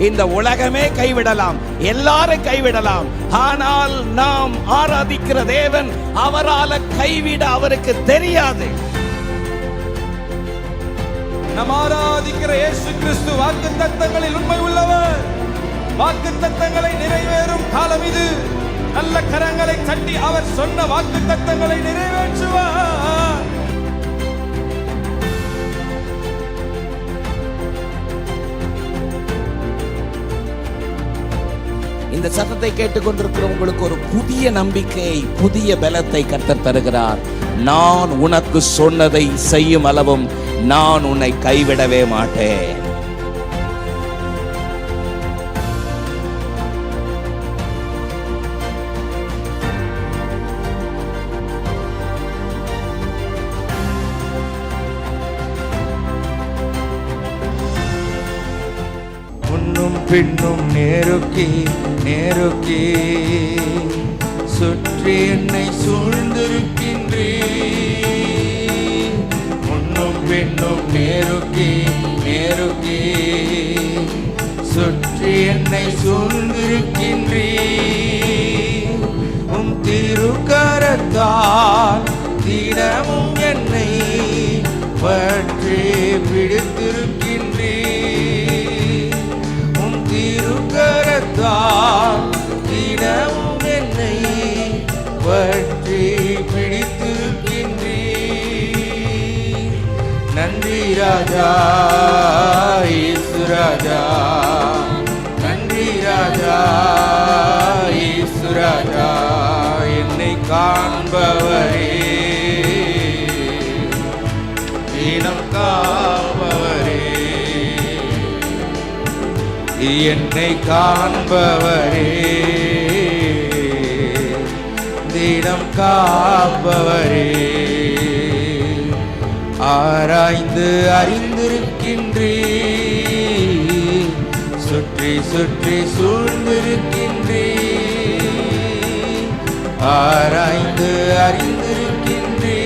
இந்த உலகமே கைவிடலாம், எல்லாரும் கைவிடலாம். ஆனால் நாம் ஆராதிக்கிற தேவன், அவரால் கைவிட அவருக்கு தெரியாது. நாம் ஆராதிக்கிற இயேசு கிறிஸ்து வாக்குத்தத்தங்களில் உண்மை உள்ளவர். வாக்குத்தத்தங்களை நிறைவேறும் காலம் இது. நல்ல கரங்களை தட்டி அவர் சொன்ன வாக்குத்தத்தங்களை நிறைவேற்றுவார். இந்த சத்தத்தை கேட்டுக்கொண்டிருக்கிற உங்களுக்கு ஒரு புதிய நம்பிக்கை, புதிய பலத்தை கர்த்தர் தருகிறார். நான் உனக்கு சொன்னதை செய்யும் அளவும் நான் உன்னை கைவிடவே மாட்டேன். முன்னும் பின்னும் நேருக்கி நேருக்கி சுற்றி என்னை சூழ்ந்திருக்கின்றே. முன்னும் பின்னும் நேருக்கி நேருக்கி சுற்றி என்னை சூழ்ந்திருக்கின்றே. உம் திருக்கரத்தால் தினமும் என்னை பற்றி பிடித்திருக்கின்றே. திருக்கரத்தால் தினமும் என்னை பற்றி பிடித்திருக்கின்றே. நன்றி ராஜா இயேசு ராஜா, நன்றி ராஜா இயேசு ராஜா. என்னை காண்பவரே, தினம் காப்பவரே, என்னை காண்பவரே, தினம் காப்பவரே. ஆராய்ந்து அறிந்திருக்கின்றே, சுற்றி சுற்றி சூழ்ந்திருக்கின்றே. ஆராய்ந்து அறிந்திருக்கின்றே,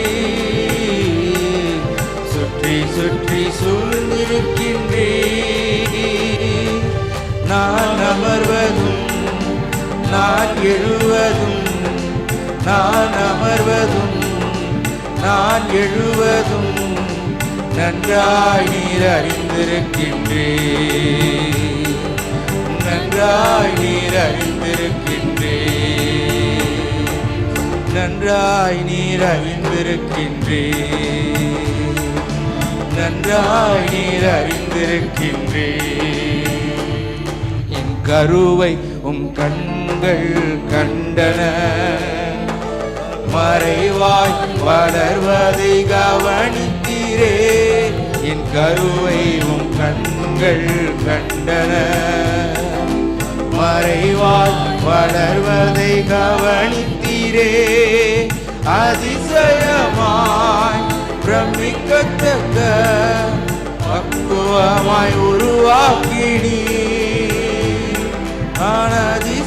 சுற்றி சுற்றி சூழ்ந்திருக்கின்றே. நான் அமர்வதும் நான் எழுவதும், நான் அமர்வதும் நான் எழுவதும் நன்றாய் நீர் அறிந்திருக்கின்றே. நன்றாய் நீர் அறிந்திருக்கின்றே. நன்றாய் நீர் அறிந்திருக்கின்றே. நன்றாய் நீர் அறிந்திருக்கின்றே. கருவை உம் கண்கள் கண்டன, மறைவாய் வளர்வதை கவனித்தீரே. என் கருவை உம் கண்கள் கண்டன, மறைவாய் வளர்வதை கவனித்தீரே. அதிசயமாய் பிரமிக்கத்தக்க பக்குவமாய் உருவாக்கினீ.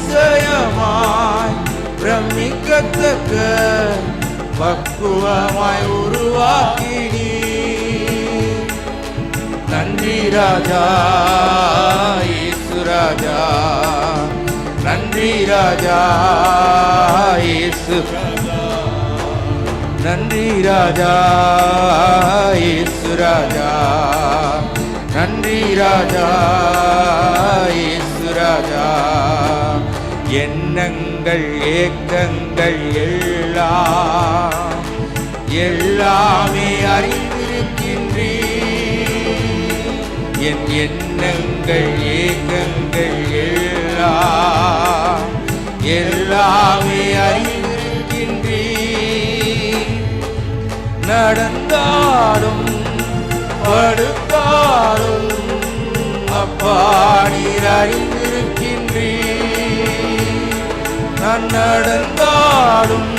அதிசயமாய் பிரமிக்கத்தக்க பக்குவமாய் உருவாக்கினீ. நன்றி ராஜா இயேசு ராஜா, நன்றி ராஜா இயேசு, நன்றி ராஜா இயேசு ராஜா, நன்றி ராஜா இயேசு ராஜா. எண்ணங்கள் ஏக்கங்கள் எல்லாமே அறிந்திருக்கின்றே. என் எண்ணங்கள் ஏக்கங்கள் எல்லாமே அறிந்திருக்கின்றே. நடந்தாலும் படுத்தாலும் அப்பா நீர் அறிந்திருக்கின்றே. நான் நடந்தாலும்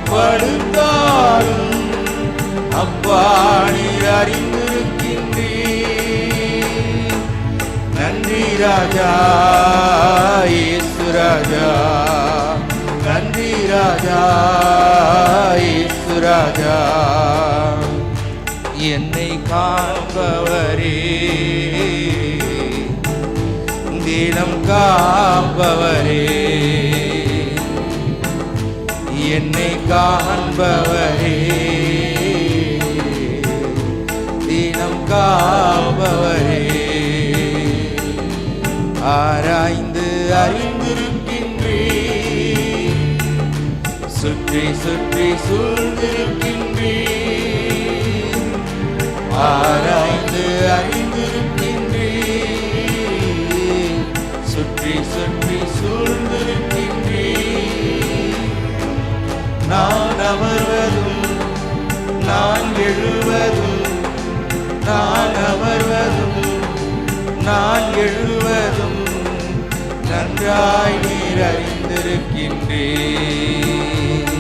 படுத்தாலும் அப்பா நீர் அறிந்திருக்கின்றே. நன்றி ராஜா இயேசு ராஜா, நன்றி ராஜா இயேசு ராஜா. என்னை காண்பவரே, காப்பவரே, என்னை காண்பவரே, தினம் காப்பவரே, ஆராய்ந்து அறிந்திருக்கின்றீர், சுற்றி சுற்றி சூழ்ந்திருக்கின்றீர், ஆராய்ந்து அறிந்திருக்கின்றீர், சுற்றி சுற்றி சூழ்ந்திருக்கின்றீர். நான் அமர்வதும் நான் எழுவதும், நான் அமர்வதும் நான் எழுவதும் நன்றாய் நீர் அறிந்திருக்கின்றீர்,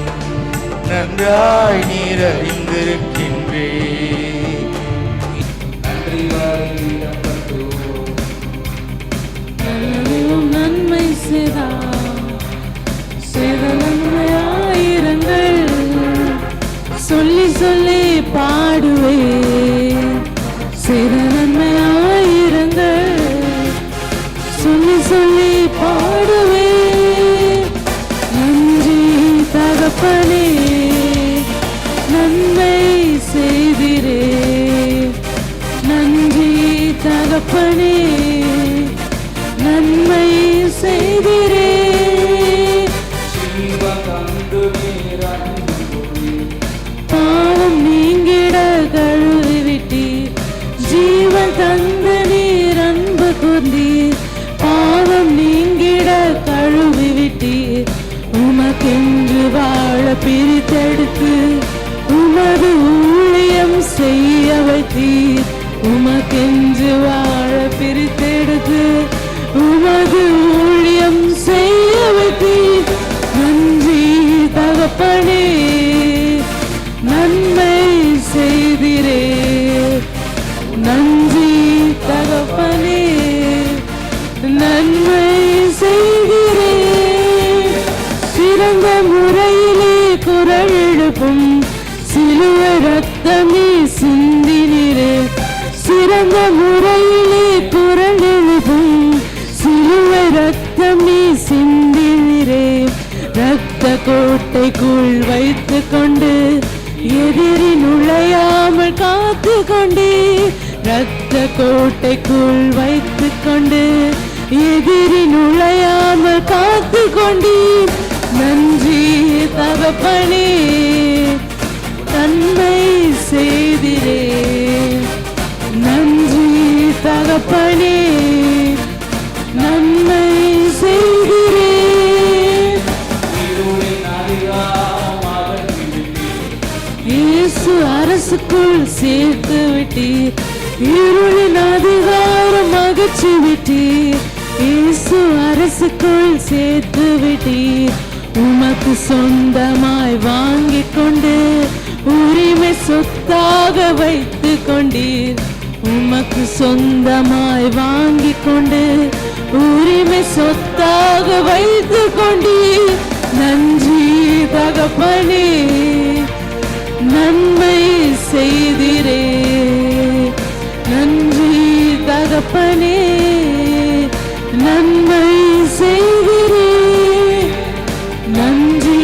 நன்றாய் நீர் அறிந்திருக்கின்றீர். நன்றி வாரியிடம் பட்டுவோம். நன்மை செய்த நன்மையாயிரங்கள் சொல்லி சொல்லி பாடுவே, செய்த நன்மையாயிரங்கள் சொல்லி சொல்லி பாடுவே. நன்றி தகப்பனே, நன்மை செய்திரே, நன்றி தகப்பனே, நன்மை செய்திரே. பாவம் நீங்கிட கழுவி விட்டீர், ஜீவன் தந்து நீர் அன்பு கூர்ந்தீர். பாவம் நீங்கிட கழுவி விட்டீர், உமக்கென்று வாழ பிரித்தெடுத்து உமது ஊழியம் செய்ய வைத்தீர். உமக்கென்று வாழ பிரித்தெடுத்து உமது ஊழியம் செய்ய வைத்தீர். நன்றி தகப்பனே, நன்மை செய்திரே, நன்றி தகப்பனே, நன்மை செய்திரே. சிறந்த முறையிலே குரல் எழுப்பும் சிலுவை ரத்தமே சிந்தினிரே, சிறந்த முறையிலே குரல் எழுப்பும் சிலுவை ரத்தமே சிந்தினிரே. ரத்த கோட்டைக்குள் வைத்து கொண்டு எதிரி நுழையாமல் காத்து கொண்டே, ரத்த கோட்டைக்குள் வைத்து கொண்டு எதிரி நுழையாமல் காத்து கொண்டே. நன்றி தகப்பனே, நன்மை செய்திரே, நன்றி தகப்பனே, நன்மை செய்திரே. இயேசு அரசுக்குள் சேர்த்து விட்டீர், இருளின் அதிகாரம் அகற்றி விட்டீர். இயேசு அரசுக்குள் சேர்த்து விட்டீர், உமக்கு சொந்தமாய் வாங்கிக் கொண்டு உரிமை சொத்தாக வைத்து கொண்டீர். உமக்கு சொந்தமாய் வாங்கிக் கொண்டு உரிமை சொத்தாக வைத்து கொண்டீர். நன்றி தகப்பனே, நன்மை செய்திரே, நன்றி தகப்பனே, நன்மை செய்திரே. நன்றி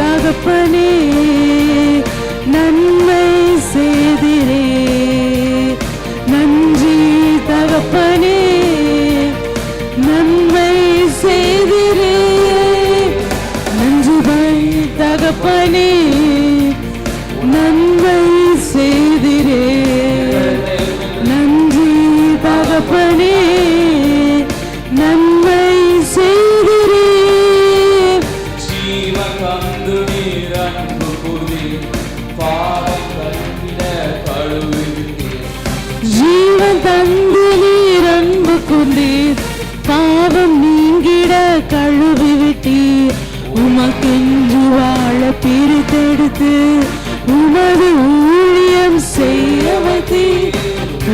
தகப்பனே, நன்மை செய்திரே, நன்றி தகப்பனே, நன்மை செய்திரே. நன்றி தகப்பனே, நன்மை செய்திரே, நன்றி தகப்பனே, நன்மை செய்திரே. ஜீவன் தந்து நீர் அன்பு கூர்ந்தீர், பாவம் நீங்கிட கழுவி விட்டீர். உமக்கென்று வாழ பிரித்தெடுத்து உமது ஊழியம் செய்ய வைத்தீர்.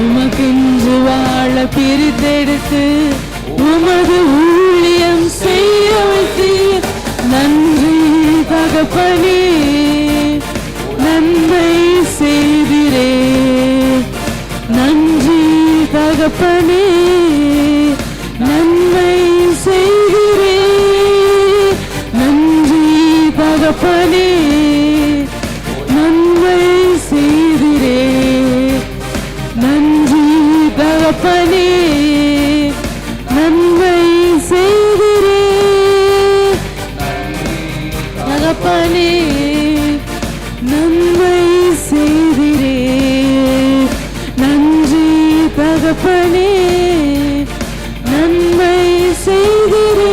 உமக்கென்று வாழ பிரித்தெடுத்து உமது ஊழியம் செய்ய வைத்தீர். நன்றி தகப்பனே, நன்மை செய்திரே, நன்றி தகப்பனே, நன்மை தகப்பனே நன்மை செய்திரே, நன்றி தகப்பனே நன்மை செய்திரே, தகப்பனே நன்மை செய்திரே, நன்றி தகப்பனே நன்மை செய்திரே.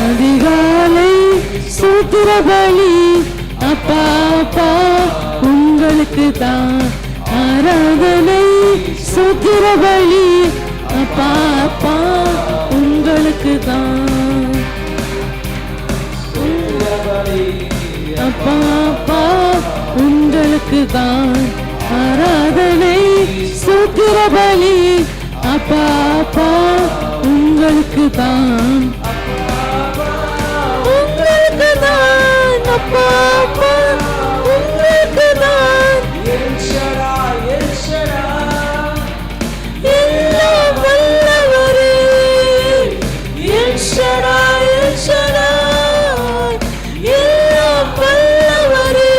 அதிகாலை சூத்திர பலி அப்பா அப்பா உங்களுக்கு தான் ஆராதனை, சூத்திர பலி அப்பா அப்பா உங்களுக்கு தான், அப்பா அப்பா உங்களுக்கு தான் ஆராதனை, சூத்திர பலி அப்பா அப்பா உங்களுக்கு தான், உங்களுக்கு தான் அப்பா அப்பா உங்களுக்கு தான். எல்லாம் வல்லவரே எல் ஷடாய், எல் ஷடாய் எல்லாம் வல்லவரே,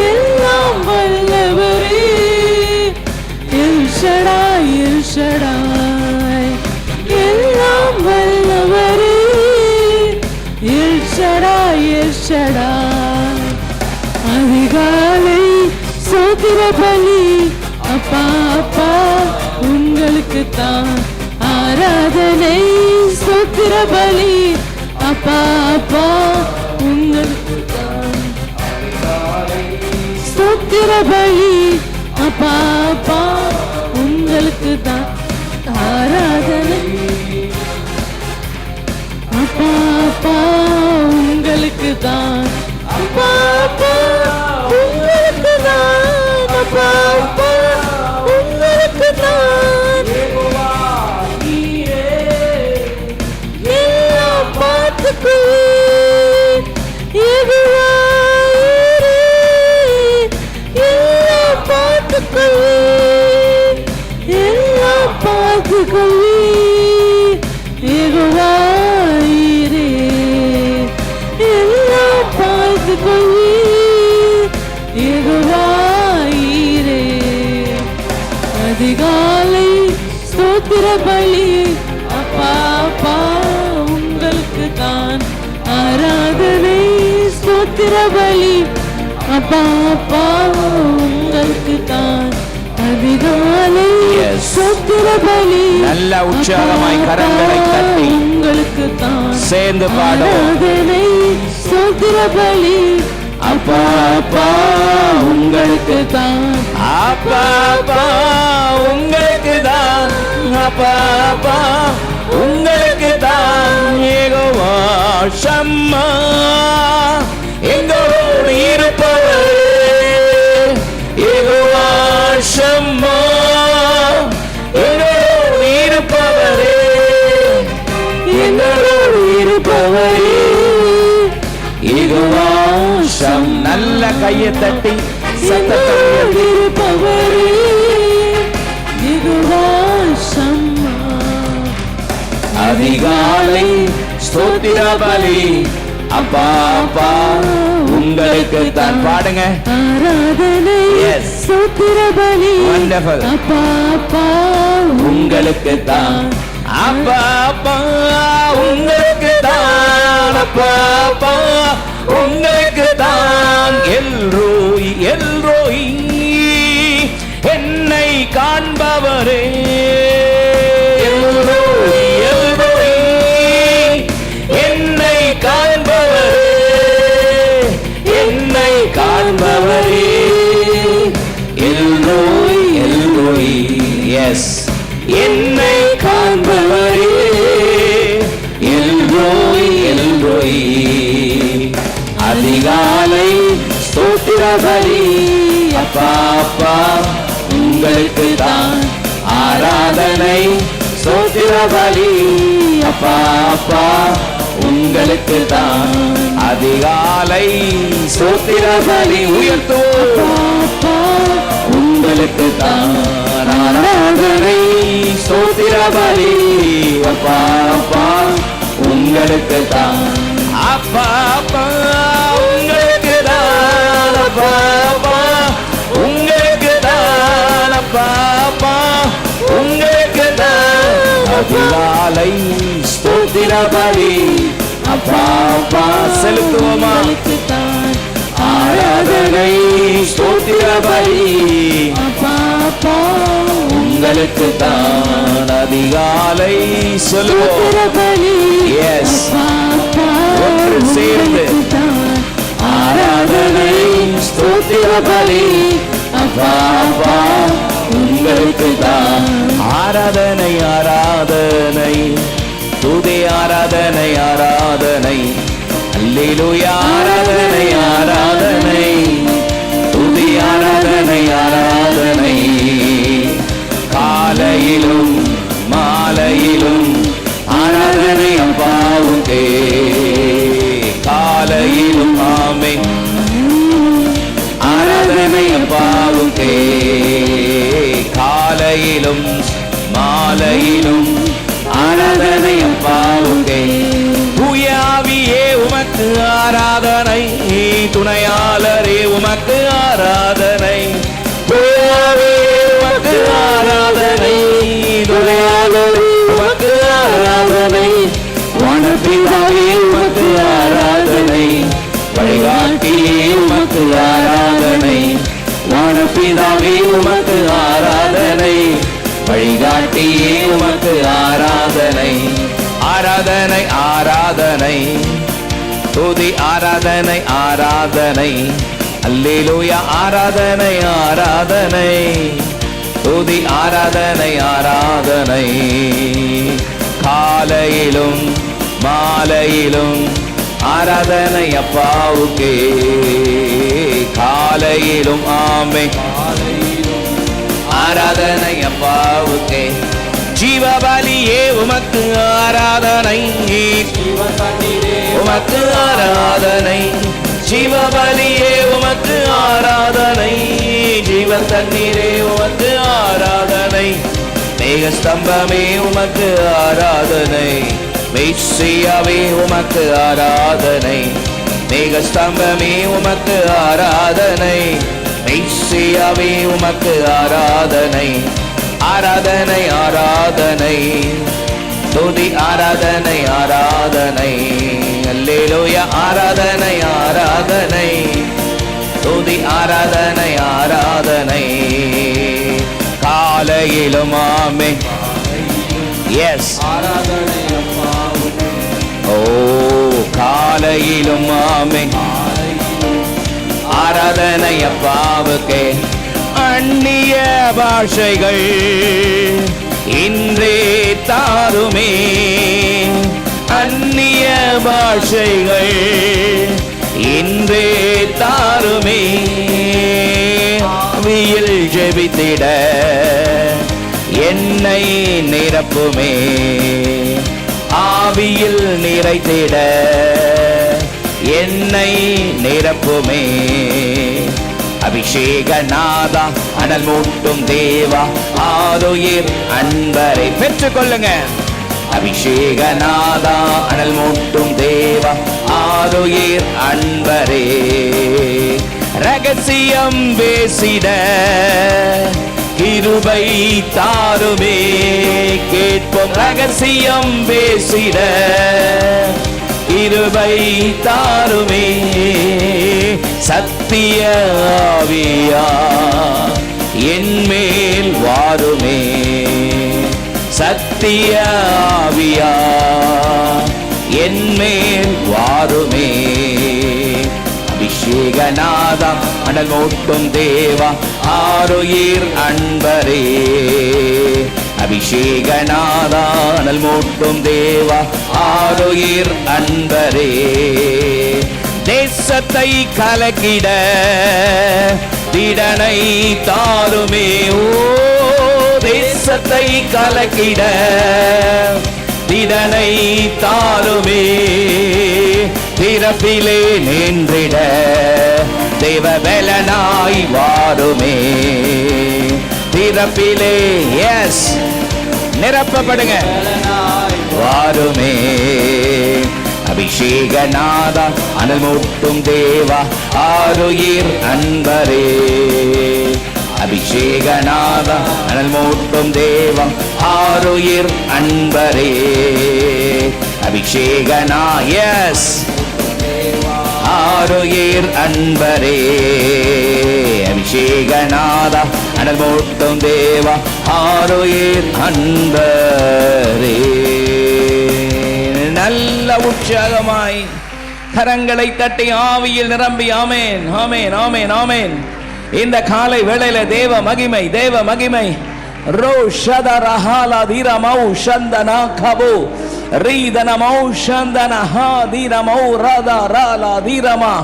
எல்லாம் வல்லவரே எல் ஷடாய், எல் ஷடாய் எல்லாம் வல்லவரே எல் ஷடாய், எல் ஷடாய். அதிகாலை சோத்திர பலி அப்பா அப்பா உங்களுக்கு தான் ஆராதனை, சோத்திர பலி அப்பா அப்பா உங்களுக்கு தான், சோத்திர பலி அப்பா அப்பா உங்களுக்கு தான் ஆராதனை, அப்பா அப்பா உங்களுக்கு தான், அப்பா அப்பா உங்களுக்கு தான், அப்பா அப்பா உங்களுக்கு தான். எல்லாம் பார்த்துக்குவேன் யெகோவா ஈரே, எல்லாம் பார்த்துக்குவேன், எல்லாம் பார்த்துக்குவேன் யெகோவா ஈரே, எல்லாம் பார்த்துக்குவேன் யெகோவா ஈரே. அதிகாலை ஸ்தோத்திர பலி அப்பா அப்பா உங்களுக்கு தான் ஆராதனை, ஸ்தோத்திர பலி அப்பா அப்பா உங்களுக்கு தான். அதிகாலை ஸ்தோத்திர பலி நல்ல உற்சாகமாய் கரங்களை தட்டி உங்களுக்கு தான் சேர்ந்து ஆராதனை, ஸ்தோத்திர பலி அப்பா அப்பா உங்களுக்கு தான், அப்பா அப்பா உங்களுக்கு தான், அப்பா அப்பா உங்களுக்கு தான். யெகோவா ஷம்மா எங்களோடு இருப்பவரே, யெகோவா ஷம்மா எங்களோடு இருப்பவரே, எங்களோடு இருப்பவரே யெகோவா ஷம். நல்ல கையை தட்டி சத்தத்தை உயர்த்தி இருப்பவரே யெகோவா ஷம்மா. அதிகாலை ஸ்தோத்திர பலி அப்பா அப்பா உங்களுக்கு தான். பாடுங்க ஆராதனை Yes. ஸ்தோத்திர பலி Wonderful. அப்பா அப்பா உங்களுக்கு தான், அப்பா அப்பா உங்களுக்கு தான், அப்பா அப்பா உங்களுக்கு தான். எல்ரோய் எல்ரோய் என்னை காண்பவரே, எல்ரோய் எல்ரோய் என்னை காண்பவரே, என்னை காண்பவரே எல்ரோய் எல்ரோய். எஸ், என்னை காண்பவரே எல்ரோய் எல்ரோய். அதிகாலை ஸ்தோத்திர பலி அப்பா அப்பா உங்களுக்கு தான் ஆராதனை ஸ்தோத்திர பலி அப்பா அப்பா உங்களுக்கு தான் அதிகாலை ஸ்தோத்திர பலி உயர்த்துவோம் உங்களுக்கு தான் ஆராதனை ஸ்தோத்திர பலி அப்பா அப்பா உங்களுக்கு தான் அப்பா அப்பா உங்களுக்கு தான் அப்பா அப்பா உங்களுக்கு தான் அப்பா அப்பா உங்களுக்கு தான் அதிகாலை ஸ்தோத்திர பலி அப்பா அப்பா செலுத்துவோமா ஆராதனை ஸ்தோத்திர பலி உங்களுக்கு தான் அதிகாலை சொல்லுவோம் எஸ் ஒன்று சேர்ந்து ஆராதனை ஸ்தோத்திர பலி அப்பா அப்பா உங்களுக்கு தான் ஆராதனை ஆராதனை துதி ஆராதனை ஆராதனை அல்லேலூயா ஆராதனை ஆராதனை துதி ஆராதனை ஆராதனை காலையிலும் மாலையிலும் ஆராதனை அப்பாவுக்கே காலையிலும் ஆமே ஆராதனை அப்பாவுக்கே காலையிலும் மாலையிலும் ஆராதனை அப்பாவுக்கே தூயாவியே உமக்கு ஆராதனை துணையாளரே உமக்கு ஆராதனை தூயாவியே உமக்கு ஆராதனை துணையாளரே உமக்கு ஆராதனை வனப்பிதாவே உமக்கு ஆராதனை வழிகாட்டியே உமக்கு ஆராதனை வனப்பிதாவே உமக்கு ஆராதனை வழிகாட்டியே உமக்கு ஆராதனை ஆராதனை ஆராதனை துதி ஆராதனை ஆராதனை அல்லேலூயா ஆராதனை ஆராதனை துதி ஆராதனை ஆராதனை காலையிலும் மாலையிலும் ஆராதனை அப்பாவுக்கே காலையிலும் ஆமே ஆராதனை அப்பாவுக்கே ஜீவபலியே உமக்கு ஆராதனை உமக்கு ஆராதனை ஜீவபலியே உமக்கு ஆராதனை ஜீவ தண்ணீரே உமக்கு ஆராதனை மேகஸ்தம்பமே உமக்கு ஆராதனை மெய்சியாவே உமக்கு ஆராதனை மேகஸ்தம்பமே உமக்கு ஆராதனை மெய்சியாவே உமக்கு ஆராதனை ஆராதனை ஆராதனை துதி ஆராதனை ஆராதனை அல்லேலூயா ஆராதனை ஆராதனை துதி ஆராதனை ஆராதனை காலையிலும் ஆமே எஸ் ஆராதனை ஓ காலையிலும் ஆமே ஆராதனை அப்பாவுக்கே அந்நிய பாஷைகள் இன்றே தாருமே அந்நிய பாஷைகள் இன்றே தாருமே ஆவியில் ஜெபித்திட என்னை நிரப்புமே ஆவியில் நிறைத்திட என்னை நிரப்புமே அபிஷேகநாதா அனல் மூட்டும் தேவா ஆரோயிர் அன்பரை பெற்றுக்கொள்ளுங்க அபிஷேகநாதா அனல் மூட்டும் தேவா ஆரோயிர் அன்பரே ரகசியம் பேசிட கிருபை தாருமே கேட்போம் ரகசியம் பேசிட கிருபை தாருமே சத்திய ஆவியா என்மேல் வாருமே சத்திய ஆவியா என்மேல் வாருமே அபிஷேகநாதா அனல் மூட்டும் தேவா ஆரோயிர் அன்பரே அபிஷேகநாதா அனல் மூட்டும் தேவா ஆரோயிர் அன்பரே தேசத்தை கலக்கிட திடனை தாருமே. ஓ தேசத்தை கலக்கிட திடனை தாருமே. திறப்பிலே நின்றிட தேவ பலனாய் வாருமே. திறப்பிலே எஸ் நிரப்பப்படுங்க வாருமே. அபிஷேகநாதா அனல் மூட்டும் தேவா ஆருயிர் அன்பரே. அபிஷேகநாதா அனல் மூட்டும் தேவா ஆருயிர் அன்பரே. அபிஷேகனா எஸ் ஆருயிர் அன்பரே. அபிஷேகநாதா அனல் மூட்டும் தேவா ஆருயிர் அன்பரே. நல்ல உற்சாகமாய் கரங்களை தட்டி ஆவியில் நிரம்பி ஆமேன் ஆமேன் ஆமேன் ஆமேன். இந்த காலை வேளையில தேவ மகிமை தேவ மகிமை. ரோ ஷதரஹாலா தீரமௌ ஷந்தனா கபோ ரீதனமௌ ஷந்தனா ஹா தீரமௌ ரதா ராலா தீரமா.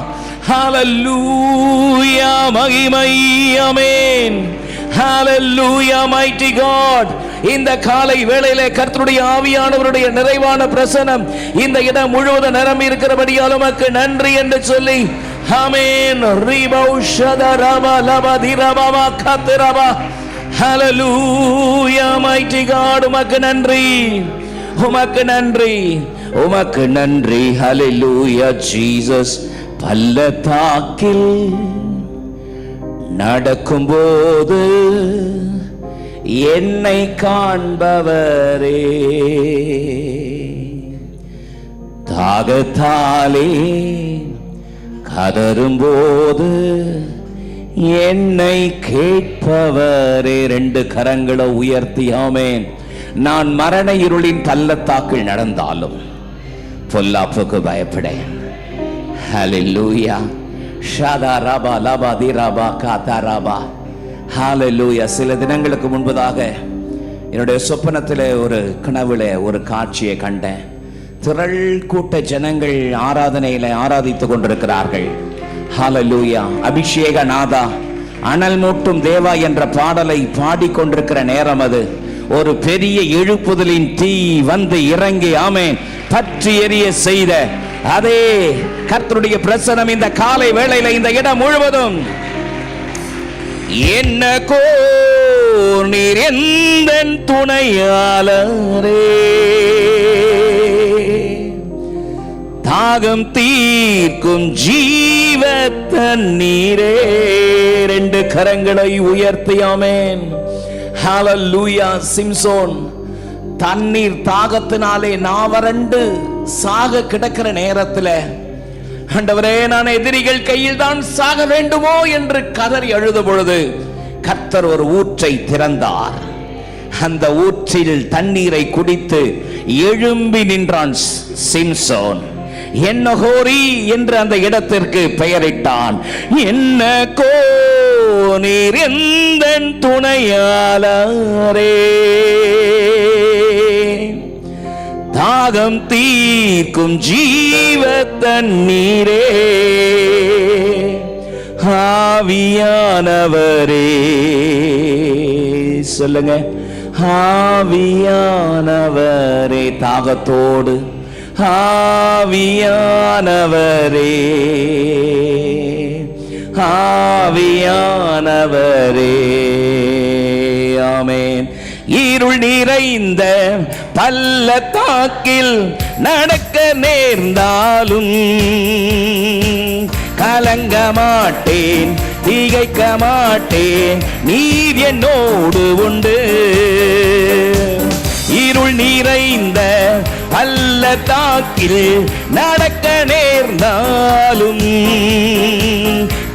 ஹalleluya மகிமை ஆமென். Hallelujah mighty God. இந்த காலை வேளையிலே கர்த்தருடைய ஆவியானவருடைய நிறைவான பிரசன்னம் இந்த இடம் முழுவதும் நிரம்பி இருக்கிறபடியால் உமக்கு நன்றி என்று சொல்லி ஆமென். ரிபௌஷதரபா லபதிரபா கத்ரபா. Hallelujah mighty God. உமக்கு நன்றி உமக்கு நன்றி உமக்கு நன்றி. Hallelujah Jesus. பள்ளத்தாக்கில் நடக்கும்போது என்னை காண்பவரே. தாகத்தாலே கதறும்போது என்னை கேட்பவரே. ரெண்டு கரங்களை உயர்த்தி ஆமென். நான் மரண இருளின் பள்ளத்தாக்கில் நடந்தாலும் பொல்லாப்புக்கு பயப்படேன். ஹல்லேலூயா. ஷதா ரபா லபா திரபா காதரபா. ஹல்லேலூயா. சில தினங்களுக்கு முன்பதாக என்னுடைய சொப்பனத்திலே ஒரு கனவுல ஒரு காட்சியை கண்டேன். திரள் கூட்ட ஜனங்கள் ஆராதனையில ஆராதித்துக் கொண்டிருக்கிறார்கள். ஹல்லேலூயா. அபிஷேகநாதா அனல் மூட்டும் தேவா என்ற பாடலை பாடிக்கொண்டிருக்கிற நேரம் அது. ஒரு பெரிய எழுப்புதலின் தீ வந்து இறங்கி ஆமென் பற்றி எரிய செய்த அதே கர்த்தருடைய பிரசன்னம் இந்த காலை வேளையில இந்த இடம் முழுவதும். என்ன கோ நீர் எந்த துணையாளரே. தாகம் தீர்க்கும் ஜீவ தண்ணீரே. ரெண்டு கரங்களை உயர்த்தி ஆமென். ஹல்லேலூயா. சிம்சோன் தண்ணீர் தாகத்தினாலே நாவறண்டு சாக கிடக்கிற நேரத்தில் ஆண்டவரே நான் எதிரிகள் கையில் தான் சாக வேண்டுமோ என்று கதறி அழுத பொழுது கர்த்தர் ஒரு ஊற்றை திறந்தார். அந்த ஊற்றில் தண்ணீரை குடித்து எழும்பி நின்றான் சிம்சோன். என்னகோரி என்று அந்த இடத்திற்கு பெயரிட்டான். என்ன கோ நீர் எந்த துணையாளரே. தாகம் தீர்க்கும் ஜீவ தண்ணீரே. ஆவியானவரே சொல்லுங்க. ஆவியானவரே தாகத்தோடு ஆவியானவரே ஆவியானவரே ஆமென். இருள் நிறைந்த பள்ளத்தாக்கில் நடக்க நேர்ந்தாலும் கலங்க மாட்டேன் திகைக்க மாட்டேன் நீர் என்னோடு உண்டு. இருள் நிறைந்த பள்ளத்தாக்கில் நடக்க நேர்ந்தாலும்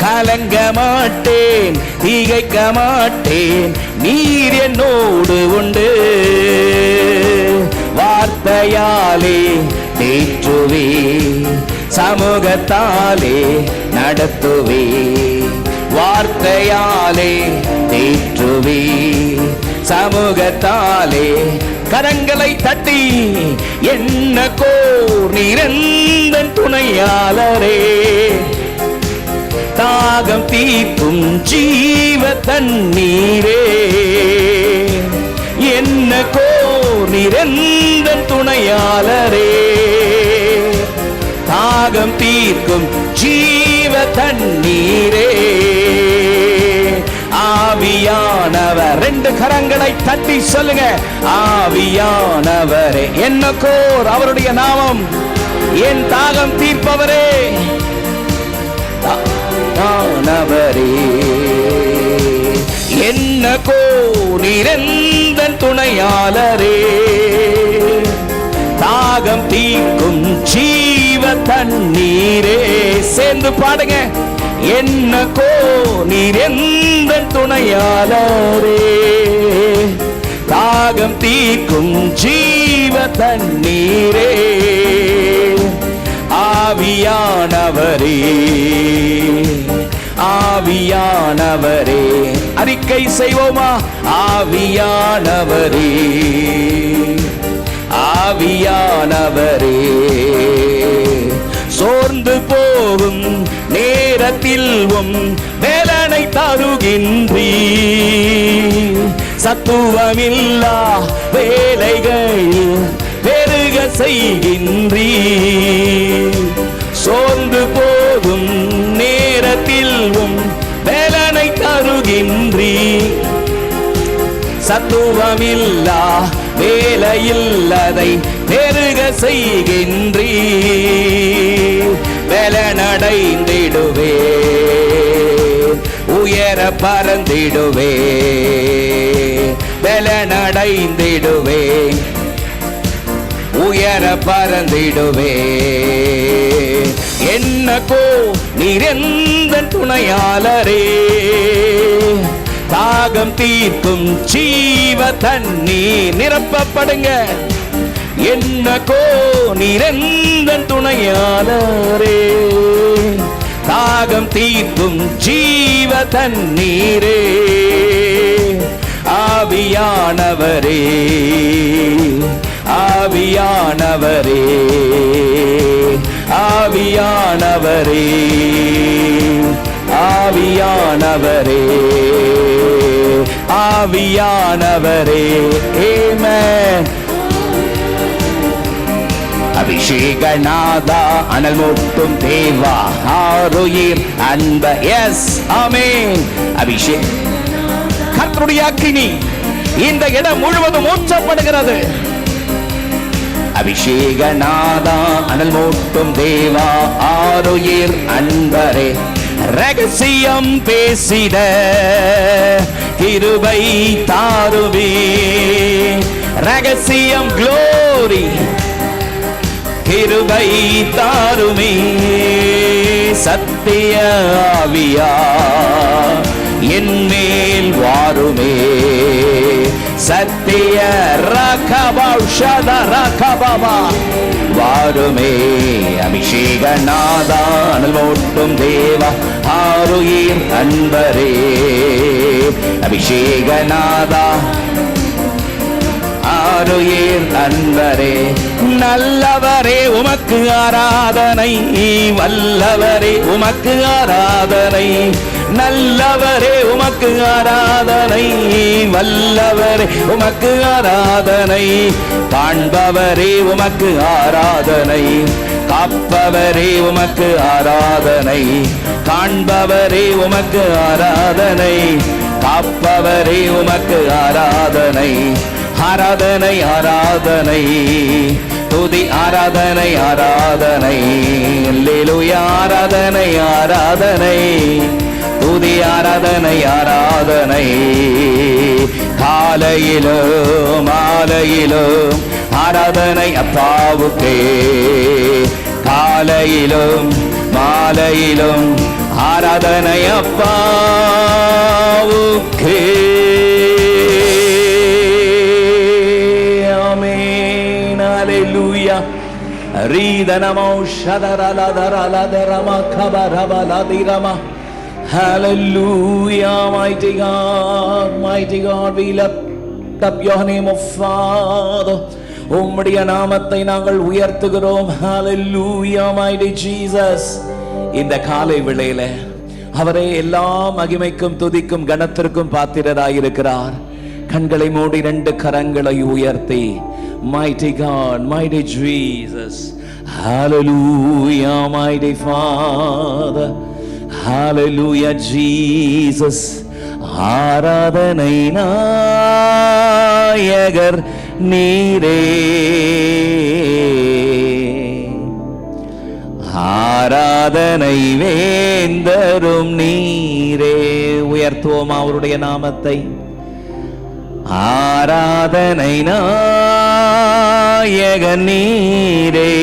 கலங்க மாட்டேன் திகைக்க மாட்டேன் நீர் என்னோடு உண்டு. வார்த்தையாலே தேற்றுவே சமூகத்தாலே நடத்துவே. வார்த்தையாலே தேற்றுவே சமூகத்தாலே கரங்களை தட்டி என்ன நீரெந்தன் துணையாளரே, தாகம் தீர்க்கும் ஜீவ தண்ணீரே, என்ன நீரெந்தன் துணையாளரே, தாகம் தீர்க்கும் ஜீவ தண்ணீரே, ஆவியானவர். ரெண்டு கரங்களை தட்டி சொல்லுங்க, ஆவியானவரே. என்ன அவருடைய நாமம், என் தாகம் தீர்ப்பவரே, ஆனவரே, என்ன நீரெந்தன் துணையாளரே, தாகம் தீர்க்கும் ஜீவ தண்ணீரே. சேர்ந்து பாடுங்க, என்ன நீரெந்தன் துணையாளரே, தாகம் தீர்க்கும் ஜீவ தண்ணீரே, ஆவியானவரே, ஆவியானவரே. அறிக்கை செய்வோமா? ஆவியானவரே, ஆவியானவரே, சோர்ந்து போகும் நேரத்தில் வேலனை தருகின்றீ, சத்துவமில்லா வேலைகள் பெருக செய்கின்றீ, சோர்ந்து போகும் நேரத்தில் வேலனை தருகின்றீ, சத்துவமில்லா வேலையில்லதை பெருக செய்கின்றீ, வேலனடைந்திடுவே, உயர பறந்திடுவே, வேலனடைந்திடுவே, உயர பறந்திடுவே, என்ன நீரெந்தன் துணையாளரே, தாகம் தீர்க்கும் ஜீவ தண்ணீர். நிரப்பப்படுங்க, என்ன நீரெந்தன் துணையாளரே, தாகம் தீர்க்கும் ஜீவ தண்ணீரே, ஆவியானவரே, ஆவியானவரே, ஆவியானவரே, ஆவியானவரே, ஆவியானவரே. ஆமென். அபிஷேகநாதா, அனல் மூட்டும் தேவா, ஆருயிர் அன்ப. எஸ், ஆமென். அபிஷேக் கர்த்தருடைய அக்கினி இந்த இடம் முழுவதும் ஊற்றப்படுகிறது. அபிஷேகநாதா, அனல் மூட்டும் தேவா, ஆருயிர் அன்பரே, ரகசியம் பேசிட கிருபை தாருவே, ரகசியம் க்ளோரி கிருபை தாருமே, சத்திய ஆவியா என் மேல் வாருமே, சத்திய ரகபா வாருமே. அபிஷேகநாதா, அனல் மூட்டும் தேவா, ஆருயிர் அன்பரே, அபிஷேகநாதா, ஆருயிர் அன்பரே, நல்லவரே உமக்கு ஆராதனை, வல்லவரே உமக்கு ஆராதனை, நல்லவரே உமக்கு ஆராதனை, வல்லவரே உமக்கு ஆராதனை, காண்பவரே உமக்கு ஆராதனை, காப்பவரே உமக்கு ஆராதனை, காண்பவரே உமக்கு ஆராதனை, காப்பவரே உமக்கு ஆராதனை, ஆராதனை ஆராதனை, துதி ஆராதனை ஆராதனை, அல்லேலூயா ஆராதனை ஆராதனை, துதி ஆராதனை ஆராதனை, காலையிலும் மாலையிலும் ஆராதனை அப்பாவுக்கே, காலையிலும் மாலையிலும் ஆராதனை அப்பாவுக்கே. ஆமென். அல்லேலூயா. ரீதனமோ ஷதரலதரலதரமா கபரபலதிரமா. Hallelujah, mighty God, we love lift up your name, O Father. உம்முடைய நாமத்தை நாங்கள் உயர்த்துகிறோம். Hallelujah, mighty Jesus. இந்த காலை வேளையில அவரே எல்லா மகிமைக்கும் துதிக்கும் கனத்திற்கும் பாத்திரராயிருக்கிறார். கண்களை மூடி 2 கரங்களை உயர்த்தி, mighty God, mighty Jesus. Hallelujah, mighty Father. Hallelujah, Jesus. ஆராதனை நாயகர் நீரே, ஆராதனை வேந்தரும் நீரே. உயர்த்துவோம் அவருடைய நாமத்தை. ஆராதனை நாயகர் நீரே,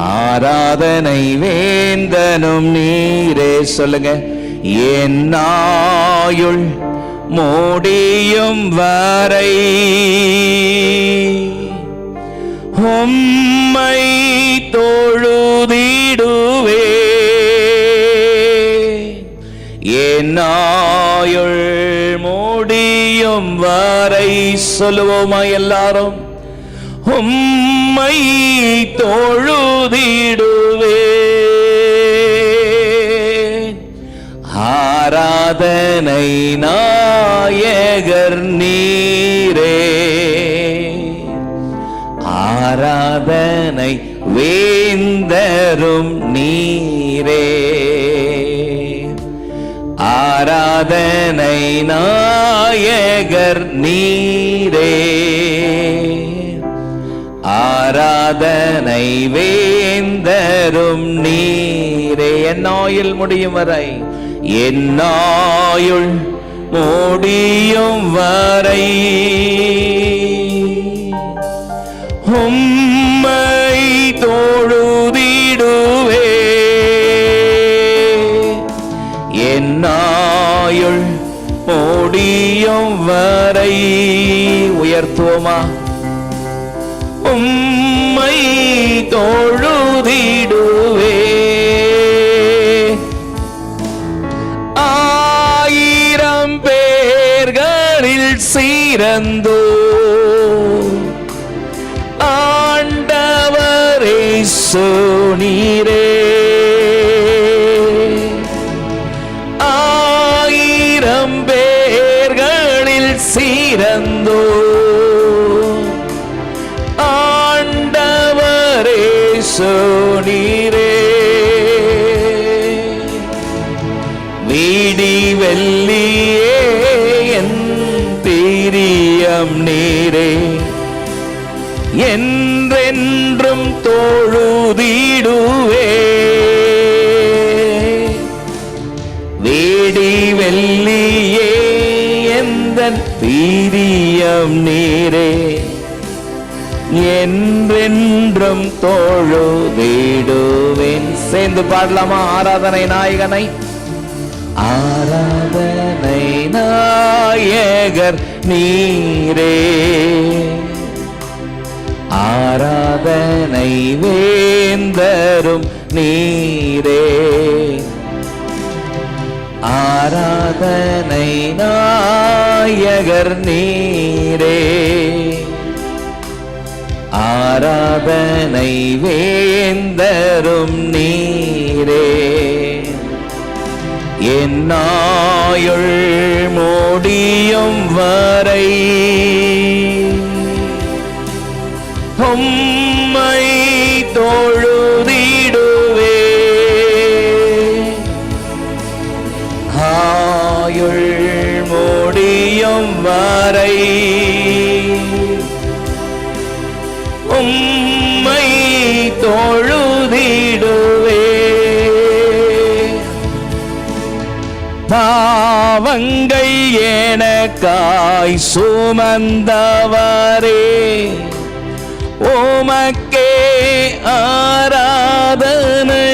ஆராதனை வேந்தனும் நீரே. சொல்லுங்க. என்னாயுள் முடியும் வரை உம்மை தொழுதிடுவே, என்னாயுள் முடியும் வரை. சொல்லுவோமா எல்லாரும்? உம்மை தொழுதிடுவே, ஆராதனை நாயகர் நீரே, ஆராதனை வேந்தரும் நீரே, ஆராதனை நாயகர் நீரே, ஆராதனை வேந்தரும் நீரே. என்னாயுள் முடியும் வரை, என்னாயுள் முடியும் வரை உம்மை தொழுதிடுவே, என்னாயுள் முடியும் வரை. உயர்த்துவோமா? உம்மை தொழுதிடுவே, ஆயிரம் பேர்களில் சிறந்தோ ஆண்டவரே நீரே, ஆயிரம் பேர்களில் சிறந்தோ ஆண்டவரே நீரே, வீடி வெள்ளியே என் பிரியம் நீரே, என்றென்றும் தொழுதிடுவே, வீடி வெள்ளியே எந்தன் பிரியம் நீரே, என்றென்றும் தொழுதிடுவேன். சேர்ந்து பாடலாமா? ஆராதனை நாயகனை. ஆராதனை நாயகர் நீரே, ஆராதனை வேந்தரும் நீரே, ஆராதனை நாயகர் நீரே, ஆராதனை வேந்தரும் நீரே, என்னாயுள் முடியும் வரை உம்மை தொழுதிடுவே, ஆயுள் முடியும் வரை உம்மை தொழுதிடுவே, பாவங்கள் எனக்காய் சுமந்தவரே, உமக்கே ஆராதனை,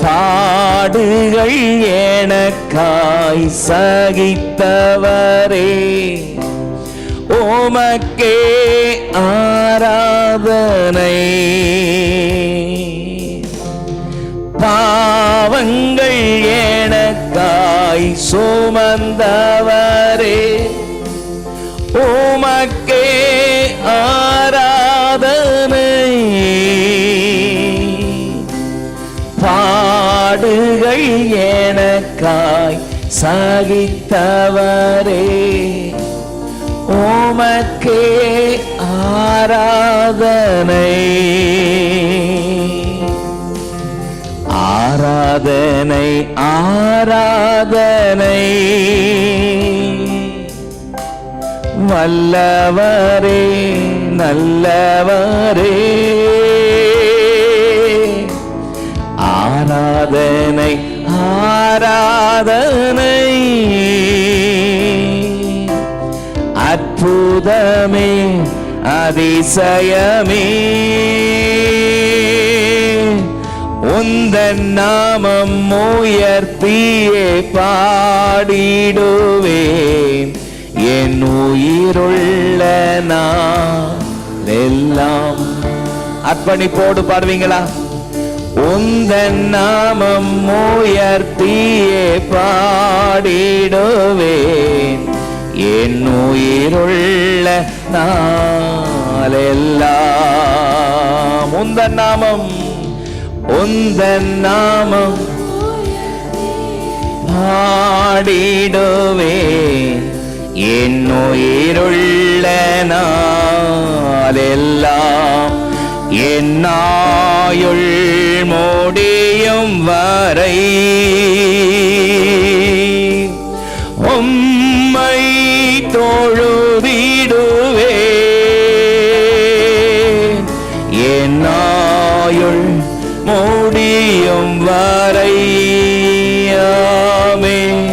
பாடுகள் எனக்காய் சகித்தவரே, உமக்கே ஆராதனை, பாவங்கள் எனக்கு சுமந்தவரே உமக்கே ஆராதனை. பாடுகள் எனக்காய் சகித்தவரே உமக்கே ஆராதனை. ஆராதனை ஆராதனை வல்லவரே நல்லவரே. ஆராதனை ஆராதனை அற்புதமே அதிசயமே உந்தன் நாமம் உயர்த்தியே பாடிடுவேன் என் உயிருள்ள நாளெல்லாம். அர்ப்பணிப்போடு பாடுவீங்களா? உந்தன் நாமம் உயர்த்தியே பாடிடுவேன் என் உயிருள்ள நாளெல்லாம். உந்தன் நாமம் உந்தன் நாமம் பாடிடுவேன் என் உயிருள்ள நாளெல்லாம். என் ஆயுள் முடியும் வரை உம்மை தொழுதிடுவேன். என் ஆயுள் முடியும் வரை ஆமென்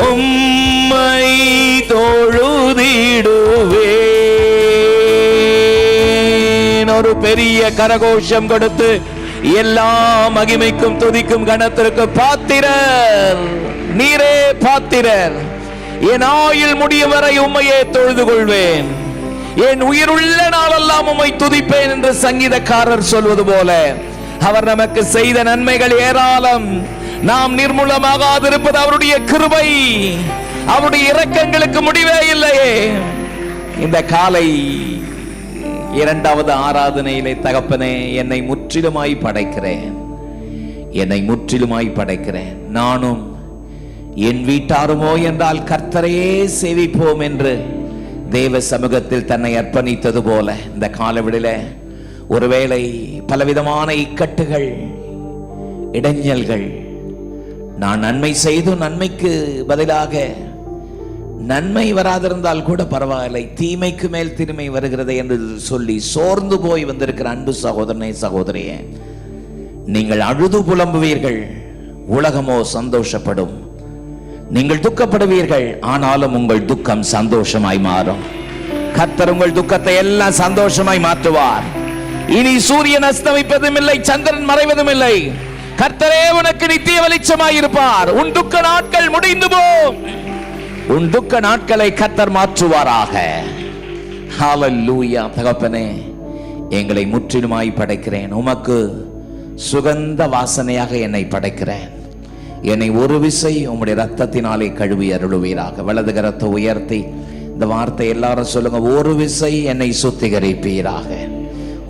உம்மை தொழுதிடுவேன். ஒரு பெரிய கரகோஷம் கொடுத்து எல்லா மகிமைக்கும் துதிக்கும் கணத்திற்கு பாத்திரர் நீரே பாத்திரர். என் ஆயுள் முடியும் வரை உம்மையே தொழுது கொள்வேன், என் உயிருள்ள நாளெல்லாம் உம்மை துதிப்பேன் என்று சங்கீதக்காரர் சொல்வது போல அவர் நமக்கு செய்த நன்மைகள் ஏராளம். நாம் நிர்மூலமாகாதிருப்பது அவருடைய கிருபை, அவருடைய இரக்கங்களுக்கு முடிவே இல்லையே. இந்த காலை இரண்டாவது ஆராதனையிலே தகப்பனே என்னை முற்றிலுமாய் படைக்கிறேன், என்னை முற்றிலுமாய் படைக்கிறேன். நானும் என் வீட்டாருமோ என்றால் கர்த்தரையே சேவிப்போம் என்று தேவ சமூகத்தில் தன்னை அர்ப்பணித்தது போல இந்த காலவெளியில ஒருவேளை பலவிதமான இக்கட்டுகள் இடைஞ்சல்கள், நான் நன்மை செய்து நன்மைக்கு பதிலாக நன்மை வராதிருந்தால் கூட பரவாயில்லை, தீமைக்கு மேல் தீமை வருகிறது என்று சொல்லி சோர்ந்து போய் வந்திருக்கிற அன்பு சகோதரனே சகோதரியே, நீங்கள் அழுது புலம்புவீர்கள், உலகமோ சந்தோஷப்படும். நீங்கள் துக்கப்படுவீர்கள், ஆனாலும் உங்கள் துக்கம் சந்தோஷமாய் மாறும். கர்த்தர் உங்கள் துக்கத்தை எல்லாம் சந்தோஷமாய் மாற்றுவார். இனி சூரியன் அஸ்தமிப்பதும் இல்லை, சந்திரன் மறைவதும் இல்லை. கர்த்தரே உனக்கு நித்திய வெளிச்சமாய் இருப்பார். உன் துக்க நாட்கள் முடிந்து போம். உன் துக்க நாட்களை கர்த்தர் மாற்றுவாராக. ஹல்லேலூயா. தகப்பனே, எங்களை முற்றிலுமாய் படைக்கிறேன், உமக்கு சுகந்த வாசனையாக என்னை படைக்கிறேன். என்னை ஒரு விசை உம்முடைய ரத்தத்தினாலே கழுவி அருளுவீராக. வலது கரத்தை உயர்த்தி இந்த வார்த்தை எல்லாரும் சொல்லுங்க. ஒரு விசை என்னை சுத்திகரிப்பீராக.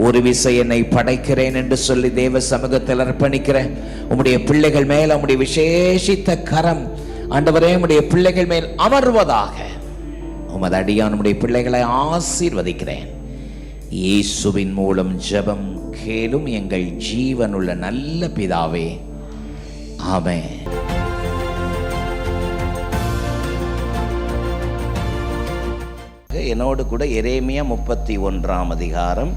ஒரு விசை என்னை படைக்கிறேன் என்று சொல்லி தேவ சமூகத்தில் அர்ப்பணிக்கிறேன். உம்முடைய பிள்ளைகள் மேல் உம்முடைய விசேஷித்த கரம் ஆண்டவரே உம்முடைய பிள்ளைகள் மேல் அமர்வதாக. உமது அடியான் உம்முடைய பிள்ளைகளை ஆசீர்வதிக்கிறேன். இயேசுவின் மூலம் ஜெபம் கேளும் எங்கள் ஜீவனுள்ள நல்ல பிதாவே, ஆமென். என்னோடு கூட எரேமியா 31 அதிகாரம்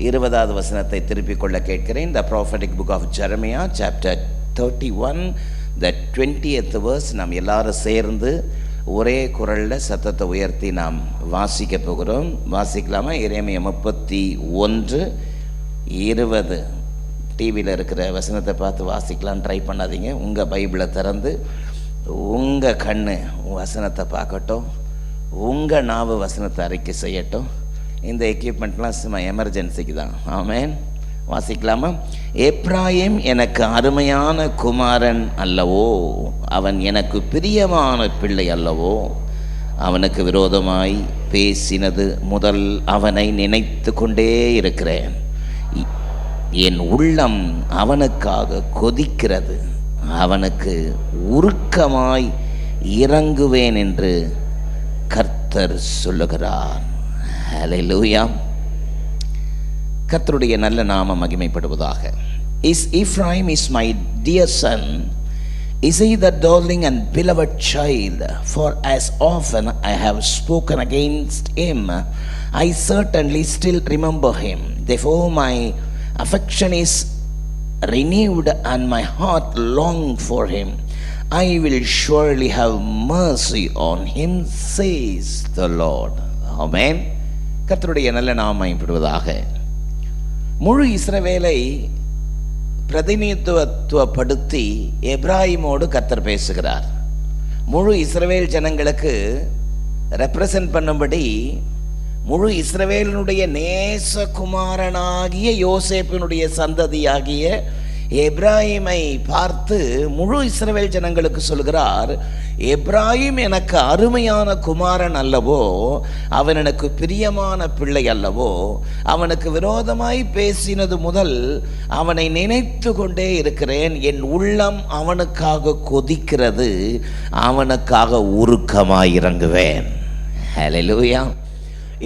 20வது வசனத்தை திருப்பிக் கொள்ள கேட்கிறேன். The prophetic book of Jeremiah chapter 31 the 20th verse. நாம் எல்லாரும் சேர்ந்து ஒரே குரலில் சத்தத்தை உயர்த்தி நாம் வாசிக்க போகிறோம். வாசிக்கலாமா? எரேமியா 31:20. டிவியில் இருக்கிற வசனத்தை பார்த்து வாசிக்கலாம் ட்ரை பண்ணாதீங்க. உங்கள் பைபிளை திறந்து உங்கள் கண்ணு வசனத்தை பார்க்கட்டும், உங்கள் நாவு வசனத்தை அறிக்கை செய்யட்டும். இந்த எக்யூப்மெண்ட்லாம் சும்மா எமர்ஜென்சிக்கு தான். ஆமென். வாசிக்கலாமா? எப்ராயிம் எனக்கு அருமையான குமாரன் அல்லவோ, அவன் எனக்கு பிரியமான பிள்ளை அல்லவோ, அவனுக்கு விரோதமாய் பேசினது முதல் அவனை நினைத்து கொண்டே இருக்கிறேன். என் உள்ளம் அவனுக்காக கொதிக்கிறது, அவனுக்கு உருக்கமாய் இறங்குவேன் என்று கர்த்தர் சொல்லுகிறார். ஹல்லேலூயா. கர்த்தருடைய நல்ல நாமம் மகிமைப்படுவதாக. Is Ephraim is my dear son, is he the darling and beloved child? For as often I have spoken against him, I certainly still remember him. Therefore my affection is renewed and my heart longs for him. I will surely have mercy on him, says the Lord. Amen. கர்த்தருடைய நல்ல நாமம் மகிமைப்படுவதாக. முழு இஸ்ரவேலை பிரதிநிதித்துவப்படுத்தி எப்ராயிமோடு கர்த்தர் பேசுகிறார். முழு இஸ்ரவேல் ஜனங்களுக்கு ரெப்ரசன்ட் பண்ணும்படி முழு இஸ்ரவேலினுடைய நேசகுமாரனாகிய யோசேப்பினுடைய சந்ததியாகிய எப்ராயிமை பார்த்து முழு இஸ்ரவேல் ஜனங்களுக்கு சொல்கிறார், எப்ராயிம் எனக்கு அருமையான குமாரன் அல்லவோ, அவன் எனக்கு பிரியமான பிள்ளை அல்லவோ, அவனுக்கு விரோதமாய் பேசினது முதல் அவனை நினைத்து கொண்டே இருக்கிறேன். என் உள்ளம் அவனுக்காக கொதிக்கிறது, அவனுக்காக உருக்கமாய் இறங்குவேன். ஹல்லேலூயா.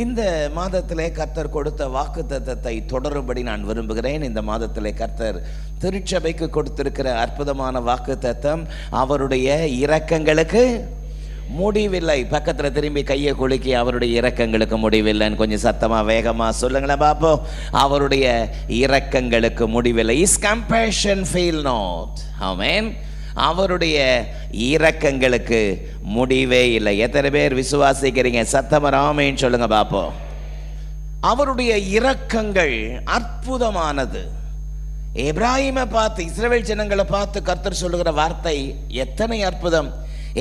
இந்த மாதத்திலே கர்த்தர் கொடுத்த வாக்குத்தத்தத்தை தொடரும்படி நான் விரும்புகிறேன். இந்த மாதத்திலே கர்த்தர் திருச்சபைக்கு கொடுத்திருக்கிற அற்புதமான வாக்குத்தத்தம், அவருடைய இரக்கங்களுக்கு முடிவில்லை. பக்கத்தில் திரும்பி கையை குலுக்கி அவருடைய இரக்கங்களுக்கு முடிவில்லைன்னு கொஞ்சம் சத்தமா வேகமா சொல்லுங்களேன் பாப்போம். அவருடைய இரக்கங்களுக்கு முடிவில்லை. His compassion fail not. ஆமென். அவருடைய இரக்கங்களுக்கு முடிவே இல்லை. எத்தனை பேர் விசுவாசிக்கிறீங்க? சத்தமா ஆமென் சொல்லுங்க பாப்போம். அவருடைய இரக்கங்கள் அற்புதமானது. எப்ராயிமை பார்த்து, இஸ்ரவேல் ஜனங்களை பார்த்து கர்த்தர் சொல்லுகிற வார்த்தை எத்தனை அற்புதம்.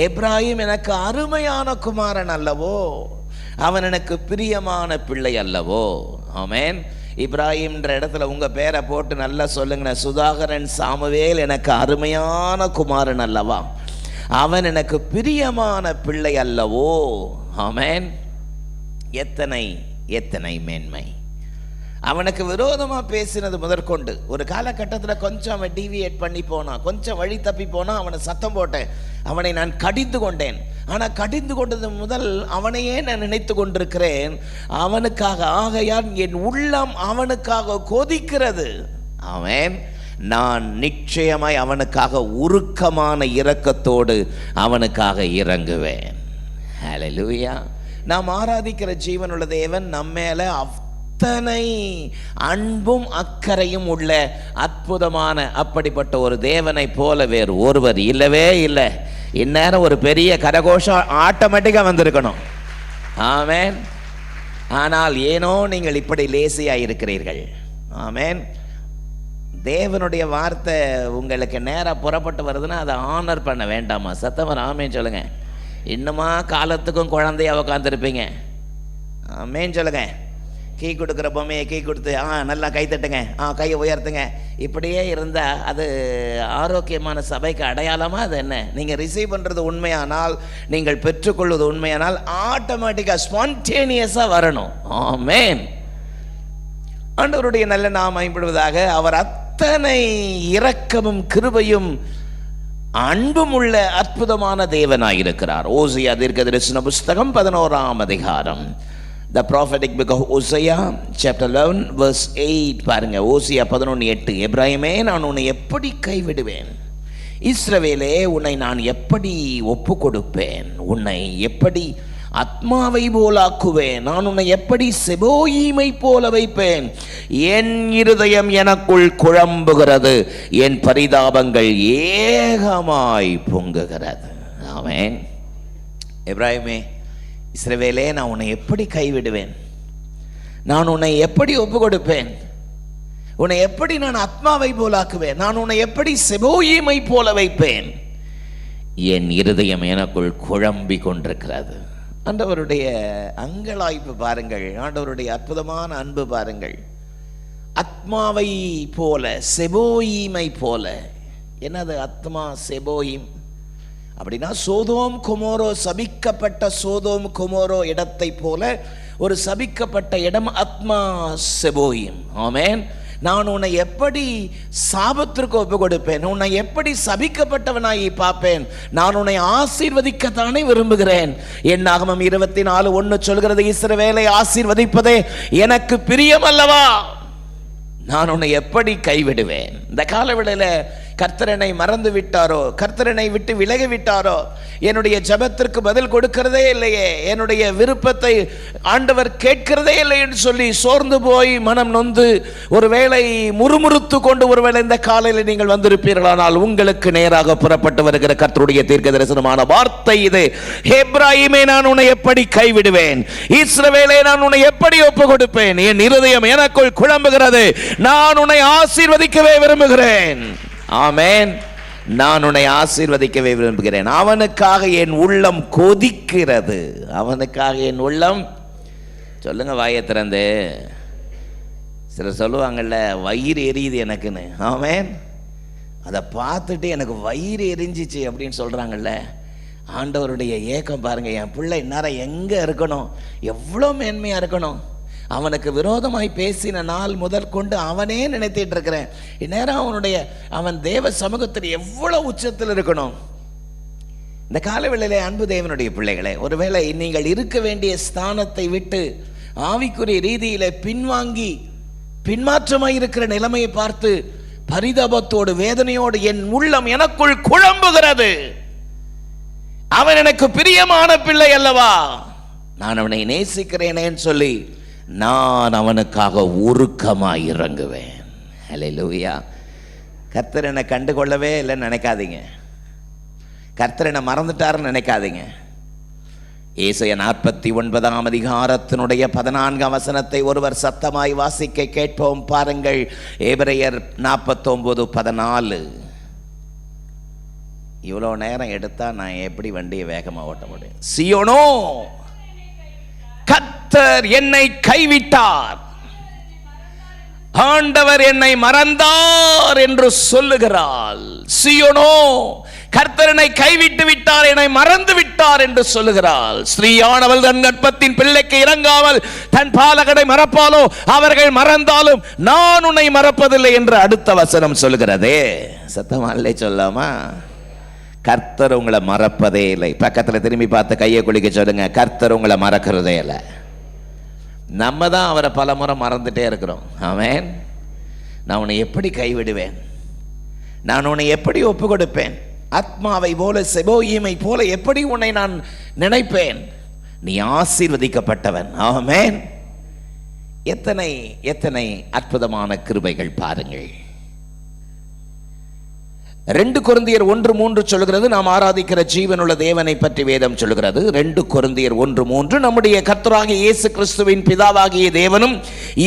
எப்ராயிம் எனக்கு அருமையான குமாரன் அல்லவோ, அவன் எனக்கு பிரியமான பிள்ளை அல்லவோ. ஆமென். இப்ராஹிம்ன்ற இடத்துல உங்க பேரை போட்டு நல்லா சொல்லுங்க, சுதாகரன் சாமுவேல் எனக்கு அருமையான குமாரன் அல்லவா, அவன் எனக்கு பிரியமான பிள்ளை அல்லவோ. ஆமென். எத்தனை எத்தனை மேன்மை. அவனுக்கு விரோதமா பேசினது முதற்கொண்டு ஒரு காலகட்டத்தில் கொஞ்சம் அவன் டீவியேட் பண்ணி போனான், கொஞ்சம் வழி தப்பி போனான், அவனை சத்தம் போட்டேன், அவனை நான் கடிந்து கொண்டேன். ஆனால் கடிந்து கொண்டது முதல் அவனையே நான் நினைத்து கொண்டிருக்கிறேன், அவனுக்காக. ஆகையால் என் உள்ளம் அவனுக்காக கொதிக்கிறது. ஆமென். நான் நிச்சயமாய் அவனுக்காக உருக்கமான இரக்கத்தோடு அவனுக்காக இறங்குவேன். ஹல்லேலூயா. நாம் ஆராதிக்கிற ஜீவனுள்ள தேவன் நம்மேல அத்தனை அன்பும் அக்கறையும் உள்ள அற்புதமான அப்படிப்பட்ட ஒரு தேவனை போல வேறு ஒருவர் இல்லவே இல்லை. இந்நேரம் ஒரு பெரிய கரகோஷம் ஆட்டோமேட்டிக்காக வந்திருக்கணும். ஆமென். ஆனால் ஏனோ நீங்கள் இப்படி லேசியாக இருக்கிறீர்கள். ஆமென். தேவனுடைய வார்த்தை உங்களுக்கு நேராக புறப்பட்டு வருதுன்னா அதை ஆனர் பண்ண வேண்டாமா? சத்தவர் ஆமேன்னு சொல்லுங்க. இன்னுமா காலத்துக்கும் குழந்தையா உட்காந்துருப்பீங்க? ஆமேன்னு சொல்லுங்க. கீ கொடுக்குற பொம்மையை கீ கொடுத்து நல்லா கை தட்டுங்க, கையை உயர்த்துங்க, இப்படியே இருந்தால் அது ஆரோக்கியமான சபைக்கு அடையாளமா? அது என்ன? நீங்கள் ரிசீவ் பண்ணுறது உண்மையானால், நீங்கள் பெற்றுக்கொள்வது உண்மையானால் ஆட்டோமேட்டிக்காக ஸ்பான்டேனியஸாக வரணும். ஆமென். ஆண்டவருடைய நல்ல நாமம் மகிமைப்படுவதாக. அவர் அத்தனை இரக்கமும் கிருபையும் அன்பும் உள்ள அற்புதமான தேவனாயிருக்கிறார். ஓசியா தீர்க்கதரிசன புஸ்தகம் 11ஆம் அதிகாரம், The prophetic book of Hosea chapter 11 verse 8 பாருங்க. ஓசியா 11:8. எப்ராயிமே, நான் உன்னை எப்படி கைவிடுவேன்? இஸ்ரவேலே, உன்னை நான் எப்படி ஒப்பு கொடுப்பேன்? உன்னை எப்படி ஆத்மாவை போலாக்குவேன்? நான் உன்னை எப்படி செபோயீமை போல வைப்பேன்? என் இருதயம் எனக்குள் குழம்புகிறது, என் பரிதாபங்கள் ஏகமாய் பொங்குகிறது. ஆமென். எப்ராயிமே, இஸ்ரவேலே, நான் உன்னை எப்படி கைவிடுவேன்? நான் உன்னை எப்படி ஒப்பு கொடுப்பேன்? உன்னை எப்படி நான் ஆத்மாவை போலாக்குவேன்? நான் உன்னை எப்படி செபோயீமை போல வைப்பேன்? என் இருதயம் எனக்குள் குழம்பி கொண்டிருக்கிறது. ஆண்டவருடைய அங்கலாய்ப்பு பாருங்கள், ஆண்டவருடைய அற்புதமான அன்பு பாருங்கள். ஆத்மாவை போல, செபோயீமை போல. என்னது ஆத்மா செபோயீம் அப்படின்னா? சோதோம் கொமோரோ, சபிக்கப்பட்ட சோதோம் கொமோரோ இடத்தை போல ஒரு சபிக்கப்பட்ட இடம் ஆத்மா செபோயீம். ஆமென். நான் உன்னை எப்படி சாபத்திற்கு ஒப்பு கொடுப்பேன்? உன்னை எப்படி சபிக்கப்பட்டவனாய் பார்ப்பேன்? நான் உன்னை ஆசீர்வதிக்கத்தானே விரும்புகிறேன். என்னாகமம் 24:1 சொல்கிறது, இஸ்ரவேலை ஆசீர்வதிப்பதே எனக்கு பிரியம் அல்லவா? நான் உன்னை எப்படி கைவிடுவேன்? இந்த காலவேளையில் கர்த்தரனை மறந்து விட்டாரோ, கர்த்தரனை விட்டு விலகி விட்டாரோ, என்னுடைய ஜெபத்திற்கு பதில் கொடுக்கிறதே இல்லையே, என்னுடைய விருப்பத்தை ஆண்டவர் கேட்கிறதே இல்லை என்று சொல்லி சோர்ந்து போய் மனம் நொந்து ஒருவேளை முறுமுறுத்து கொண்டு ஒருவேளை இந்த காலையில் நீங்கள் வந்திருப்பீர்களானால், உங்களுக்கு நேராக புறப்பட்டு வருகிற கர்த்தருடைய தீர்க்க தரிசனமான வார்த்தை இது. எப்பிராயீமே, நான் உன்னை எப்படி கைவிடுவேன்? இஸ்ரவேலே, நான் உன்னை எப்படி ஒப்பு கொடுப்பேன்? என் இருதயம் எனக்குள் குழம்புகிறது. நான் உன்னை ஆசீர்வதிக்கவே விரும்புகிறேன். ஆமென். நான் உன்னை ஆசீர்வதிக்கவே விரும்புகிறேன். அவனுக்காக என் உள்ளம் கொதிக்கிறது. அவனுக்காக என் உள்ளம், சொல்லுங்க வாயை திறந்து. சிலர் சொல்லுவாங்கல்ல, வயிறு எரியுது எனக்குன்னு. ஆமென். அதை பார்த்துட்டு எனக்கு வயிறு எரிஞ்சிச்சு அப்படின்னு சொல்றாங்கல்ல. ஆண்டவருடைய ஏக்கம் பாருங்க. என் பிள்ளை இந்நேரம் எங்க இருக்கணும், எவ்வளோ மேன்மையா இருக்கணும். அவனுக்கு விரோதமாய் பேசின நாள் முதல் கொண்டு அவனே நினைத்திட்டு இருக்கிறேன். இந்நேரம் அவன் தேவ சமூகத்தில் எவ்வளவு உச்சத்தில் இருக்கணும். இந்த காலவேளையிலே அன்பு தேவனுடைய பிள்ளைகளே, ஒருவேளை நீங்கள் இருக்க வேண்டிய ஸ்தானத்தை விட்டு ஆவிக்குரிய ரீதியில பின்வாங்கி பின்மாற்றமாய் இருக்கிற நிலைமையை பார்த்து பரிதாபத்தோடு வேதனையோடு என் உள்ளம் எனக்குள் குழம்புகிறது. அவன் எனக்கு பிரியமான பிள்ளை அல்லவா? நான் அவனை நேசிக்கிறேனேன்னு சொல்லி நான் அவனுக்காக உருக்கமாய் இறங்குவேன். ஹல்லேலூயா. கர்த்தர் என்னை கண்டுகொள்ளவே இல்லைன்னு நினைக்காதீங்க. கர்த்தர் என்னை மறந்துட்டாருன்னு நினைக்காதீங்க. ஏசாயா 49 அதிகாரத்தினுடைய 14 வசனத்தை ஒருவர் சத்தமாய் வாசிக்க கேட்போம். பாருங்கள். எபிரெயர் 49:14. இவ்வளோ நேரம் எடுத்தா நான் எப்படி வண்டியை வேகமாக ஓட்ட முடியும்? சீயோனோ, கர்த்தர் என்னை கைவிட்டார், ஆண்டவர் என்னை மறந்தார் என்று சொல்லுகிறாள். சீயோனோ, கர்த்தர் என்னை கைவிட்டு விட்டார், என்னை மறந்து விட்டார் என்று சொல்லுகிறாள். ஸ்ரீயானவள் தன் கர்ப்பத்தின் பிள்ளைக்கு இறங்காமல் தன் பாலகனை மறப்பாலோ? அவர்கள் மறந்தாலும் நான் உன்னை மறப்பதில்லை என்று அடுத்த வசனம் சொல்லுகிறதே. சத்தமா இல்லை சொல்லாமா? கர்த்தர் உங்களை மறப்பதே இல்லை. பக்கத்தில் திரும்பி பார்த்து கையை குளிக்க சொல்லுங்க, கர்த்தர் உங்களை மறக்கிறதே இல்லை. நம்ம தான் அவரை பல முறை மறந்துட்டே இருக்கிறோம். ஆமென். நான் உன்னை எப்படி கைவிடுவேன்? நான் உன்னை எப்படி ஒப்பு கொடுப்பேன்? ஆத்மாவை போல, செபோயீமை போல எப்படி உன்னை நான் நினைப்பேன்? நீ ஆசீர்வதிக்கப்பட்டவன். ஆமென். எத்தனை எத்தனை அற்புதமான கிருபைகள் பாருங்கள். 2 கொரிந்தியர் 1:3 சொல்கிறது, நாம் ஆராதிக்கிற ஜீவனுள்ள தேவனை பற்றி வேதம் சொல்கிறது. 2 கொரிந்தியர் 1:3, நம்முடைய கர்த்தராகிய இயேசு கிறிஸ்துவின் பிதாவாகிய தேவனும்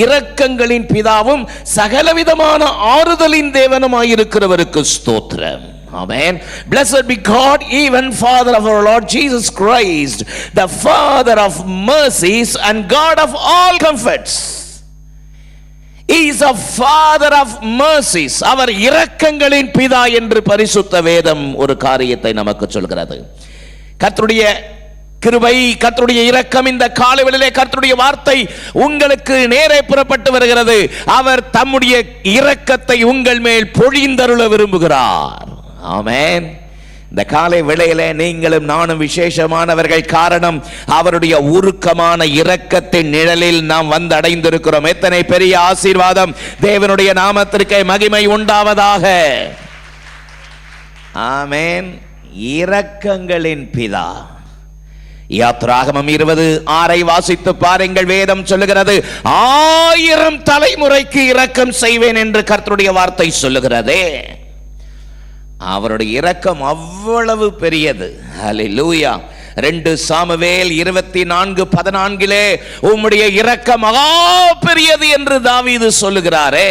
இரக்கங்களின் பிதாவும் சகலவிதமான ஆறுதலின் தேவனுமாயிருக்கிறவருக்கு ஸ்தோத்திரம். Amen. Blessed be God, even Father of our Lord Jesus Christ, the Father of mercies and God of all comforts. He is a Father of mercies. அவர் இரக்கங்களின் பிதா என்று பரிசுத்த வேதம் ஒரு காரியத்தை நமக்கு சொல்கிறது. கர்த்தருடைய கிருபை, கர்த்தருடைய இரக்கம், இந்த காலவெளியிலே கர்த்தருடைய வார்த்தை உங்களுக்கு நேரே புறப்பட்டு வருகிறது. அவர் தம்முடைய இரக்கத்தை உங்கள் மேல் பொழிந்தருள விரும்புகிறார். ஆமென். இந்த காலை வேளையிலே நீங்களும் நானும் விசேஷமானவர்கள். காரணம், அவருடைய உருக்கமான இரக்கத்தின் நிழலில் நாம் வந்து அடைந்திருக்கிறோம். எத்தனை பெரிய ஆசீர்வாதம்! தேவனுடைய நாமத்திற்கு மகிமை உண்டாவதாக. ஆமென். இரக்கங்களின் பிதா. யாத்ராகமம் 20:6 வாசித்து பாருங்கள். வேதம் சொல்லுகிறது, 1000 தலைமுறைக்கு இரக்கம் செய்வேன் என்று கர்த்தருடைய வார்த்தை சொல்லுகிறதே. அவருடைய இரக்கம் அவ்வளவு பெரியது. ஹல்லேலூயா. 2 சாமுவேல் 24:14 உம்முடைய இரக்கம் மகா பெரியது என்று தாவீது சொல்லுகிறாரே.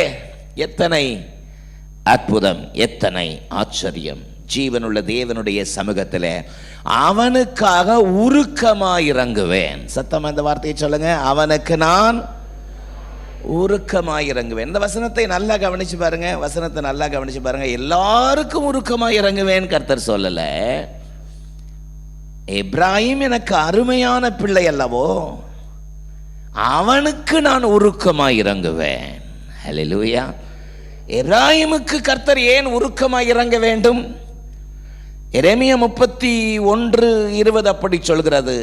எத்தனை அற்புதம், எத்தனை ஆச்சரியம்! ஜீவனுள்ள தேவனுடைய சமூகத்தில் அவனுக்காக உருக்கமாய் இறங்குவேன். சத்தம் அந்த வார்த்தையை சொல்லுங்க. அவனுக்கு நான் உருக்கமாய் இறங்குவேன். இந்த வசனத்தை நல்லா கவனிச்சு பாருங்க, வசனத்தை நல்லா கவனிச்சு பாருங்க. எல்லாருக்கும் உருக்கமாய் இறங்குவேன் கர்த்தர் சொல்லல. எப்ராஹிம் எனக்கு அருமையான பிள்ளை அல்லவோ, அவனுக்கு நான் உருக்கமாய் இறங்குவேன். ஹல்லேலூயா. எப்ராஹிமுக்கு கர்த்தர் ஏன் உருக்கமாய் இறங்க வேண்டும்? எரேமியா 31:20 அப்படி சொல்கிறது.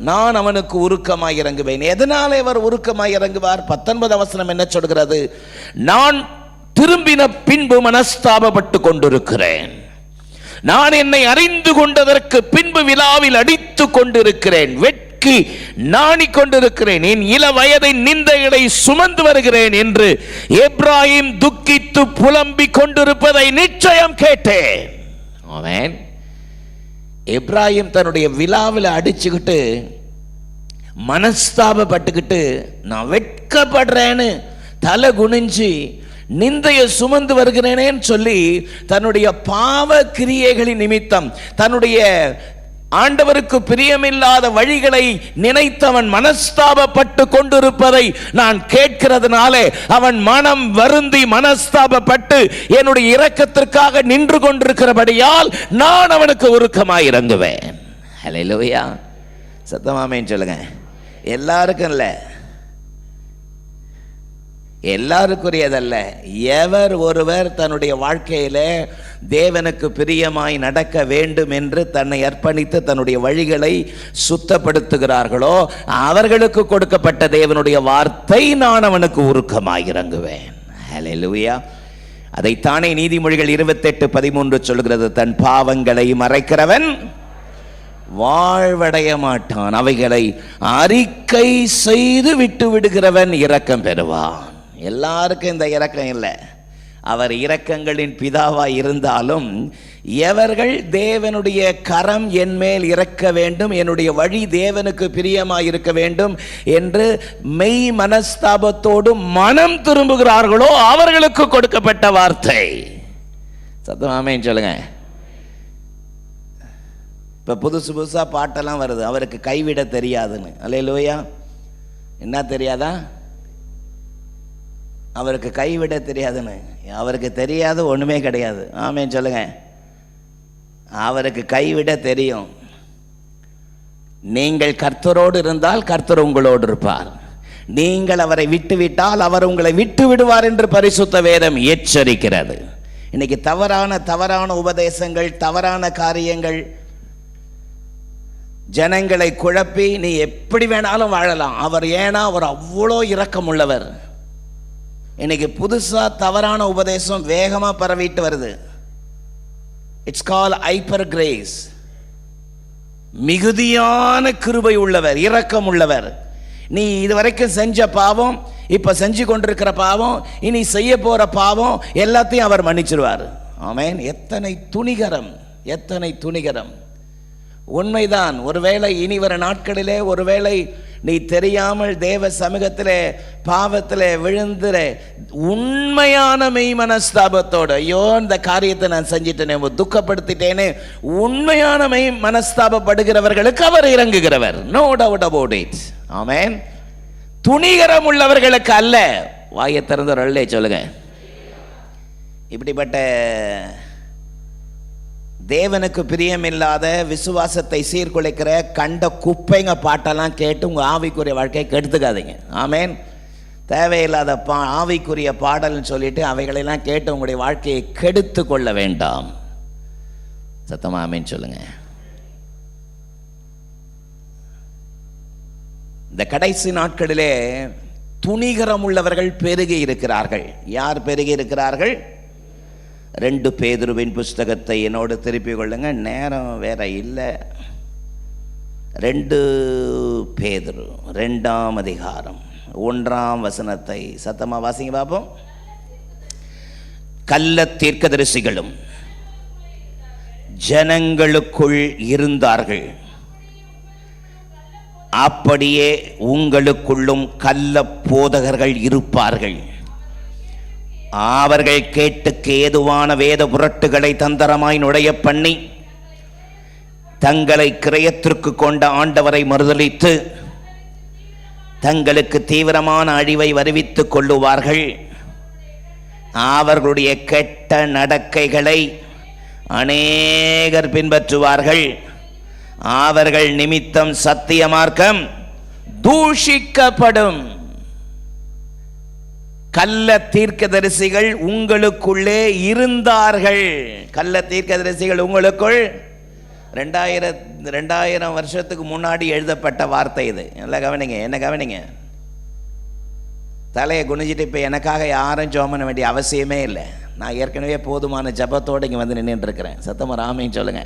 நான் அவனுக்கு உருக்கமாய் இறங்குவேன். எதனாலே அவர் உருக்கமாய் இறங்குவார்? 19 வசனம் என்ன சொல்கிறது? நான் திரும்பின பின்பு மனஸ்தாபப்பட்டு கொண்டிருக்கிறேன். நான் என்னை அறிந்து கொண்டதற்கு பின்பு விழாவில் அடித்து கொண்டிருக்கிறேன். வெட்கி நாணிக் கொண்டிருக்கிறேன். என் இள வயதை நிந்தைகளை சுமந்து வருகிறேன் என்று எப்ராஹிம் துக்கித்து புலம்பிக் கொண்டிருப்பதை நிச்சயம் கேட்டேன். ஆமென். எப்ராஹிம் தன்னுடைய விழாவில் அடிச்சுக்கிட்டு மனஸ்தாபப்பட்டுக்கிட்டு நான் வெட்கப்படுறேன்னு தலை குனிஞ்சு நிந்தையை சுமந்து வருகிறேனேன்னு சொல்லி தன்னுடைய பாவ கிரியைகளின் நிமித்தம் தன்னுடைய ஆண்டவருக்கு பிரியமில்லாத வழிகளை நினைத்தவன் மனஸ்தாபப்பட்டு கொண்டிருப்பதை நான் கேட்கிறதுனாலே அவன் மனம் வருந்தி மனஸ்தாபப்பட்டு என்னுடைய இரக்கத்திற்காக நின்று கொண்டிருக்கிறபடியால் நான் அவனுக்கு உருக்கமாய் இறங்குவேன். ஹல்லேலூயா. சத்தமாமேன்னு சொல்லுங்க. எல்லாருக்கும் இல்லை, எல்லாருக்குரியதல்ல. எவர் ஒருவர் தன்னுடைய வாழ்க்கையில தேவனுக்கு பிரியமாய் நடக்க வேண்டும் என்று தன்னை அர்ப்பணித்து தன்னுடைய வழிகளை சுத்தப்படுத்துகிறார்களோ அவர்களுக்கு கொடுக்கப்பட்ட தேவனுடைய வார்த்தை நான் அவனுக்கு உருக்கமாய் இறங்குவேன். ஹல்லேலூயா. அதைத்தானே நீதிமொழிகள் 28:13 சொல்கிறது. தன் பாவங்களை மறைக்கிறவன் வாழ்வடைய மாட்டான், அவைகளை அறிக்கை செய்து விட்டு விடுகிறவன் இரக்கம் பெறுவான். எல்லாருக்கும் இந்த இரக்கம் இல்லை. அவர் இரக்கங்களின் பிதாவாய் இருந்தாலும் எவர்கள் தேவனுடைய கரம் என் மேல் இறக்க வேண்டும், என்னுடைய வழி தேவனுக்கு பிரியமாய் இருக்க வேண்டும் என்று மெய் மனஸ்தாபத்தோடு மனம் திரும்புகிறார்களோ அவர்களுக்கு கொடுக்கப்பட்ட வார்த்தை. சத்தமாமேன்னு சொல்லுங்க. இப்போ புதுசா பாட்டெல்லாம் வருது, அவருக்கு கைவிட தெரியாதுன்னு. அல்லேலூயா. என்ன தெரியாதா? அவருக்கு கைவிட தெரியாதுன்னு. அவருக்கு தெரியாது ஒன்றுமே கிடையாது. ஆமேன்னு சொல்லுங்க. அவருக்கு கைவிட தெரியும். நீங்கள் கர்த்தரோடு இருந்தால் கர்த்தர் உங்களோடு இருப்பார். நீங்கள் அவரை விட்டு விட்டால் அவர் உங்களை விட்டு விடுவார் என்று பரிசுத்த வேதம் எச்சரிக்கிறது. இன்னைக்கு தவறான உபதேசங்கள், தவறான காரியங்கள் ஜனங்களை குழப்பி நீ எப்படி வேணாலும் வாழலாம், அவர் ஏன்னா அவர் அவ்வளோ இரக்கம் உள்ளவர். இன்னைக்கு புதுசா தவறான உபதேசம் வேகமா பரவிட்டு வருது. It's call hyper grace. மிகுதியான கிருபை உள்ளவர், இரக்கம் உள்ளவர். நீ இதுவரைக்கும் செஞ்ச பாவம், இப்ப செஞ்சு கொண்டிருக்கிற பாவம், இனி செய்ய போற பாவம் எல்லாத்தையும் அவர் மன்னிச்சிருவார். ஆமென். எத்தனை துணிகரம், எத்தனை துணிகரம். உண்மைதான். ஒருவேளை இனி வர நாட்களிலே ஒருவேளை நீ தெரியாமல் தேவ சமூகத்திலே பாவத்திலே விழுந்துற உண்மையான மெய் மனஸ்தாபத்தோடு, ஐயோ இந்த காரியத்தை நான் செஞ்சிட்டேனே, துக்கப்படுத்திட்டேனே, உண்மையான மெய் மனஸ்தாபப்படுகிறவர்களுக்கு அவர் இறங்குகிறவர். No doubt about it. ஆமென். துணிகரம் உள்ளவர்களுக்கு அல்ல. வாயை திறந்தவர்களே சொல்லுங்க. இப்படிப்பட்ட தேவனுக்கு பிரியமில்லாத விசுவாசத்தை சீர்குலைக்கிற கண்ட குப்பைங்க பாட்டெல்லாம் கேட்டு உங்கள் ஆவிக்குரிய வாழ்க்கையை கெடுத்துக்காதீங்க. ஆமேன். தேவையில்லாத ஆவிக்குரிய பாடல்னு சொல்லிட்டு அவைகளெல்லாம் கேட்டு உங்களுடைய வாழ்க்கையை கெடுத்து கொள்ள வேண்டாம். சத்தமா ஆமேன் சொல்லுங்க. இந்த கடைசி நாட்களிலே துணிகரம் உள்ளவர்கள் பெருகி இருக்கிறார்கள். யார் பெருகி இருக்கிறார்கள்? 2 பேதுருவின் புஸ்தகத்தை என்னோடு திருப்பிக் கொள்ளுங்க, நேரம் வேற இல்லை. 2 பேதுரு 2ஆம் அதிகாரம் 1ஆம் வசனத்தை சத்தமா வாசிங்க பாப்போம். கள்ள தீர்க்கதரிசிகளும் ஜனங்களுக்குள் இருந்தார்கள், அப்படியே உங்களுக்குள்ளும் கள்ள போதகர்கள் இருப்பார்கள். அவர்கள் கேட்டுக்கு ஏதுவான வேத புரட்டுகளை தந்திரமாய் நுழைய பண்ணி தங்களை கிரயத்திற்கு கொண்ட ஆண்டவரை மறுதலித்து தங்களுக்கு தீவிரமான அழிவை வருவித்துக் கொள்ளுவார்கள். அவர்களுடைய கெட்ட நடக்கைகளை அநேகர் பின்பற்றுவார்கள். அவர்கள் நிமித்தம் சத்திய மார்க்கம் தூஷிக்கப்படும். கள்ள தீர்க்கதரிசிகள் உங்களுக்குள்ளே இருந்தார்கள். கள்ள தீர்க்கதரிசிகள் உங்களுக்குள் 2000 வருஷத்துக்கு முன்னாடி எழுதப்பட்ட வார்த்தை இது. நல்லா கவனிங்க, என்ன கவனிங்க. தலையை குனிஞ்சிட்டு இப்போ எனக்காக யாரும் ஜெபம் பண்ண வேண்டிய அவசியமே இல்லை. நான் ஏற்கனவே போதுமான ஜபத்தோடு இங்கே வந்து நின்றுட்டு இருக்கிறேன். சத்தமாக ராமையும் சொல்லுங்க.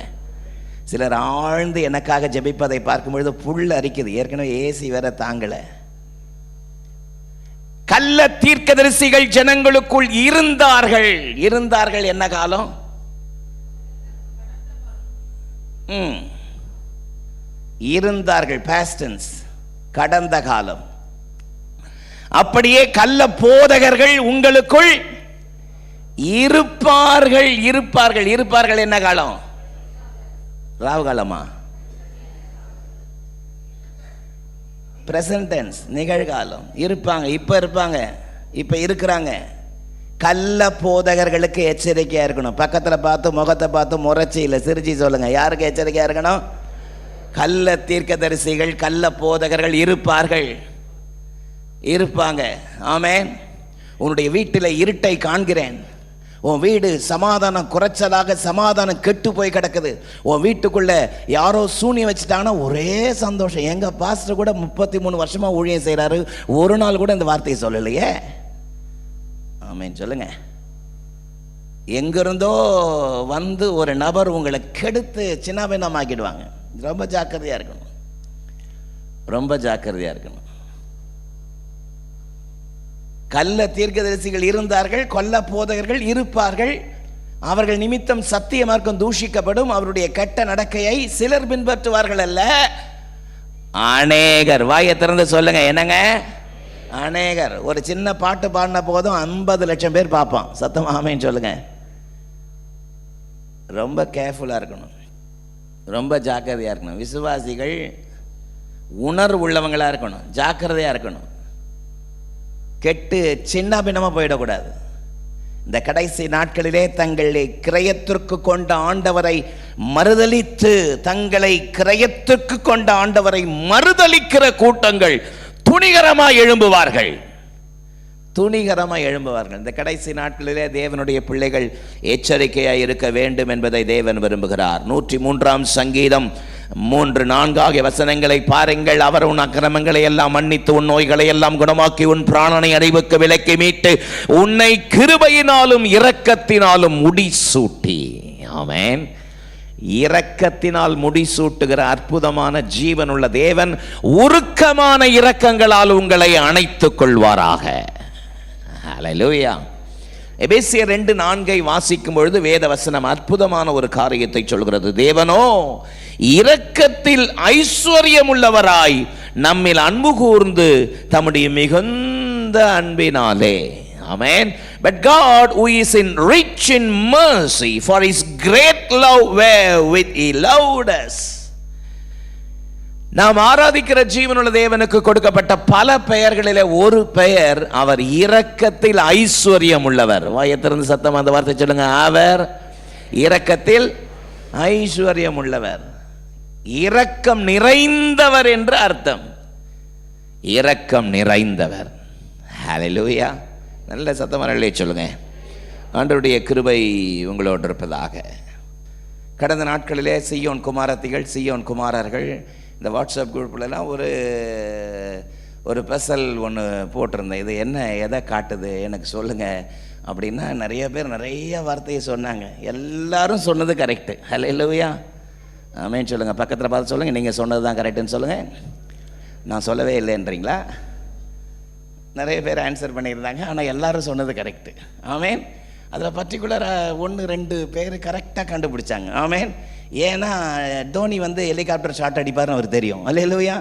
சிலர் ஆழ்ந்து எனக்காக ஜெபிப்பதை பார்க்கும்பொழுது புல் அரிக்குது. ஏற்கனவே ஏசி வேற தாங்கலை. கள்ள தீர்க்கதரிசிகள் ஜனங்களுக்குள் இருந்தார்கள். இருந்தார்கள் என்ன காலம்? இருந்தார்கள், பாஸ்ட் டென்ஸ், கடந்த காலம். அப்படியே கள்ள போதகர்கள் உங்களுக்குள் இருப்பார்கள். இருப்பார்கள் இருப்பார்கள் என்ன காலம்? ராவு காலமா? பிரசன்ட் டென்ஸ், நிகழ்காலம். இருப்பாங்க, இப்ப இருப்பாங்க, இப்ப இருக்கிறாங்க. கள்ள போதகர்களுக்கு எச்சரிக்கையா இருக்கணும். பக்கத்துல பார்த்து முகத்தை பார்த்து முறைச்சி இல்லை சிரிச்சி சொல்லுங்க. யாருக்கு எச்சரிக்கையா இருக்கணும்? கள்ள தீர்க்கதரிசிகள் கள்ள போதகர்கள் இருப்பார்கள், இருப்பாங்க. ஆமென். உன்னுடைய வீட்டில் இருட்டை காண்கிறேன். உன் வீடு சமாதானம் குறைச்சலாக சமாதானம் கெட்டு போய் கிடக்குது. உன் வீட்டுக்குள்ள யாரோ சூனியம் வச்சுட்டாங்கன்னா ஒரே சந்தோஷம். எங்க பாஸ்டர் கூட 33 வருஷமா ஊழியம் செய்யறாரு, ஒரு நாள் கூட இந்த வார்த்தையை சொல்லலையே. ஆமென் சொல்லுங்க. எங்கிருந்தோ வந்து ஒரு நபர் உங்களை கெடுத்து சின்னாபின்னமாக்கிடுவாங்க. ரொம்ப ஜாக்கிரதையா இருக்கணும், ரொம்ப ஜாக்கிரதையா இருக்கணும். கள்ள தீர்க்கதரிசிகள் இருந்தார்கள், கொல்ல போதகர்கள் இருப்பார்கள். அவர்கள் நிமித்தம் சத்திய மார்க்கம் தூஷிக்கப்படும். அவருடைய கெட்ட நடக்கையை சிலர் பின்பற்றுவார்கள் அல்ல, அநேகர். வாயை திறந்து சொல்லுங்க, என்னங்க? அநேகர். ஒரு சின்ன பாட்டு பாடின போதும் 50 லட்சம் பேர் பார்ப்பான். சத்தமா ஆமென் சொல்லுங்க. ரொம்ப கேர்ஃபுல்லா இருக்கணும், ரொம்ப ஜாக்கிரதையா இருக்கணும். விசுவாசிகள் உணர்வு உள்ளவங்களா இருக்கணும், ஜாக்கிரதையா இருக்கணும். கெட்டு சின்ன பின்னமா போயிடக்கூடாது. இந்த கடைசி நாட்களிலே தங்களை கிரயத்திற்கு கொண்ட ஆண்டவரை மறுதலித்து, தங்களை கிரயத்திற்கு கொண்ட ஆண்டவரை மறுதலிக்கிற கூட்டங்கள் துணிகரமாய் எழும்புவார்கள், துணிகரமாய் எழும்புவார்கள். இந்த கடைசி நாட்களிலே தேவனுடைய பிள்ளைகள் எச்சரிக்கையாய் இருக்க வேண்டும் என்பதை தேவன் விரும்புகிறார். 103ஆம் சங்கீதம் 3-4 ஆகிய வசனங்களை பாருங்கள். அவர் உன் அக்கிரமங்களை எல்லாம் மன்னித்து, உன் நோய்களை எல்லாம் குணமாக்கி, உன் பிராணனை அழிவுக்கு விலக்கி மீட்டு, உன்னை கிருபையினாலும் இரக்கத்தினாலும் முடிசூட்டி. ஆமென். இரக்கத்தினால் முடிசூட்டுகிற அற்புதமான ஜீவனுள்ள தேவன் உருக்கமான இரக்கங்களால் உங்களை அணைத்துக் கொள்வாராக. ஹல்லேலூயா. எபேசியர் 2:4 வாசிக்கும் பொழுது வேத வசனம் அற்புதமான ஒரு காரியத்தை சொல்கிறது. தேவனோ இரக்கத்தில் ஐஸ்வர்யம் உள்ளவராய் நம்மில் அன்பு கூர்ந்து தம்முடைய மிகுந்த அன்பினாலே. Amen. But God, who is rich in mercy, for his great love wherewith he loved us. நாம் ஆராதிக்கிற ஜீவனுள்ள தேவனுக்கு கொடுக்கப்பட்ட பல பெயர்களிலே ஒரு பெயர், அவர் இரக்கத்தில் ஐஸ்வர்யம் உள்ளவர். வாயை திறந்து சத்தமா அந்த வார்த்தை சொல்லுங்க. அவர் இரக்கத்தில் ஐஸ்வர்யம் உள்ளவர். இரக்கம் நிறைந்தவர் என்று அர்த்தம். இரக்கம் நிறைந்தவர். ஹல்லேலூயா. நல்ல சத்தமாக சொல்லுங்க. ஆண்டவருடைய கிருபை உங்களோடு இருப்பதாக. கடந்த நாட்களிலே சீயோன் குமாரத்திகள், சீயோன் குமாரர்கள் இந்த வாட்ஸ்அப் குரூப்லலாம் ஒரு பெசல் ஒன்று போட்டிருந்தேன். இது என்ன, எதை காட்டுது எனக்கு சொல்லுங்கள் அப்படின்னா நிறைய பேர் நிறைய வார்த்தையை சொன்னாங்க. எல்லாரும் சொன்னது கரெக்டு. ஹல்லேலூயா. ஆமென் சொல்லுங்கள். பக்கத்தில் பார்த்து சொல்லுங்கள், நீங்கள் சொன்னது தான் கரெக்டுன்னு சொல்லுங்கள். நான் சொல்லவே இல்லைன்றீங்களா? நிறைய பேர் ஆன்சர் பண்ணியிருந்தாங்க, ஆனால் எல்லாரும் சொன்னது கரெக்டு. ஆமென். அதில் பர்டிகுலராக 1-2 பேர் கரெக்டாக கண்டுபிடிச்சாங்க. ஆமென். ஏன்னா தோனி வந்து ஹெலிகாப்டர் ஷாட் அடிப்பார்னு அவர் தெரியும். அல்லேலூயா.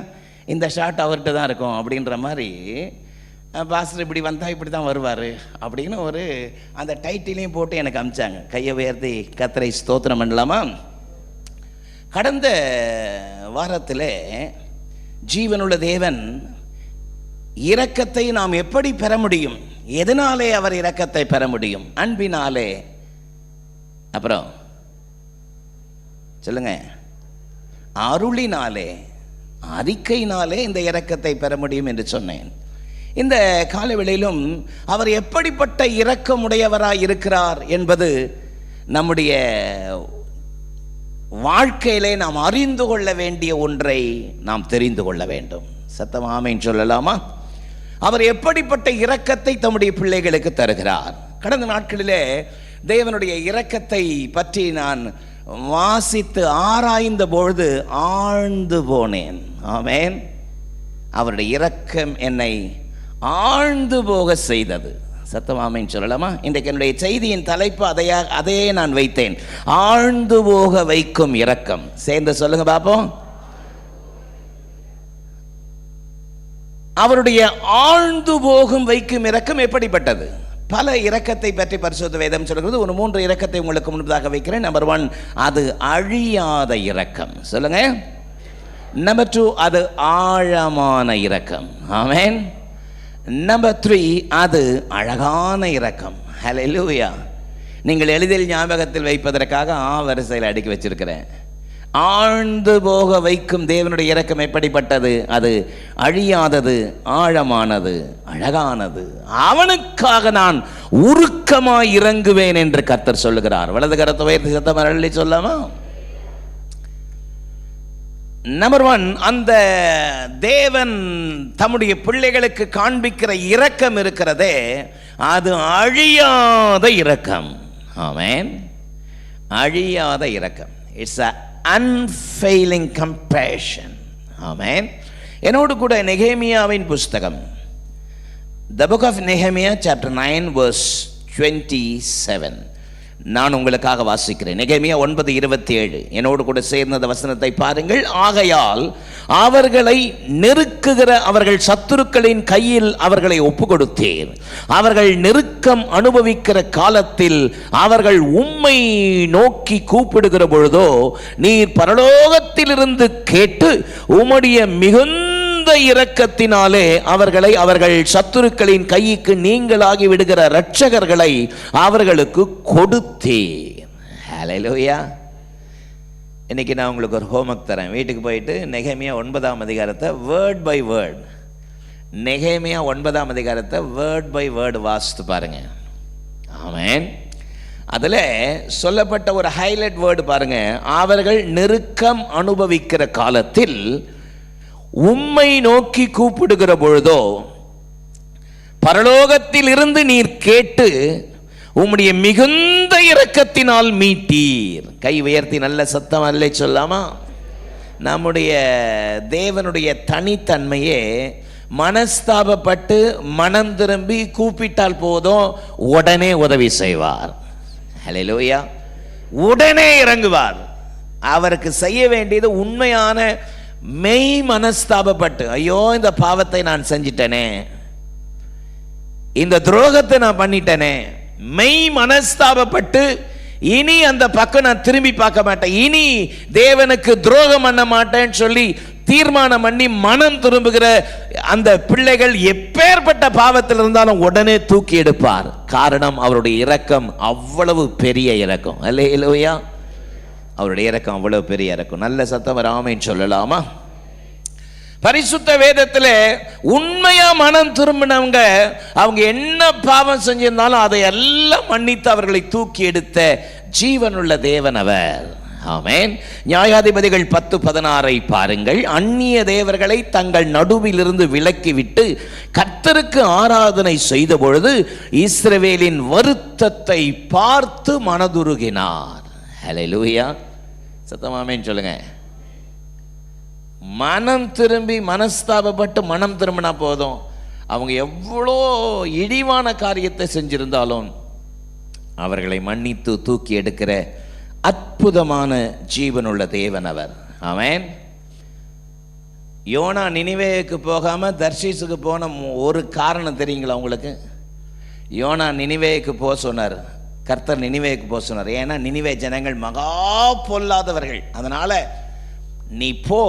இந்த ஷாட் அவர்கிட்ட தான் இருக்கும் அப்படின்ற மாதிரி பாஸ்டர் இப்படி வந்தால் இப்படி தான் வருவார் அப்படின்னு ஒரு அந்த டைட்டிலையும் போட்டு எனக்கு அனுப்பிச்சாங்க. கையை உயர்த்தி கர்த்தரை ஸ்தோத்திரம் பண்ணலாமா? கடந்த வாரத்தில் ஜீவனுள்ள தேவன் இரக்கத்தை நாம் எப்படி பெற முடியும்? எதனாலே அவர் இரக்கத்தை பெற முடியும்? அன்பினாலே. அப்புறம் சொல்லுங்க, அருளினாலே, அறிக்கையினாலே இந்த இரக்கத்தை பெற முடியும் என்று சொன்னேன். இந்த காலவேளையிலும் அவர் எப்படிப்பட்ட இரக்கமுடையவராய் இருக்கிறார் என்பது நம்முடைய வாழ்க்கையிலே நாம் அறிந்து கொள்ள வேண்டிய ஒன்றை நாம் தெரிந்து கொள்ள வேண்டும். சத்தம் ஆமென் சொல்லலாமா? அவர் எப்படிப்பட்ட இரக்கத்தை தம்முடைய பிள்ளைகளுக்கு தருகிறார். கடந்த நாட்களிலே தேவனுடைய இரக்கத்தை பற்றி நான் வாசித்து ஆராய்ந்த பொழுது ஆழ்ந்து போனேன். ஆமென். அவருடைய இரக்கம் என்னை ஆழ்ந்து போக செய்தது. சத்தம் ஆமென் சொல்லலாமா? இன்றைக்கு என்னுடைய செய்தியின் தலைப்பு அதையே நான் வைத்தேன், ஆழ்ந்து போக வைக்கும் இரக்கம். சேர்ந்து சொல்லுங்க பாப்போம். அவருடைய ஆழ்ந்து போகும் வைக்கும் இரக்கம் எப்படிப்பட்டது? பல இரக்கத்தை பற்றி பரிசுத்த வேதம் சொல்கிறது. ஒரு 3 இரக்கத்தை உங்களுக்கு முன்பதாக வைக்கிறேன். நம்பர் 1, அது அழியாத இரக்கம். சொல்லுங்க. நம்பர் 2, அது ஆழமான இரக்கம். ஆமென். நம்பர் 3, அது அழகான இரக்கம். ஹல்லேலூயா. நீங்கள் எளிதில் ஞாபகத்தில் வைப்பதற்காக வரிசையில் அடுக்கி வச்சிருக்கிறேன். ஆழ்ந்து போக வைக்கும் தேவனுடைய இரக்கம் எப்படிப்பட்டது? அது அழியாதது, ஆழமானது, அழகானது. அவனுக்காக நான் உருக்கமாய் இறங்குவேன் என்று கர்த்தர் சொல்லுகிறார். வலது கரத்தை உயர்த்தி சத்தம் அள்ளி சொல்லாமா? நம்பர் 1, அந்த தேவன் தம்முடைய பிள்ளைகளுக்கு காண்பிக்கிற இரக்கம் இருக்கிறதே, அது அழியாத இரக்கம். ஆமென். அழியாத இரக்கம். It's a unfailing compassion. ஆமென். என்னோடு கூட நெகேமியாவின் புஸ்தகம், The book of Nehemiah chapter 9 verse 27 நான் உங்களுக்காக வாசிக்கிறேன். நெகேமியா 9:27. என்னோடு கூட சேர்ந்த வசனத்தை பாருங்கள். ஆகையால் அவர்களை நெருக்குகிற அவர்கள் சத்துருக்களின் கையில் அவர்களை ஒப்பு கொடுத்தீர். அவர்கள் நெருக்கம் அனுபவிக்கிற காலத்தில் அவர்கள் உம்மை நோக்கி கூப்பிடுகிற பொழுதோ நீர் பரலோகத்திலிருந்து கேட்டு உம்முடைய மிகுந்த இரக்கத்தினாலே அவர்கள் சத்துருக்களின் கைக்கு நீங்களாகி விடுகிற இரட்சகர்களை அவர்களுக்கு கொடுத்தீர். ஹல்லேலூயா. இன்னைக்கு நான் உங்களுக்கு ஒரு ஹோம்வொர்க் தரேன். வீட்டுக்கு போயிட்டு நெகேமியா 9ஆம் அதிகாரத்தை வேர்ட் பை வேர்ட், நெகேமியா 9ஆம் அதிகாரத்தை வேர்ட் பை வேர்ட் வாசித்து பாருங்க. ஆமென். அதில் சொல்லப்பட்ட ஒரு ஹைலைட் வேர்டு பாருங்க. அவர்கள் நெருக்கம் அனுபவிக்கிற காலத்தில் உம்மை நோக்கி கூப்பிடுகிற பொழுதோ பரலோகத்தில் இருந்து நீர் கேட்டு உம்முடைய மிகுந்த இரக்கத்தினால் மீட்டீர். கை உயர்த்தி நல்ல சத்தம் அல்ல சொல்லாமா? நம்முடைய தேவனுடைய தனித்தன்மையே மனஸ்தாபப்பட்டு மனம் திரும்பி கூப்பிட்டால் போதும், உடனே உதவி செய்வார். ஹல்லேலூயா. உடனே இறங்குவார். அவருக்கு செய்ய வேண்டியது உண்மையான மெய் மனஸ்தாபப்பட்டு, ஐயோ இந்த பாவத்தை நான் செஞ்சிட்டனே, இந்த துரோகத்தை நான் பண்ணிட்டனே, மெய் மனஸ்தாபப்பட்டு இனி அந்த பக்கம் நான் திரும்பி பார்க்க மாட்டேன், இனி தேவனுக்கு துரோகம் பண்ண மாட்டேன்னு சொல்லி தீர்மானம் பண்ணி மனம் திரும்புகிற அந்த பிள்ளைகள் எப்பேற்பட்ட பாவத்தில் இருந்தாலும் உடனே தூக்கி எடுப்பார். காரணம், அவருடைய இரக்கம் அவ்வளவு பெரிய இரக்கம். அல்லேலூயா. அவருடைய இரக்கம் அவ்வளவு பெரிய இரக்கம். நல்ல சத்தம் ஆமென் சொல்லலாமா? பரிசுத்த வேதத்தில் உண்மையா மனம் திரும்பினவங்க, அவங்க என்ன பாவம் செஞ்சிருந்தாலும் அதை எல்லாம் மன்னித்து அவர்களை தூக்கி எடுத்த ஜீவனுள்ள தேவன் அவர். ஆமென். நியாயாதிபதிகள் 10:16 பாருங்கள். அந்நிய தேவர்களை தங்கள் நடுவிலிருந்து விலக்கிவிட்டு கர்த்தருக்கு ஆராதனை செய்த பொழுது இஸ்ரவேலின் வருத்தத்தை பார்த்து மனதுருகினார். ஹல்லேலூயா. சத்தம் ஆமென் சொல்லுங்க. மனம் திரும்பி மனஸ்தாபப்பட்டு மனம் திரும்பினா போதும், அவங்க எவ்வளோ இழிவான காரியத்தை செஞ்சிருந்தாலும் அவர்களை மன்னித்து தூக்கி எடுக்கிற அற்புதமான ஜீவனுள்ள தேவன் அவர். ஆமென். யோனா நினிவேக்கு போகாம தர்ஷீசுக்கு போன ஒரு காரணம் தெரியுங்களா உங்களுக்கு? யோனா நினிவேக்கு போக சொன்னார், கர்த்தர் நினிவேக்கு போக சொன்னார். ஏன்னா நினிவே ஜனங்கள் மகா பொல்லாதவர்கள். அதனால நீ போ,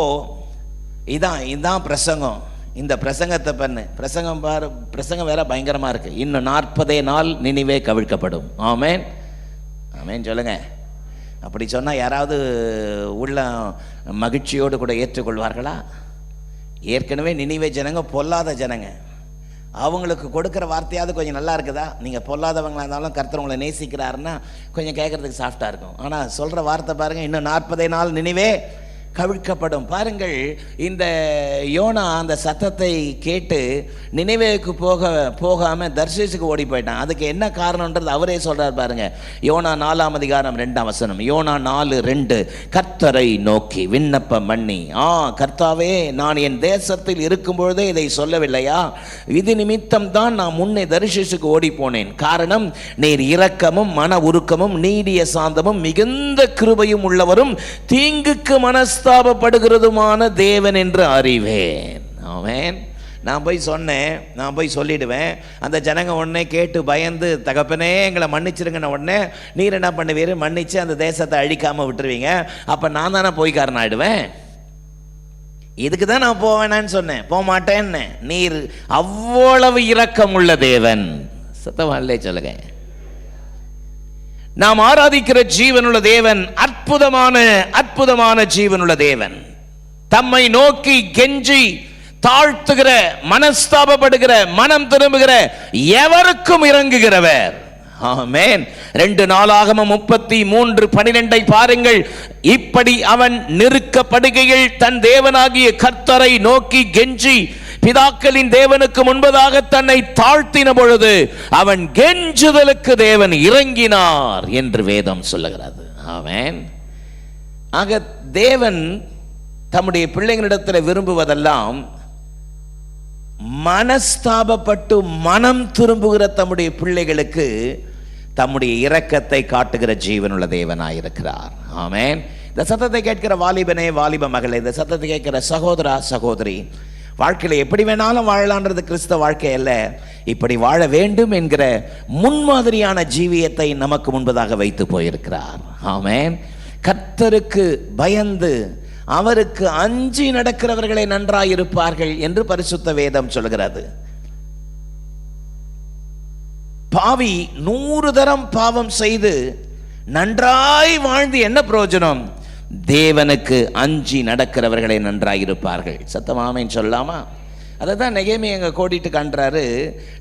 இதான் பிரசங்கம், இந்த பிரசங்கத்தை பண்ணு, பிரசங்கம் பாரு, பிரசங்கம் வேற பயங்கரமாக இருக்கு. இன்னும் 40 நாள் நினிவே கவிழ்க்கப்படும். ஆமேன் ஆமேன் சொல்லுங்க. அப்படி சொன்னால் யாராவது உள்ள மகிழ்ச்சியோடு கூட ஏற்றுக்கொள்வார்களா? ஏற்கனவே நினிவே ஜனங்க பொல்லாத ஜனங்க, அவங்களுக்கு கொடுக்குற வார்த்தையாவது கொஞ்சம் நல்லா இருக்குதா? நீங்கள் பொல்லாதவங்களாக இருந்தாலும் கர்த்தர் உங்களை நேசிக்கிறாருன்னா கொஞ்சம் கேட்குறதுக்கு சாஃப்டாக இருக்கும். ஆனால் சொல்கிற வார்த்தை பாருங்கள், இன்னும் 40 நாள் நினிவே கவிழ்க்கப்படும். பாருங்கள், இந்த யோனா அந்த சத்தத்தை கேட்டு நினைவேக்கு போகாமல் தர்ஷீசுக்கு ஓடி போயிட்டான். அதுக்கு என்ன காரணம்ன்றது அவரே சொல்கிறார் பாருங்க. யோனா 4ஆம் அதிகாரம் 2ஆம் வசனம். யோனா 4:2, கர்த்தரை நோக்கி விண்ணப்பம் பண்ணி, கர்த்தாவே, நான் என் தேசத்தில் இருக்கும் பொழுதே இதை சொல்லவில்லையா? இது நிமித்தம் தான் நான் முன்னே தர்ஷீசுக்கு ஓடி போனேன். காரணம், நீர் இரக்கமும் மன உருக்கமும் நீடிய சாந்தமும் மிகுந்த கிருபையும் உள்ளவரும் தீங்குக்கு மனஸ்தாபப்படுகிறதுமான தேவன் என்று அறிவேன். ஆமென். நான் போய் சொல்லிடுவேன். அந்த ஜனங்க உடனே கேட்டு பயந்து, தகப்பனே எங்களை மன்னிச்சிருங்கன்னு உடனே நீர் என்ன பண்ணுவீர்? மன்னிச்சு அந்த தேசத்தை அழிக்காமல் விட்டுருவீங்க. அப்போ நான் தானே போய்க்காரன் ஆயிடுவேன். இதுக்கு தான் நான் போவேனான்னு சொன்னேன், போக மாட்டேன்னு. நீர் அவ்வளவு இரக்கம் உள்ள தேவன். சத்தமாலே சொல்லுங்க. நாம் ஆராதிக்கிற ஜீவனுள்ள தேவன் அற்புதமான ஜீவனுள்ள தேவன். தம்மை நோக்கி கெஞ்சி தாழ்த்துகிற, மனஸ்தாபப்படுகிற, மனம் திரும்புகிற எவருக்கும் இறங்குகிறவர். ஆமென். 2 நாளாகமம் 33:12 பாருங்கள். இப்படி அவன் நெருக்கப்படுகையில் தன் தேவனாகிய கர்த்தரை நோக்கி கெஞ்சி பிதாக்களின் தேவனுக்கு முன்பதாக தன்னை தாழ்த்தின பொழுது அவன் கெஞ்சுதலுக்கு தேவன் இறங்கினார் என்று வேதம் சொல்லுகிறது. ஆமென். ஆக தேவன் தம்முடைய பிள்ளைகளிடத்தில் விரும்புவதெல்லாம் மனஸ்தாபப்பட்டு மனம் திரும்புகிற தம்முடைய பிள்ளைகளுக்கு தம்முடைய இரக்கத்தை காட்டுகிற ஜீவனுள்ள தேவனாயிருக்கிறார். ஆமென். இந்த சத்தத்தை கேட்கிற வாலிபனே, வாலிப மகளே, இந்த சத்தத்தை கேட்கிற சகோதரா, சகோதரி, வாழ்க்கையில் எப்படி வேணாலும் வாழலான்றது கிறிஸ்தவ வாழ்க்கை அல்ல. இப்படி வாழ வேண்டும் என்கிற முன்மாதிரியான ஜீவியத்தை நமக்கு முன்பதாக வைத்து போயிருக்கிறார். ஆமென். கர்த்தருக்கு பயந்து அவருக்கு அஞ்சி நடக்கிறவர்களை நன்றாயிருப்பார்கள் என்று பரிசுத்த வேதம் சொல்கிறது. பாவி 100 தரம் பாவம் செய்து நன்றாய் வாழ்ந்து என்ன பிரயோஜனம்? தேவனுக்கு அஞ்சி நடக்கிறவர்களை நன்றாயிருப்பார்கள். சத்தமாமேன்னு சொல்லாமா? அதை தான் நெகேமியா எங்க கோடிட்டு காண்றாரு.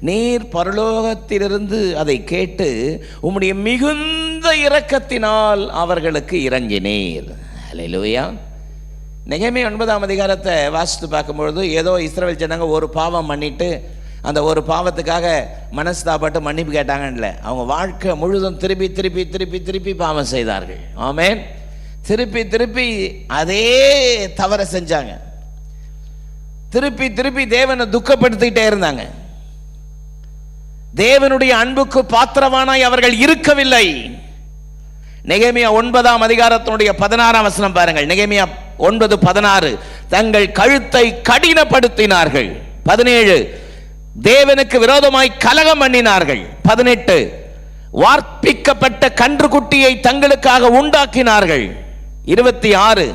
நீர் பரலோகத்திலிருந்து அதை கேட்டு உம்முடைய மிகுந்த இரக்கத்தினால் அவர்களுக்கு இறங்கினீர். அல்லேலூயா. நெகேமியா 9ஆம் அதிகாரத்தை வாசித்து பார்க்கும்பொழுது, ஏதோ இஸ்ரவேல் ஜனங்க ஒரு பாவம் பண்ணிட்டு அந்த ஒரு பாவத்துக்காக மனஸ்தாபப்பட்டு மன்னிப்பு கேட்டாங்கன்னு, அவங்க வாழ்க்கை முழுதும் திருப்பி திருப்பி திருப்பி திருப்பி பாவம் செய்தார்கள். ஆமென். திருப்பி திருப்பி அதே தவற செஞ்சாங்க. திருப்பி திருப்பி தேவனை துக்கப்படுத்திட்டே இருந்தாங்க. தேவனுடைய அன்புக்கு பாத்திரவானாய் அவர்கள் இருக்கவில்லை. நெகேமியா 9ஆம் அதிகாரத்தினுடைய 16ஆம் வசனம் பாருங்கள். நெகேமியா 9:16, தங்கள் கழுத்தை கடினப்படுத்தினார்கள். 17, தேவனுக்கு விரோதமாய் கலகம் பண்ணினார்கள். 18, வார்ப்பிக்கப்பட்ட கன்றுக்குட்டியை தங்களுக்காக உண்டாக்கினார்கள். 26,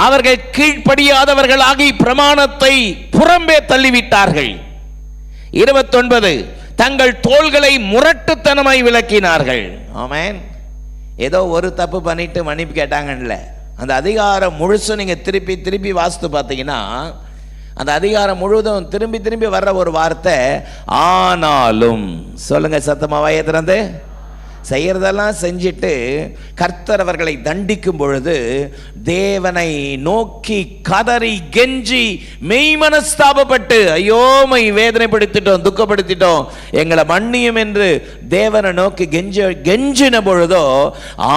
அவர்கள் கீழ்ப்படியாதவர்களாகி பிரமாணத்தை புறம்பே தள்ளிவிட்டார்கள். 29, தங்கள் தோள்களை முரட்டுத்தனமாய் விளக்கினார்கள். ஆமென். ஏதோ ஒரு தப்பு பண்ணிட்டு மன்னிப்பு கேட்டாங்கல்ல, அந்த அதிகாரம் முழுசும் நீங்க திருப்பி திருப்பி வாசித்து பார்த்தீங்கன்னா அந்த அதிகாரம் முழுவதும் திரும்பி திரும்பி வர்ற ஒரு வார்த்தை ஆனாலும். சொல்லுங்க சத்தமா, வாயை திறந்து. செய்யறதெல்லாம் செஞ்சிட்டு கர்த்தர் அவர்களை தண்டிக்கும் பொழுது தேவனை நோக்கி கதறி கெஞ்சி மெய்மனஸ்தாபப்பட்டு, ஐயோ மை வேதனைப்படுத்திட்டோம், துக்கப்படுத்திட்டோம், எங்களை மன்னியும் என்று தேவனை நோக்கி கெஞ்சின பொழுதோ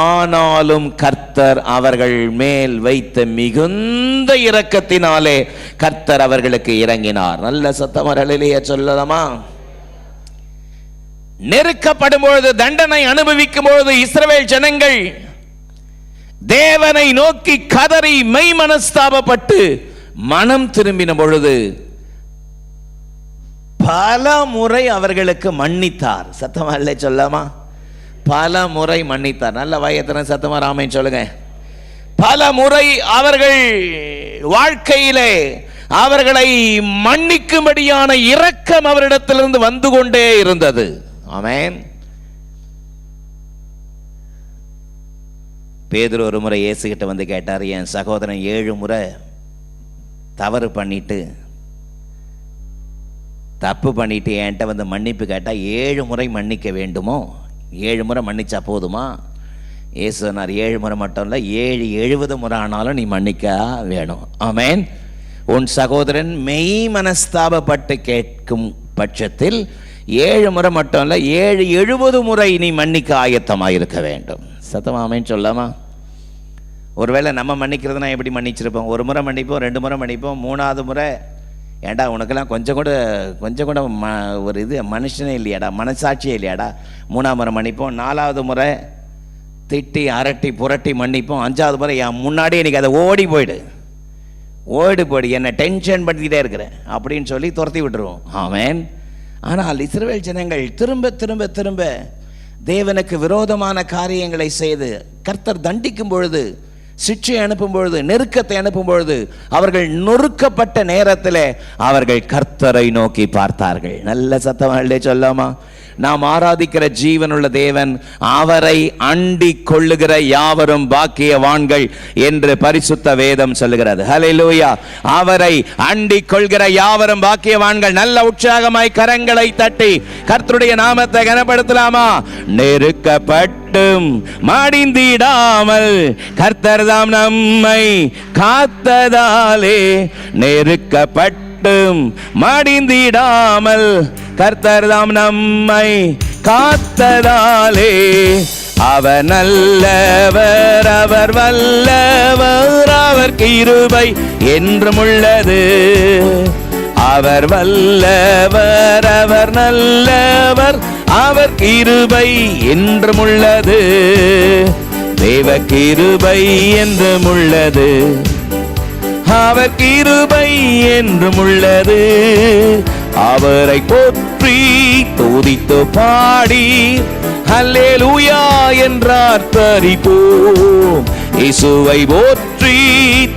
ஆனாலும் கர்த்தர் அவர்கள் மேல் வைத்த மிகுந்த இரக்கத்தினாலே கர்த்தர் அவர்களுக்கு இறங்கினார். நல்ல சத்தமரலிலேயே சொல்லலாமா? நெருக்கப்படும் பொழுது, தண்டனை அனுபவிக்கும் பொழுது இஸ்ரவேல் ஜனங்கள் தேவனை நோக்கி கதறி மெய் மனஸ்தாபப்பட்டு மனம் திரும்பின பொழுது பல முறை அவர்களுக்கு மன்னித்தார். சத்தமா இல்லை சொல்லாமா? பல முறை மன்னித்தார். நல்ல வாயத்தின சத்தமா ராமன் சொல்லுங்க. பல முறை அவர்கள் வாழ்க்கையிலே அவர்களை மன்னிக்கும்படியான இரக்கம் அவரிடத்திலிருந்து வந்து கொண்டே இருந்தது. ஆமென். பேதுரு ஒரு முறை இயேசுகிட்ட வந்து கேட்டார், என் சகோதரன் 7 முறை தவறு பண்ணிட்டு தப்பு பண்ணிட்டு என்கிட்ட வந்து மன்னிப்பு கேட்டால் 7 முறை மன்னிக்க வேண்டுமோ? 7 முறை மன்னிச்சா போதுமா? இயேசு சொன்னார், 7 முறை மட்டும் இல்லை, 70 முறை ஆனாலும் நீ மன்னிக்க வேணும். ஆமென். உன் சகோதரன் மெய் மனஸ்தாபப்பட்டு கேட்கும் பட்சத்தில் 7 முறை மட்டும் இல்லை, 70 முறை நீ மன்னிக்க ஆயத்தமாக இருக்க வேண்டும். சத்தமா ஆமென் சொல்லாமா? ஒருவேளை நம்ம மன்னிக்கிறதுனா எப்படி மன்னிச்சிருப்போம்? 1 முறை மன்னிப்போம், 2 முறை மன்னிப்போம், 3ஆவது முறை ஏண்டா உனக்கெல்லாம் கொஞ்சம் கூட ஒரு இது மனுஷனே இல்லையாடா, மனசாட்சியே இல்லையாடா, 3ஆம் முறை மன்னிப்போம், 4ஆவது முறை திட்டி அரட்டி புரட்டி மன்னிப்போம், 5ஆவது முறை என் முன்னாடியே எனக்கு அதை ஓடி போயிடு என்னை டென்ஷன் பண்ணிக்கிட்டே இருக்கிறேன் அப்படின்னு சொல்லி துரத்தி விட்டுருவோம். ஆமென். ஆனால் இஸ்ரவேல் ஜனங்கள் திரும்ப திரும்ப திரும்ப தேவனுக்கு விரோதமான காரியங்களை செய்து கர்த்தர் தண்டிக்கும் பொழுது, சிட்சை அனுப்பும் பொழுது, நெருக்கத்தை அனுப்பும் பொழுது, அவர்கள் நொறுக்கப்பட்ட நேரத்தில் அவர்கள் கர்த்தரை நோக்கி பார்த்தார்கள். நல்ல சத்தம் சொல்லாமா? நாம் ஆராதிக்கிற ஜீவனுள்ள தேவன், அவரை அண்டி கொள்ளுகிற யாவரும் பாக்கியவான்கள் என்று பரிசுத்த வேதம் சொல்லுகிறது. ஹல்லேலூயா. அவரை அண்டி கொள்கிற யாவரும் பாக்கியவான்கள். நல்ல உற்சாகமாய் கரங்களை தட்டி கர்த்தருடைய நாமத்தை கனப்படுத்தலாமா? நெருக்கப்பட்டும் மடிந்திடாமல் கர்த்தர் தாம் நம்மை காத்ததாலே, நெருக்கப்பட்டு மடிந்திடாமல் கர்த்தர் தாம் நம்மை காத்ததாலே, அவர் நல்லவர், அவர் வல்லவர், அவர் கிருபை என்றும் உள்ளது. அவர் வல்லவர், அவர் நல்லவர், அவர் கிருபை என்றும் உள்ளது. தேவ கிருபை என்றும் உள்ளது, அவர் கிருபை என்றும் உள்ளது. அவரை போற்றி துதித்து பாடி ஹல்லேலூயா என்றார் பரிபோம். இயேசுவை போற்றி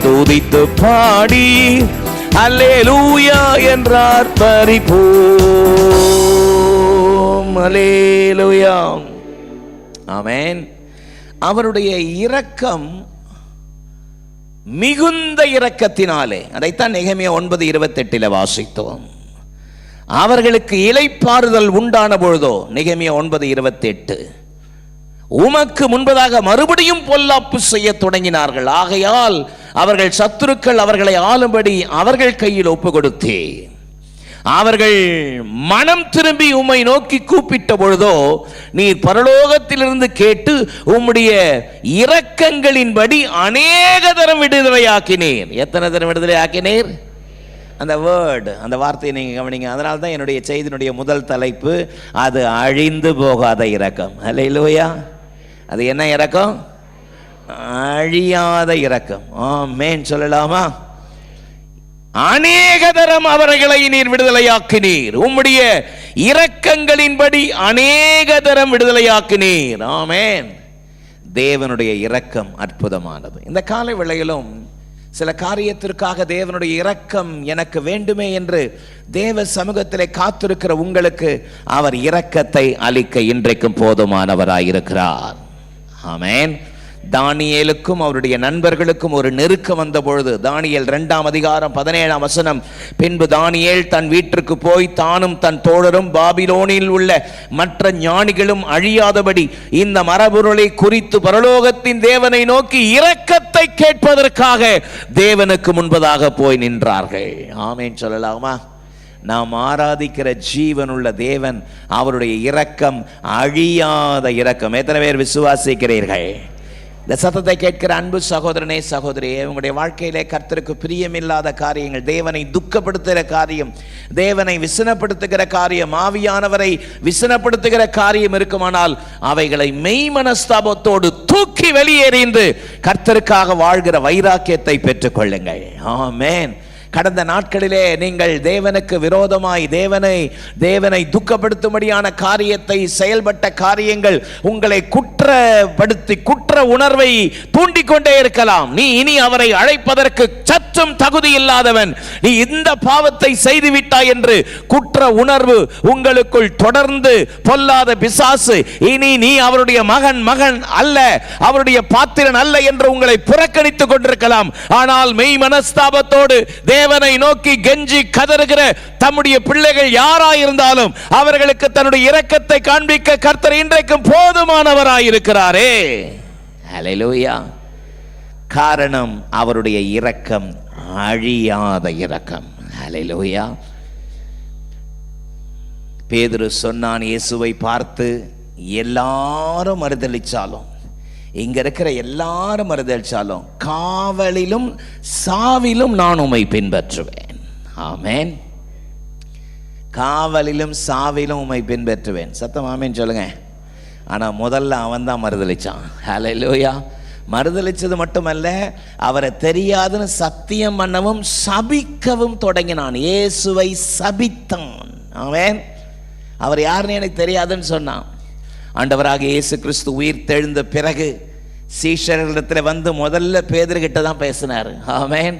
துதித்து பாடி ஹல்லேலூயா என்றார் பரிபோம். ஹல்லேலூயா. ஆமென். அவருடைய இரக்கம் மிகுந்த இரக்கத்தினாலே, அதைத்தான் நெகேமியா 9:28 வாசித்தோம். அவர்களுக்கு இளைப்பாறுதல் உண்டான பொழுதோ, நெகேமியா 9:28, உமக்கு முன்பதாக மறுபடியும் பொல்லாப்பு செய்ய தொடங்கினார்கள். ஆகையால் அவர்கள் சத்துருக்கள் அவர்களை ஆளும்படி அவர்கள் கையில் ஒப்பு கொடுத்தே, அவர்கள் மனம் திரும்பி உம்மை நோக்கி கூப்பிட்ட பொழுதோ நீர் பரலோகத்திலிருந்து கேட்டு உம்முடைய இரக்கங்களின்படி அநேக தரம் விடுதலையாக்கினீர். எத்தனை தரம் விடுதலையாக்கினீர்? அந்த வேர்டு, அந்த வார்த்தையை நீங்கள் கவனிங்க. அதனால தான் என்னுடைய செய்தியினுடைய முதல் தலைப்பு, அது அழிந்து போகாத இரக்கம். அல்லேலூயா. அது என்ன இரக்கம்? அழியாத இரக்கம். ஆமென் சொல்லலாமா? அநேக தரம் அவர்களை நீர் விடுதலையாக்கினீர், உம்முடைய இரக்கங்களின்படி அநேக தரம் விடுதலையாக்கினீர். ஆமென். தேவனுடைய இரக்கம் அற்புதமானது. இந்த காலை வேளையிலும் சில காரியத்திற்காக தேவனுடைய இரக்கம் எனக்கு வேண்டுமே என்று தேவ சமூகத்திலே காத்திருக்கிற உங்களுக்கு அவர் இரக்கத்தை அளிக்க இன்றைக்கும் போதுமானவராயிருக்கிறார். ஆமென். தானியேலுக்கும் அவருடைய நண்பர்களுக்கும் ஒரு நெருக்கம் வந்த பொழுது, தானியேல் 2:17 பின்பு தானியேல் தன் வீட்டிற்கு போய் தானும் தன் தோழரும் பாபிலோனில் உள்ள மற்ற ஞானிகளும் அழியாதபடி இந்த மரபொருளை குறித்து பரலோகத்தின் தேவனை நோக்கி இரக்கத்தை கேட்பதற்காக தேவனுக்கு முன்பதாக போய் நின்றார்கள். ஆமென் சொல்லலாமா? நாம் ஆராதிக்கிற ஜீவனுள்ள தேவன், அவருடைய இரக்கம் அழியாத இரக்கம். எத்தனை பேர் விசுவாசிக்கிறீர்கள்? இந்த சத்தத்தை கேட்கிற அன்பு சகோதரனே சகோதரியே, உங்களுடைய வாழ்க்கையிலே கர்த்தருக்கு பிரியமில்லாத காரியங்கள், தேவனை துக்கப்படுத்துகிற காரியம், தேவனை விசனப்படுத்துகிற காரியம், ஆவியானவரை விசனப்படுத்துகிற காரியம் இருக்குமானால் அவைகளை மெய் மனஸ்தாபத்தோடு தூக்கி வெளியேறிந்து கர்த்தருக்காக வாழ்கிற வைராக்கியத்தை பெற்றுக் கொள்ளுங்கள். ஆமென். கடந்த நாட்களிலே நீங்கள் தேவனுக்கு விரோதமாய் தேவனை துக்கப்படுத்தும்படியான காரியத்தை செயல்பட்ட காரியங்கள் உங்களை குற்றப்படுத்தி குற்ற உணர்வை தூண்டிக்கொண்டே இருக்கலாம். நீ இனி அவரை அழைப்பதற்கு சற்று சற்றும் தகுதி இல்லாதவன், நீ இந்த பாவத்தை செய்து விட்டாய் என்று குற்ற உணர்வு உங்களுக்குள் தொடர்ந்து பொல்லாத பிசாசு இனி நீ அவருடைய மகன் அல்ல, அவருடைய பாத்திரன் அல்ல என்று உங்களை புறக்கணித்துக் கொண்டிருக்கலாம். ஆனால் மெய் மனஸ்தாபத்தோடு தேவனை நோக்கி கெஞ்சி கதறுகிற தம்முடைய பிள்ளைகள் யாராயிருந்தாலும் அவர்களுக்கு தன்னுடைய இரக்கத்தை காண்பிக்க கர்த்தர் இன்றைக்கும் போதுமானவராயிருக்கிறாரே. ஹல்லேலூயா. காரணம் அவருடைய இரக்கம் அழியாத இரக்கம். ஹல்லேலூயா. பேதுரு சொன்னான், இயேசுவை பார்த்து எல்லாரும் மறுதலிச்சாலும், இங்க இருக்கிற எல்லாரும் மறுதலிச்சாலும், காவலிலும் சாவிலும் நான் உம்மை பின்பற்றுவேன். ஆமென். காவலிலும் சாவிலும் உம்மை பின்பற்றுவேன். சத்தம் ஆமென் சொல்லுங்க. ஆனா முதல்ல அவன் தான் மறுதலிச்சான். ஹல்லேலூயா. மறுதலிச்சது மட்டுமல்ல, அவரை தெரியாதுன்னு சத்தியம் பண்ணவும் சபிக்கவும் தொடங்கினான். இயேசுவை சபித்தான். ஆமென். அவர் யாருன்னு எனக்கு தெரியாதுன்னு சொன்னான். ஆண்டவராக இயேசு கிறிஸ்து உயிர் தெழுந்த பிறகு சீஷர்களிடத்தில் வந்து முதல்ல பேதுருகிட்ட தான் பேசினார். ஆமென்.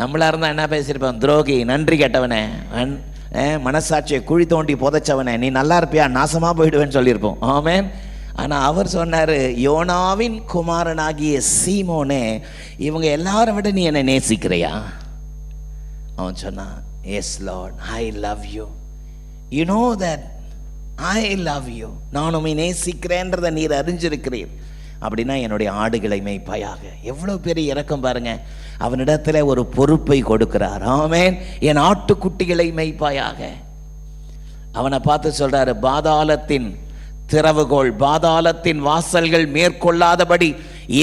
நம்மளா இருந்தா என்ன பேசியிருப்போம்? துரோகி, நன்றி கெட்டவனே, மனசாட்சியை குழி தோண்டி புதைச்சவனே, நீ நல்லா இருப்பியா, நாசமா போயிடுவேன்னு சொல்லியிருப்போம். ஆமென். ஆனா அவர் சொன்னாரு, யோனாவின் குமாரனாகிய சீமோனே, இவங்க எல்லாரும் விட நீ என்னை நேசிக்கிறையா? அவன் சொன்னான், yes lord, I love you. You know that I love you. நான் உம்மை நேசிக்கிறேன்றதை நீர் அறிஞ்சிருக்கிறீர். அப்படின்னா என்னுடைய ஆடுகளை மேய்ப்பாயாக. எவ்வளவு பெரிய இரக்கம் பாருங்க. அவனிடத்துல ஒரு பொறுப்பை கொடுக்கிறார். ஆமென். என் ஆட்டுக்குட்டிகளை மேய்ப்பாயாக. அவனை பார்த்து சொல்றாரு, பாதாளத்தின் திறவுகோள், பாதாளத்தின் வாசல்கள் மேற்கொள்ளாதபடி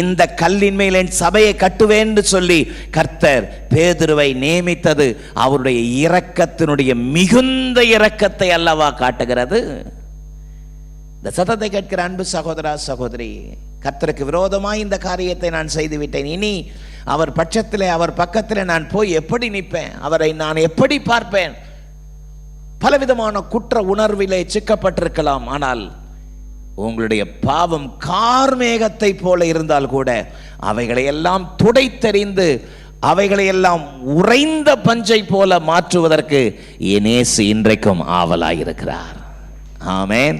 இந்த கல்லின் மேல் என் சபையை கட்டுவேன் என்று சொல்லி கர்த்தர் பேதுருவை நியமித்தது அவருடைய இரக்கத்தினுடைய மிகுந்த இரக்கத்தை அல்லவா காட்டுகிறது. இந்த சத்தத்தை கேட்கிற அன்பு சகோதரா சகோதரி, கர்த்தருக்கு விரோதமாய் இந்த காரியத்தை நான் செய்து விட்டேன். இனி அவர் பட்சத்திலே, அவர் பக்கத்திலே நான் போய் எப்படி நிற்பேன்? அவரை நான் எப்படி பார்ப்பேன்? பலவிதமான குற்ற உணர்விலே சிக்கப்பட்டிருக்கலாம். ஆனால் உங்களுடைய பாவம் கார்மேகத்தை போல இருந்தால் கூட அவைகளை எல்லாம் துடைத்தெறிந்து அவைகளை எல்லாம் உறைந்த பஞ்சை போல மாற்றுவதற்கு என் இயேசு இன்றைக்கும் ஆவலாயிருக்கிறார். ஆமென்.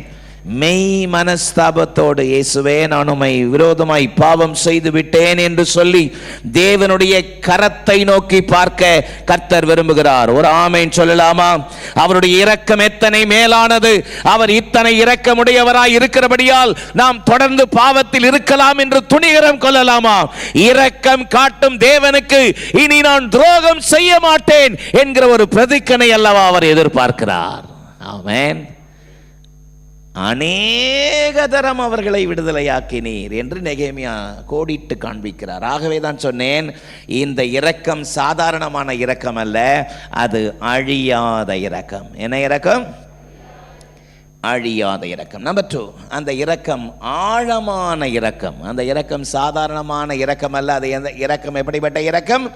மெய் மனஸ்தாபத்தோடு, இயேசுவே நான் உம்மை விரோதமாய் பாவம் செய்து விட்டேன் என்று சொல்லி தேவனுடைய கரத்தை நோக்கி பார்க்க கர்த்தர் விரும்புகிறார். ஒரு ஆமென் சொல்லலாமா? அவருடைய இரக்கம் எத்தனை மேலானது! அவர் இத்தனை இரக்கமுடையவராய் இருக்கிறபடியால் நாம் தொடர்ந்து பாவத்தில் இருக்கலாம் என்று துணிகரம் கொள்ளலாமா? இரக்கம் காட்டும் தேவனுக்கு இனி நான் துரோகம் செய்ய மாட்டேன் என்கிற ஒரு பிரதிக்கனை அல்லவா அவர் எதிர்பார்க்கிறார். ஆமென். அநேக தரம் அவர்களை விடுதலையாக்கினீர் என்று நெகேமியா கோடிட்டு காண்பிக்கிறார். ஆகவே தான் சொன்னேன், இந்த இரக்கம் சாதாரணமான இரக்கம் அல்ல, அது அழியாத இரக்கம். என்ன இரக்கம்? அழியாத இரக்கம். நம்பர் 2, அந்த இரக்கம் ஆழமான இரக்கம். அந்த இரக்கம் சாதாரணமான இரக்கம் அல்ல. அது இரக்கம் எப்படிப்பட்ட இரக்கம்?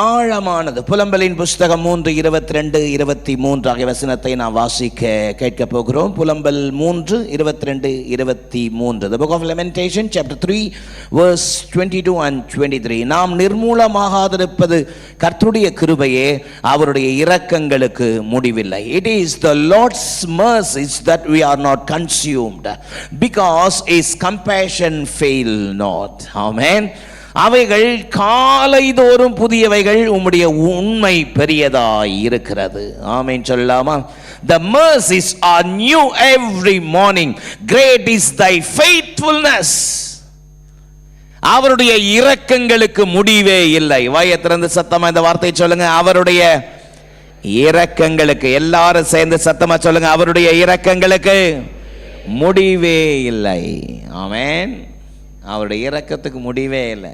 ஆழமானது. புலம்பலின் புஸ்தகம் 3:22-23 ஆகிய வசனத்தை நாம் வாசிக்க கேட்க போகிறோம். புலம்பல் 3:22-23. The book of Lamentation chapter 3 verse 22 and 23. நாம் நிர்மூலமாகாதிருப்பது கர்த்தருடைய கிருபையே, அவருடைய இரக்கங்களுக்கு முடிவில்லை. It is the Lord's mercies that we are not consumed, because his compassion fail not. Amen. அவைகள் காலைதோறும் புதியவைகள், உம்முடைய உண்மை பெரியதாய் இருக்கிறது. ஆமென் சொல்லலாமா? The mercies are new every morning, great is thy faithfulness. அவருடைய இரக்கங்களுக்கு முடிவே இல்லை. வாயை திறந்து சத்தமா இந்த வார்த்தையை சொல்லுங்க. அவருடைய இரக்கங்களுக்கு, எல்லாரும் சேர்ந்து சத்தமா சொல்லுங்க, அவருடைய இரக்கங்களுக்கு முடிவே இல்லை. ஆமென். அவருடைய இரக்கத்துக்கு முடிவே இல்லை.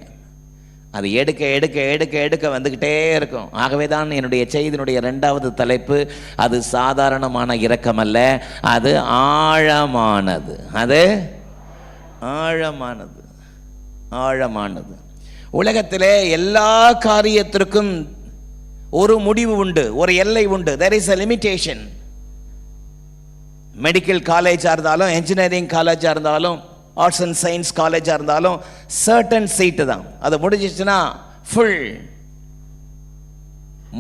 அது எடுக்க எடுக்க எடுக்க எடுக்க வந்துக்கிட்டே இருக்கும். ஆகவே தான் என்னுடைய செய்தியினுடைய 2வது தலைப்பு, அது சாதாரணமான இரக்கம் அல்ல, அது ஆழமானது. அது ஆழமானது. ஆழமானது. உலகத்திலே எல்லா காரியத்திற்கும் ஒரு முடிவு உண்டு, ஒரு எல்லை உண்டு. There is a limitation. Medical காலேஜாக இருந்தாலும், என்ஜினியரிங் காலேஜாக இருந்தாலும், ஆர்ட்ஸ் அண்ட் சயின்ஸ் காலேஜாக இருந்தாலும் சர்டன் சீட்டு தான். அது முடிஞ்சிச்சுன்னா ஃபுல்.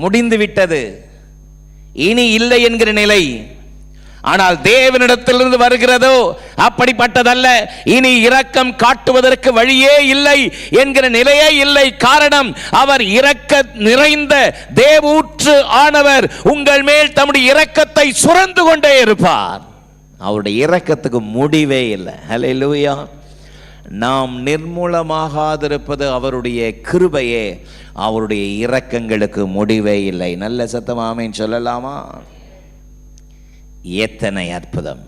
முடிந்து விட்டது, இனி இல்லை என்கிற நிலை. ஆனால் தேவனிடத்திலிருந்து வருகிறதோ அப்படிப்பட்டதல்ல. இனி இரக்கம் காட்டுவதற்கு வழியே இல்லை என்கிற நிலையே இல்லை. காரணம், அவர் இரக்க நிறைந்த தேவூற்று ஆனவர். உங்கள் மேல் தம்முடைய இரக்கத்தை சுரந்து கொண்டே இருப்பார். அவருடைய இரக்கத்துக்கு முடிவே இல்லை. ஹல்லேலூயா. நாம் நிர்மூலமாகாதிருப்பது அவருடைய கிருபையே. அவருடைய இரக்கங்களுக்கு முடிவே இல்லை. நல்ல சத்தம் ஆமென் சொல்லலாமா? எத்தனை அற்புதம்,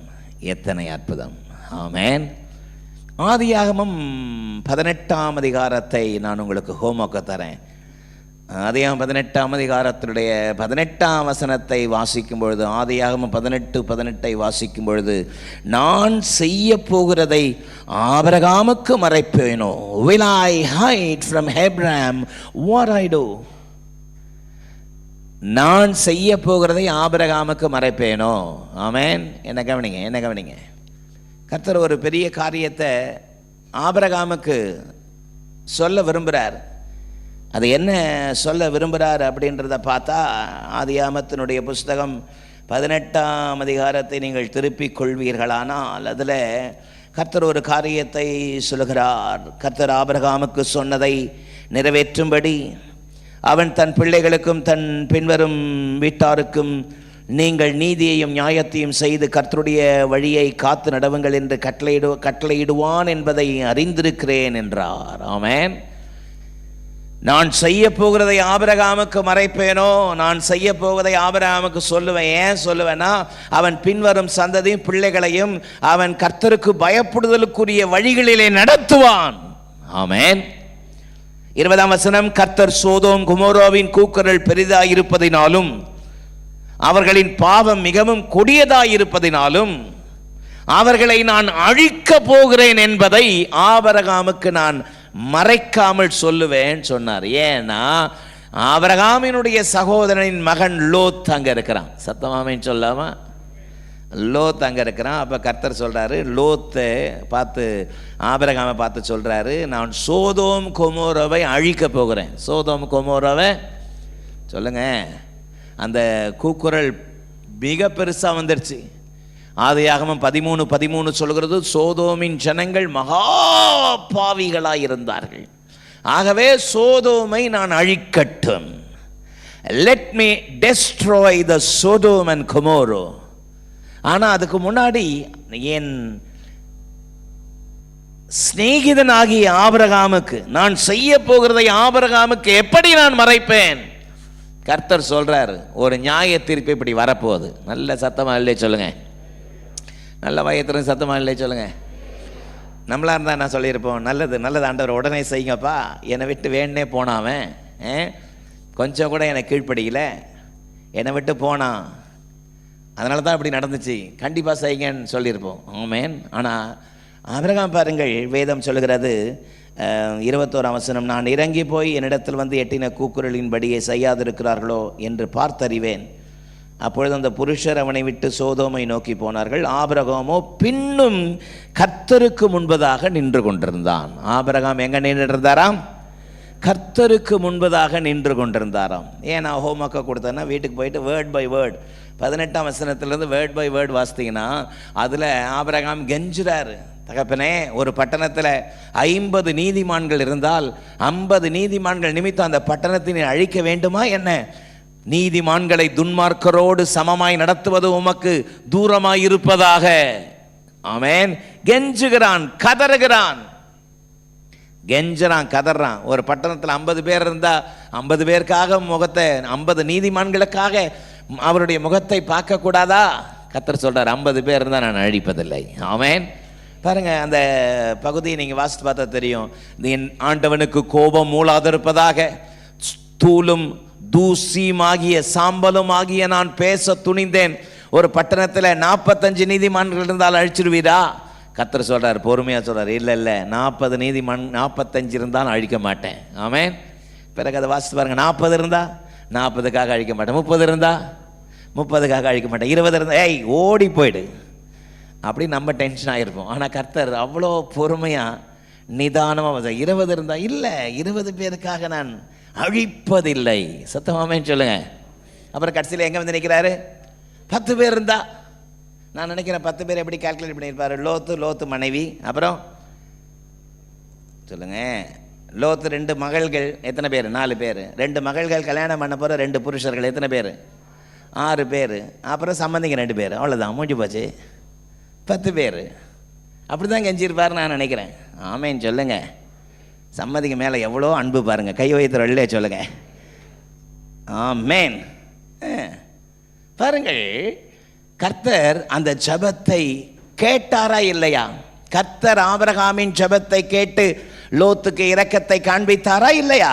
எத்தனை அற்புதம். ஆமென். ஆதியாகமம் 18ஆம் அதிகாரத்தை நான் உங்களுக்கு ஹோம்வொர்க் தரேன். ஆதியாகமம் 18ஆம் அதிகாரத்தினுடைய 18ஆம் வசனத்தை வாசிக்கும் பொழுது, ஆதியாகமம் 18:18 வாசிக்கும் பொழுது, நான் செய்ய போகிறதை ஆபிரகாமுக்கு மறைப்பேனோ? Will I hide from Abraham what I do? நான் செய்ய போகிறதை ஆபிரகாமுக்கு மறைப்பேனோ? ஆமென். என்ன கவனிங்க, என்ன கவனிங்க. கர்த்தர் ஒரு பெரிய காரியத்தை ஆபிரகாமுக்கு சொல்ல விரும்புகிறார். அது என்ன சொல்ல விரும்புகிறார் அப்படின்றத பார்த்தா, ஆதியாகமத்தினுடைய புஸ்தகம் 18ஆம் அதிகாரத்தை நீங்கள் திருப்பிக் கொள்வீர்களானால் அதில் கர்த்தர் ஒரு காரியத்தை சொல்லுகிறார். கர்த்தர் ஆபிரகாமுக்கு சொன்னதை நிறைவேற்றும்படி அவன் தன் பிள்ளைகளுக்கும் தன் பின்வரும் வீட்டாருக்கும் நீங்கள் நீதியையும் நியாயத்தையும் செய்து கர்த்தருடைய வழியை காத்து நடவுங்கள் என்று கட்டளையிடுவான் என்பதை அறிந்திருக்கிறேன் என்றார். ஆமென். நான் செய்ய போகிறதை ஆபிரகாமுக்கு மறைப்பேனோ? நான் செய்ய போவதை ஆபிரகாமுக்கு சொல்லுவேன். ஏன் சொல்லுவேன்னா, அவன் பின்வரும் சந்ததியும் பிள்ளைகளையும் அவன் கர்த்தருக்கு பயப்படுதலுக்குரிய வழிகளிலே நடத்துவான். ஆமென். 20ஆம் வசனம், கர்த்தர் சோதோம் குமோராவின் கூக்குரல் பெரிதாயிருப்பதினாலும் அவர்களின் பாவம் மிகவும் கொடியதாயிருப்பதினாலும் அவர்களை நான் அழிக்க போகிறேன் என்பதை ஆபிரகாமுக்கு நான் மறைக்காமல் சொல்லுவேன் சொன்னார். ஏன்னா ஆபிரகாமினுடைய சகோதரனின் மகன் லோத் அங்க இருக்கிறான். சத்தமாமேன்னு சொல்லாமா? லோத் அங்க இருக்கிறான். அப்ப கர்த்தர் சொல்றாரு, லோத்தை பார்த்து ஆபிரகாமை பார்த்து சொல்றாரு, நான் சோதோம் கொமோராவை அழிக்க போகிறேன். சோதோம் கொமோராவை சொல்லுங்க. அந்த கூக்குரல் மிக பெருசா வந்துருச்சு. ஆதியாகமம் 13:13 சொல்கிறது, சோதோமின் ஜனங்கள் மகா பாவிகளாய் இருந்தார்கள், ஆகவே சோதோமை நான் அழிக்கட்டும். let me destroy the Sodom and Gomorrah. ஆனா அதுக்கு முன்னாடி என் சிநேகிதனாகிய ஆபிரகாமுக்கு நான் செய்ய போகிறதை ஆபிரகாமுக்கு எப்படி நான் மறைப்பேன்? கர்த்தர் சொல்றார், ஒரு நியாய தீர்ப்பு இப்படி வரப்போகுது. நல்ல சத்தமா இல்லை சொல்லுங்க. நல்ல வயத்திலும் சத்தமா இல்லை சொல்லுங்க. நம்மளா இருந்தா நான் சொல்லியிருப்போம், நல்லது நல்லது ஆண்டவர் உடனே செய்யுங்கப்பா, என்னை விட்டு வேணே போனாவன், கொஞ்சம் கூட என்னை கீழ்ப்படியில, என்னை விட்டு போனான், அதனால தான் இப்படி நடந்துச்சு, கண்டிப்பாக செய்யுங்கன்னு சொல்லியிருப்போம். ஆமென். ஆனால் ஆபிரகாம் பாருங்கள், வேதம் சொல்லுகிறது 21ஆம் வசனம், நான் இறங்கி போய் என்னிடத்தில் வந்து எட்டின கூக்குரலின்படியே செய்யாதிருக்கிறார்களோ என்று பார்த்தறிவேன். அப்பொழுது அந்த புருஷர் அவனை விட்டு சோதோமை நோக்கி போனார்கள். ஆபிரகாமோ பின்னும் கர்த்தருக்கு முன்பதாக நின்று கொண்டிருந்தான். ஆபிரகாம் எங்க நின்று இருந்தாராம்? கர்த்தருக்கு முன்பதாக நின்று கொண்டிருந்தாராம். ஏன் நான் ஹோம்ஒர்க்கை கொடுத்தேன்னா, வீட்டுக்கு போயிட்டு வேர்ட் பை வேர்ட் 18ஆம் வசனத்திலிருந்து வேர்ட் பை வேர்ட் வாசித்தீங்கன்னா அதில் ஆபிரகாம் கெஞ்சுறாரு, தகப்பனே, ஒரு பட்டணத்தில் 50 நீதிமான்கள் இருந்தால் 50 நீதிமான்கள் நிமித்தம் அந்த பட்டணத்தினை அழிக்க வேண்டுமா என்ன? நீதிமான்களை துன்மார்க்கரோடு சமமாய் நடத்துவது உமக்கு தூரமாய் இருப்பதாக. ஆமென். கெஞ்சுகிறான், கதறுகிறான், கெஞ்சறான், கதறான். ஒரு பட்டணத்தில் 50 பேர் இருந்தா 50 பேருக்காக முகத்தை, 50 நீதிமான்களுக்காக அவருடைய முகத்தை பார்க்க கூடாதா? கர்த்தர் சொல்றார், 50 பேர் இருந்தால் நான் அழிப்பதில்லை. ஆமென். பாருங்க, அந்த பகுதியை நீங்க வாசித்து பார்த்தா தெரியும். என் ஆண்டவனுக்கு கோபம் மூளாதிருப்பதாக, தூளும் தூசியுமாகிய சாம்பலும் ஆகிய நான் பேச துணிந்தேன். ஒரு பட்டணத்தில் 45 நீதிமான்கள் இருந்தால் அழிச்சிருவீரா? கர்த்தர் சொல்றார், பொறுமையா சொல்றார், இல்லை இல்லை, 40 நீதிமான் 45 இருந்தாலும் அழிக்க மாட்டேன். ஆமென். பிறகு அதை வாசித்து பாருங்க. 40 இருந்தா 40க்காக அழிக்க மாட்டேன், 30 இருந்தா 30க்காக அழிக்க மாட்டேன், 20 இருந்தா ஏய் ஓடி போயிடு, அப்படி நம்ம டென்ஷன் ஆகிருப்போம். ஆனால் கர்த்தர் அவ்வளோ பொறுமையாக நிதானமாக 20 இருந்தால் இல்லை, 20 பேருக்காக நான் அழிப்பதில்லை. சத்தமாமே சொல்லுங்க. அப்புறம் கடைசியில் எங்கே வந்து நிற்கிறாரு? 10 பேர் இருந்தா, நான் நினைக்கிறேன் 10 பேர் எப்படி கால்குலேட் பண்ணியிருப்பாரு? லோத்து மனைவி, அப்புறம் சொல்லுங்க, லோத்து 2 மகள்கள், எத்தனை பேர்? 4 பேர். 2 மகள்கள் கல்யாணம் பண்ண போகிற 2 புருஷர்கள், எத்தனை பேர்? 6 பேர். அப்புறம் சம்பந்திங்க 2 பேர். அவ்வளோதான், முடிஞ்சு போச்சு. 10 பேர். அப்படி தான் கெஞ்சிருப்பார் நான் நினைக்கிறேன். ஆமேன்னு சொல்லுங்க. சம்மதிக்கு மேலே எவ்வளோ அன்பு பாருங்க. கை வைத்து வெள்ளே சொல்லுங்க. ஆமேன். பாருங்கள், கர்த்தர் அந்த ஜெபத்தை கேட்டாரா இல்லையா? கர்த்தர் ஆபிரகாமின் ஜெபத்தை கேட்டு லோத்துக்கு இரக்கத்தை காண்பித்தாரா இல்லையா?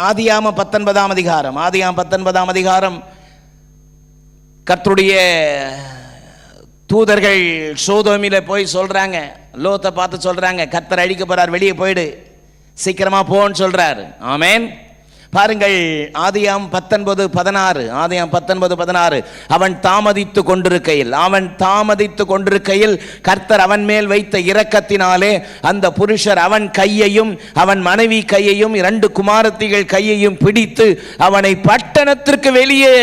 ஆதியாகமம் 19ஆம் அதிகாரம் கர்த்தருடைய தூதர்கள் சோதோமில போய் சொல்றாங்க, லோத்தை பார்த்து சொல்றாங்க, கர்த்தர் அழிக்க போறார், வெளியே போயிடு, சீக்கிரமா போன்னு சொல்றாரு. ஆமேன். பாருங்கள், ஆதியாகமம் 19:16 அவன் தாமதித்து கொண்டிருக்கையில் கர்த்தர் அவன் மேல் வைத்த இரக்கத்தினாலே அந்த புருஷர் அவன் கையையும் அவன் மனைவி கையையும் 2 குமாரத்திகள் கையையும் பிடித்து அவனை பட்டணத்திற்கு வெளியே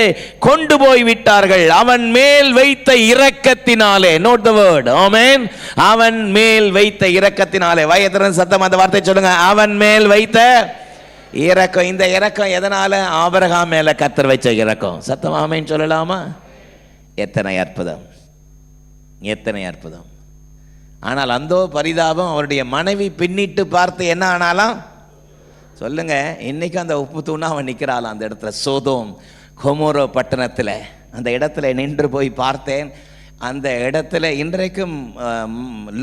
கொண்டு போய் விட்டார்கள். அவன் மேல் வைத்த இரக்கத்தினாலே. நோட் தி வேர்ட். ஆமென். அவன் மேல் வைத்த இரக்கத்தினாலே. வயதிரன் சத்தம் அந்த வார்த்தை சொல்லுங்க. அவன் மேல் வைத்த இரக்கம். இந்த இரக்கம் எதனால? ஆபிரகாம் மேல கர்த்தர் வச்ச இரக்கம். சத்தம் ஆமென் சொல்லலாமா? எத்தனை அற்புதம், எத்தனை அற்புதம். ஆனால் அந்தோ பரிதாபம், அவருடைய மனைவி பின்னிட்டு பார்த்து என்ன ஆனாலாம் சொல்லுங்க. இன்னைக்கு அந்த உப்பு தூணா அவன் நிற்கிறாளாம் அந்த இடத்துல, சோதோம் கொமோரோ பட்டணத்தில். அந்த இடத்துல நின்று போய் பார்த்தேன். அந்த இடத்துல இன்றைக்கும்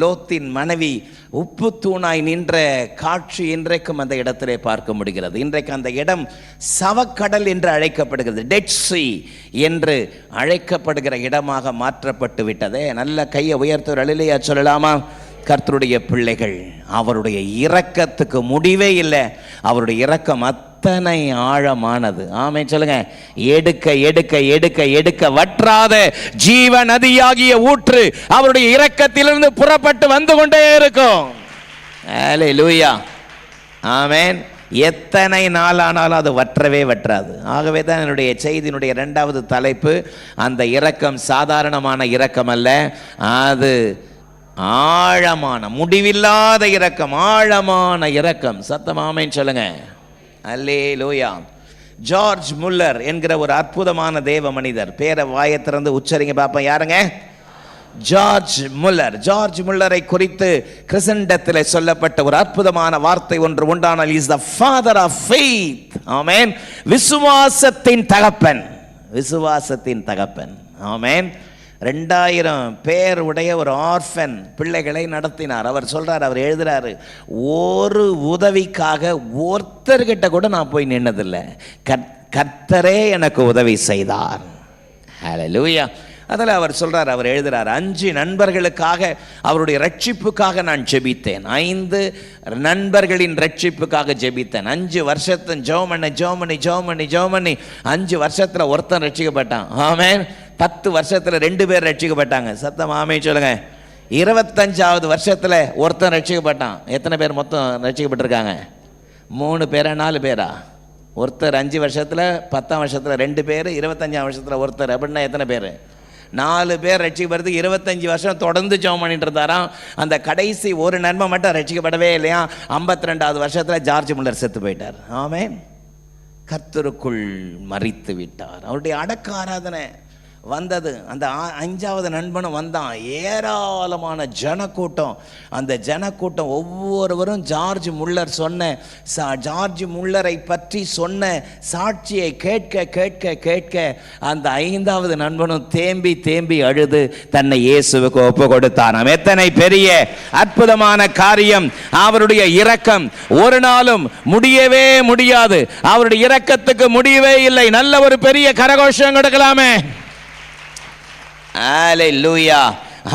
லோத்தின் மனைவி உப்பு தூணாய் நின்ற காட்சி இன்றைக்கும் அந்த இடத்திலே பார்க்க முடிகிறது. இன்றைக்கு அந்த இடம் சவக்கடல் என்று அழைக்கப்படுகிறது, டெட் சீ என்று அழைக்கப்படுகிற இடமாக மாற்றப்பட்டு விட்டதே. நல்ல கையை உயர்த்தவர் அல்லேலூயா சொல்லலாமா? கர்த்தருடைய பிள்ளைகள், அவருடைய இரக்கத்துக்கு முடிவே இல்லை. அவருடைய இரக்கம் அத்தனை ஆழமானது. ஆமென் சொல்லுங்க. எடுக்க எடுக்க எடுக்க எடுக்க வற்றாத ஜீவ நதியாகிய ஊற்று அவருடைய இரக்கத்திலிருந்து புறப்பட்டு வந்து கொண்டே இருக்கும். அல்லேலூயா. ஆமென். எத்தனை நாளானாலும் அது வற்றவே வற்றாது. ஆகவே தான் என்னுடைய செய்தியினுடைய 2வது தலைப்பு, அந்த இரக்கம் சாதாரணமான இரக்கம் அல்ல, அது ஆழமான முடிவில்லாத இரக்கம், ஆழமான இரக்கம். சத்தம் ஆமென் சொல்லுங்க. அல்லேலூயா. ஜார்ஜ் முல்லர் என்கிற ஒரு அற்புதமான தேவ மனிதர், பேரை வாயை திறந்து உச்சரிங்க பாப்போம். யாருங்க? George Muller. ஜார்ஜ் முல்லரை குறித்து கிறிஸ்தண்டத்தில் சொல்லப்பட்ட ஒரு அற்புதமான வார்த்தை ஒன்று உண்டானால், is the father of faith. ஆமென். விசுவாசத்தின் தகப்பன், விசுவாசத்தின் தகப்பன். ஆமென். 2000 பேர் உடைய ஒரு ஆர்ஃபன் பிள்ளைகளை நடத்தினார். அவர் சொல்றார், அவர் எழுதுறாரு, ஒரு உதவிக்காக ஒருத்தர்கிட்ட கூட நான் போய் நின்னதில்லை, கர்த்தரே எனக்கு உதவி செய்தார். ஹல்லேலூயா. அதில் அவர் சொல்றார், அவர் எழுதுறார், 5 நண்பர்களுக்காக அவருடைய ரட்சிப்புக்காக நான் ஜெபித்தேன். 5 நண்பர்களின் ரட்சிப்புக்காக ஜெபித்தேன். 5 வருஷத்தின் ஜோமனி 5 வருஷத்துல ஒருத்தன் ரட்சிக்கப்பட்டான். ஆமென். 10 வருஷத்துல 2 பேர் ரட்சிக்கப்பட்டாங்க. சத்தம் ஆமென் சொல்லுங்க. 25வது வருஷத்துல ஒருத்தன் ரட்சிக்கப்பட்டான். எத்தனை பேர் மொத்தம் ரட்சிக்கப்பட்டிருக்காங்க? 3 பேரா 4 பேரா? ஒருத்தர் 5 வருஷத்துல, 10ஆம் வருஷத்துல 2 பேர், 25ஆம் வருஷத்துல ஒருத்தர். அப்படின்னா எத்தனை பேர்? 4 பேர் ரட்சிக்கப்படுறதுக்கு 25 வருஷம் தொடர்ந்து ஜெபம் பண்ணிட்டு இருந்தாராம். அந்த கடைசி ஒரு நன்மை மட்டும் ரட்சிக்கப்படவே இல்லையா. 52வது வருஷத்துல ஜார்ஜ் முல்லர் செத்து போயிட்டார். ஆமென். கர்த்தருக்குள் மரித்து விட்டார். அவருடைய அடக்க ஆராதனை வந்தது. அந்த 5வது நண்பனும் வந்தான். ஏராளமான ஜனக்கூட்டம். அந்த ஜனக்கூட்டம் ஒவ்வொருவரும் ஜார்ஜ் முல்லர் ஜார்ஜ் முல்லரை பற்றி சொன்ன சாட்சியை கேட்க கேட்க கேட்க அந்த 5வது நண்பனும் தேம்பி தேம்பி அழுது தன்னை இயேசுவுக்கு ஒப்பு கொடுத்தான். எத்தனை பெரிய அற்புதமான காரியம்! அவருடைய இரக்கம் ஒரு நாளும் முடியவே முடியாது. அவருடைய இரக்கத்துக்கு முடியவே இல்லை. நல்ல ஒரு பெரிய கரகோஷம் கொடுக்கலாமே. அல்லேலூயா.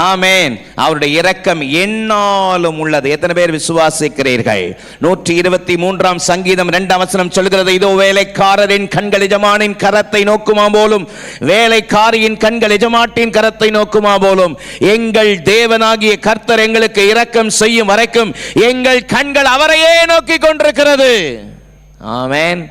ஆமென். அவருடைய இரக்கம் எந்நாளும் உள்ளது. எத்தனை பேர் விசுவாசிக்கிறீர்கள்? 123 சங்கீதம் 2 வசனம் சொல்கிறது, இதோ வேலைக்காரரின் கண்கள் எஜமானின் கரத்தை நோக்குமா போலும், வேலைக்காரியின் கண்கள் எஜமாட்டின் கரத்தை நோக்குமா போலும். எங்கள் தேவனாகிய கர்த்தர் எங்களுக்கு இரக்கம் செய்யும் வரைக்கும் எங்கள் கண்கள் அவரையே நோக்கி கொண்டிருக்கிறது. ஆமென்.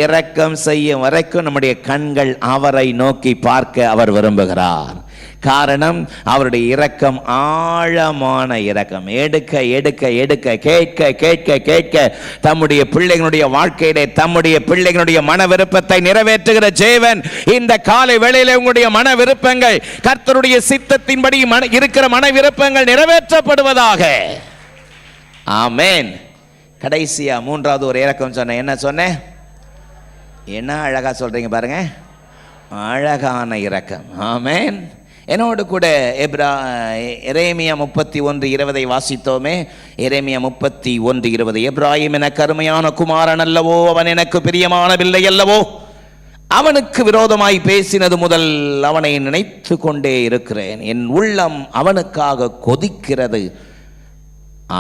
இரக்கம் செய்யும் வரைக்கும் நம்முடைய கண்கள் அவரை நோக்கி பார்க்க அவர் விரும்புகிறார். காரணம், அவருடைய இரக்கம் ஆழமான இரக்கம். எடுக்க எடுக்க எடுக்க, கேட்க கேட்க கேட்க, தம்முடைய பிள்ளைகளுடைய வாழ்க்கையிலே தம்முடைய பிள்ளைகளுடைய மன விருப்பத்தை நிறைவேற்றுகிற தேவன். இந்த காலை வேளையிலே உங்களுடைய மன விருப்பங்கள் கர்த்தருடைய சித்தத்தின்படி இருக்கிற மன விருப்பங்கள் நிறைவேற்றப்படுவதாக. ஆமென். கடைசியா மூன்றாவது ஒரு இரக்கம் சொன்னேன். என்ன சொன்னேன்? என்ன அழகா சொல்றீங்க பாருங்க, அழகான இரக்கம். ஆமென். என்னோடு கூட எரேமியா 31:20 வாசித்தோமே. எரேமியா 31:20, எப்ராயிம் எனக்கு அருமையான குமாரன் அல்லவோ, அவன் எனக்கு பிரியமான பிள்ளை அல்லவோ, அவனுக்கு விரோதமாய் பேசினது முதல் அவனை நினைத்து கொண்டே இருக்கிறேன். என் உள்ளம் அவனுக்காக கொதிக்கிறது,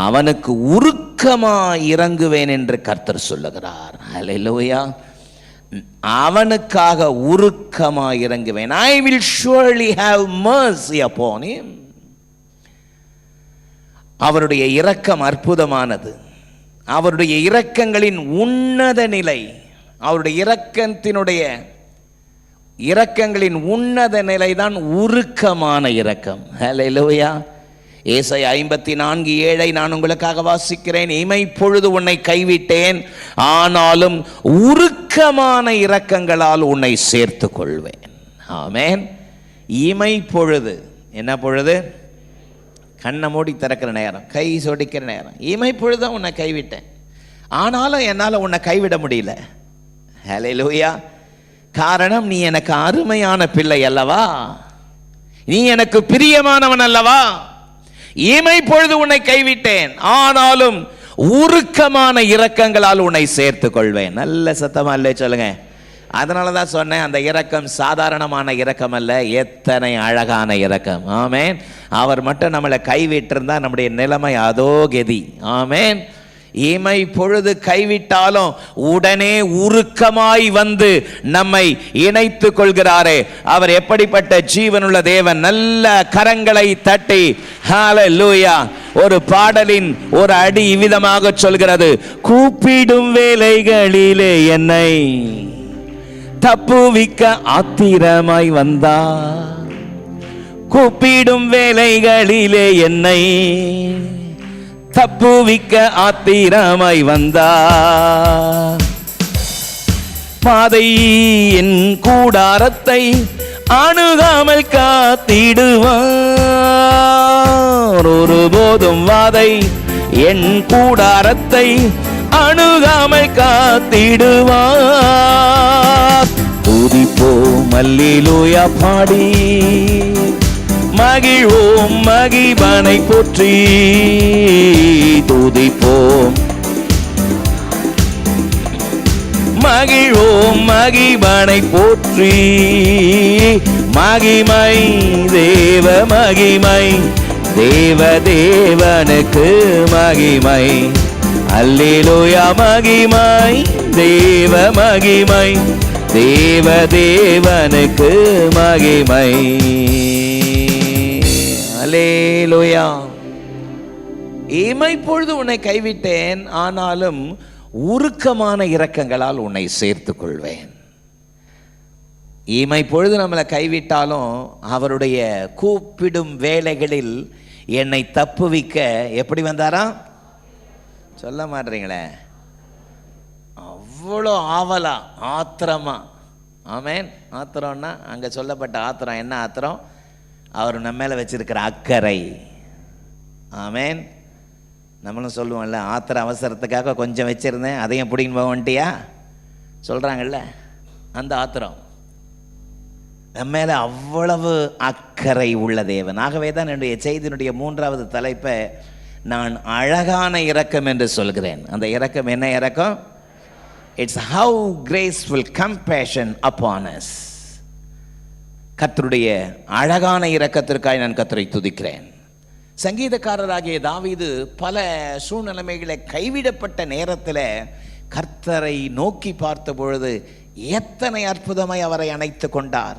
அவனுக்கு உருக்கமாய் இறங்குவேன் என்று கர்த்தர் சொல்லுகிறார். அல்லேலூயா. அவனுக்காக உருக்கமாய் இறங்குவேன். I will surely have mercy upon him. அவருடைய இரக்கம் அற்புதமானது. அவருடைய இரக்கங்களின் உன்னத நிலை, அவருடைய இரக்கங்களின் உன்னத நிலைதான் உருக்கமான இரக்கம். ஹல்லேலூயா. ஏசாயா 54:7 நான் உங்களுக்காக வாசிக்கிறேன். இமை பொழுது உன்னை கைவிட்டேன், ஆனாலும் உருக்கமான இரக்கங்களால் உன்னை சேர்த்து கொள்வேன். ஆமென். இமை பொழுது, என்ன பொழுது? கண்ணை மூடி திறக்கிற நேரம், கை சொடிக்கிற நேரம். இமை பொழுது உன்னை கைவிட்டேன், ஆனாலும் என்னால் உன்னை கைவிட முடியல. ஹல்லேலூயா. காரணம், நீ எனக்கு அருமையான பிள்ளை அல்லவா, நீ எனக்கு பிரியமானவன் அல்லவா. இமை பொழுது உன்னை கைவிட்டேன், ஆனாலும் உருக்கமான இரக்கங்களால் உன்னை சேர்த்து கொள்வேன். நல்ல சத்தமா இல்லை சொல்லுங்க. அதனால தான் சொன்னேன், அந்த இரக்கம் சாதாரணமான இரக்கம் அல்ல, எத்தனை அழகான இரக்கம். ஆமென். அவர் மட்டும் நம்மளை கைவிட்டிருந்தா நம்முடைய நிலைமை அதோ கதி. ஆமென். இமை பொழுது கைவிட்டாலும் உடனே உருக்கமாய் வந்து நம்மை இணைத்து கொள்கிறாரே, அவர் எப்படிப்பட்ட ஜீவனுள்ள தேவன். நல்ல கரங்களை தட்டி ஹல்லேலூயா. ஒரு பாடலின் ஒரு அடி இவ்விதமாக சொல்கிறது, கூப்பிடும் வேளைகளிலே என்னை தப்புவிக்க ஆத்திரமாய் வந்தார், கூப்பிடும் வேளைகளிலே என்னை தப்புவிக்க ஆத்திரமாய் வந்தார், பாதை என் கூடாரத்தை அணுகாமல் காத்திடுவார், ஒருபோதும் வாதை என் கூடாரத்தை அணுகாமல் காத்திடுவார். துதிப்போம் அல்லேலூயா பாடி மகிழ்வோம் மகிபனை போற்றி, துதிப்போம் மகிழ்வோம் மகிபனை போற்றி, மகிமை தேவ மகிமை, தேவ தேவனுக்கு மகிமை, அல்லேலூயா மகிமை தேவ மகிமை, தேவ தேவனுக்கு மகிமை. அல்லேலூயா. இமை பொழுது உன்னை கைவிட்டேன், ஆனாலும் உருக்கமான இரக்கங்களால் உன்னை சேர்த்து கொள்வேன். இமை பொழுது நம்மளை கைவிட்டாலும் அவருடைய கூப்பிடும் வேளைகளில் என்னை தப்புவிக்க எப்படி வந்தாரா? சொல்ல மாட்டீங்களே, அவ்வளோ ஆவலா ஆத்திரமா. ஆமென். ஆத்திரம்னா அங்கே சொல்லப்பட்ட ஆத்திரம் என்ன ஆத்திரம்? அவர் நம்ம மேலே வச்சிருக்கிற அக்கறை. ஆமென். நம்மளும் சொல்லுவோம்ல, ஆத்திர அவசரத்துக்காக கொஞ்சம் வச்சிருந்தேன், அதையும் பிடின்னு போக வந்துட்டியா சொல்கிறாங்கல்ல, அந்த ஆத்திரம். நம்ம மேலே அவ்வளவு அக்கறை உள்ள தேவன். ஆகவே தான் என்னுடைய செய்தியினுடைய 3வது தலைப்பை நான் அழகான இரக்கம் என்று சொல்கிறேன். அந்த இரக்கம் என்ன இரக்கம்? It's have graceful compassion upon us. கர்த்தருடைய அழகான இரக்கத்திற்காய் நான் கர்த்தரை துதிக்கிறேன். சங்கீதக்காரராகிய தாவீது பல சூழ்நிலைமைகளை கைவிடப்பட்ட நேரத்தில் கர்த்தரை நோக்கி பார்த்த பொழுது எத்தனை அற்புதமாய் அவரை அணைத்து கொண்டார்.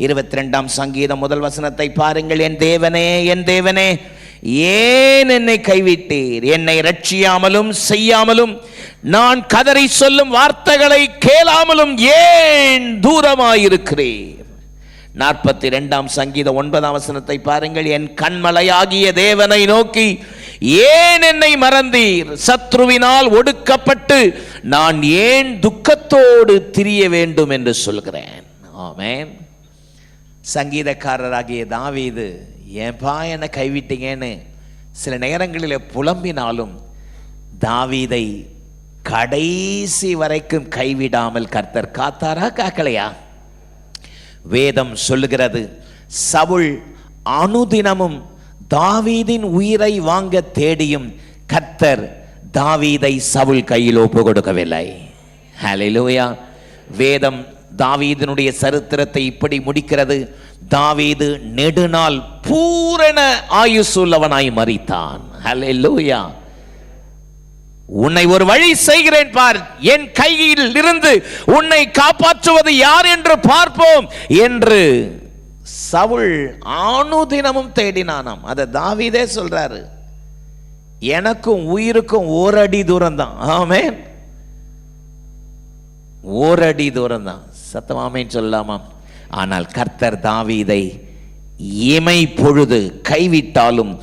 22ஆம் சங்கீதம் முதல் வசனத்தை பாருங்கள். என் தேவனே, என் தேவனே, ஏன் என்னை கைவிட்டீர்? என்னை ரட்சியாமலும் செய்யாமலும் நான் கதறி சொல்லும் வார்த்தைகளை கேளாமலும் ஏன் தூரமாயிருக்கிறீர்? 42ஆம் சங்கீதம் 9ஆம் வசனத்தை பாருங்கள். என் கண்மலையாகிய தேவனை நோக்கி ஏன் என்னை மறந்தீர்? சத்ருவினால் ஒடுக்கப்பட்டு நான் ஏன் துக்கத்தோடு திரிய வேண்டும் என்று சொல்கிறேன். ஆமென். சங்கீதக்காரராகிய தாவீது ஏன்பா என்னை கைவிட்டீங்கன்னு சில நேரங்களில் புலம்பினாலும் தாவீதை கடைசி வரைக்கும் கைவிடாமல் கர்த்தர் காத்தாரா, காக்கலையா? வேதம் சொல்லுகிறது, சவுல் அனுதினமும் தாவீதின் உயிரை வாங்க தேடியும் கர்த்தர் தாவீதை சவுல் கையில் ஒப்பு கொடுக்கவில்லை. ஹல்லேலூயா. வேதம் தாவீதினுடைய சரித்திரத்தை இப்படி முடிக்கிறது. தாவீது நெடுநாள் பூரண ஆயுசுள்ளவனாய் மரித்தான். ஹல்லேலூயா. உன்னை ஒரு வழி செய்கிறேன் பார், என் கையில் இருந்து உன்னை காப்பாற்றுவது யார் என்று பார்ப்போம் என்று சவுல் அனுதினமும் தேடினானாம். அதை தாவீதே சொல்றாரு, எனக்கும் உயிருக்கும் ஓரடி தூரம் தான். ஆமென். ஓரடி தூரம் தான். சத்தமாமேன்னு சொல்லலாமா? ஆனால் கர்த்தர் தாவீதை இமை பொழுது கைவிட்டாலும்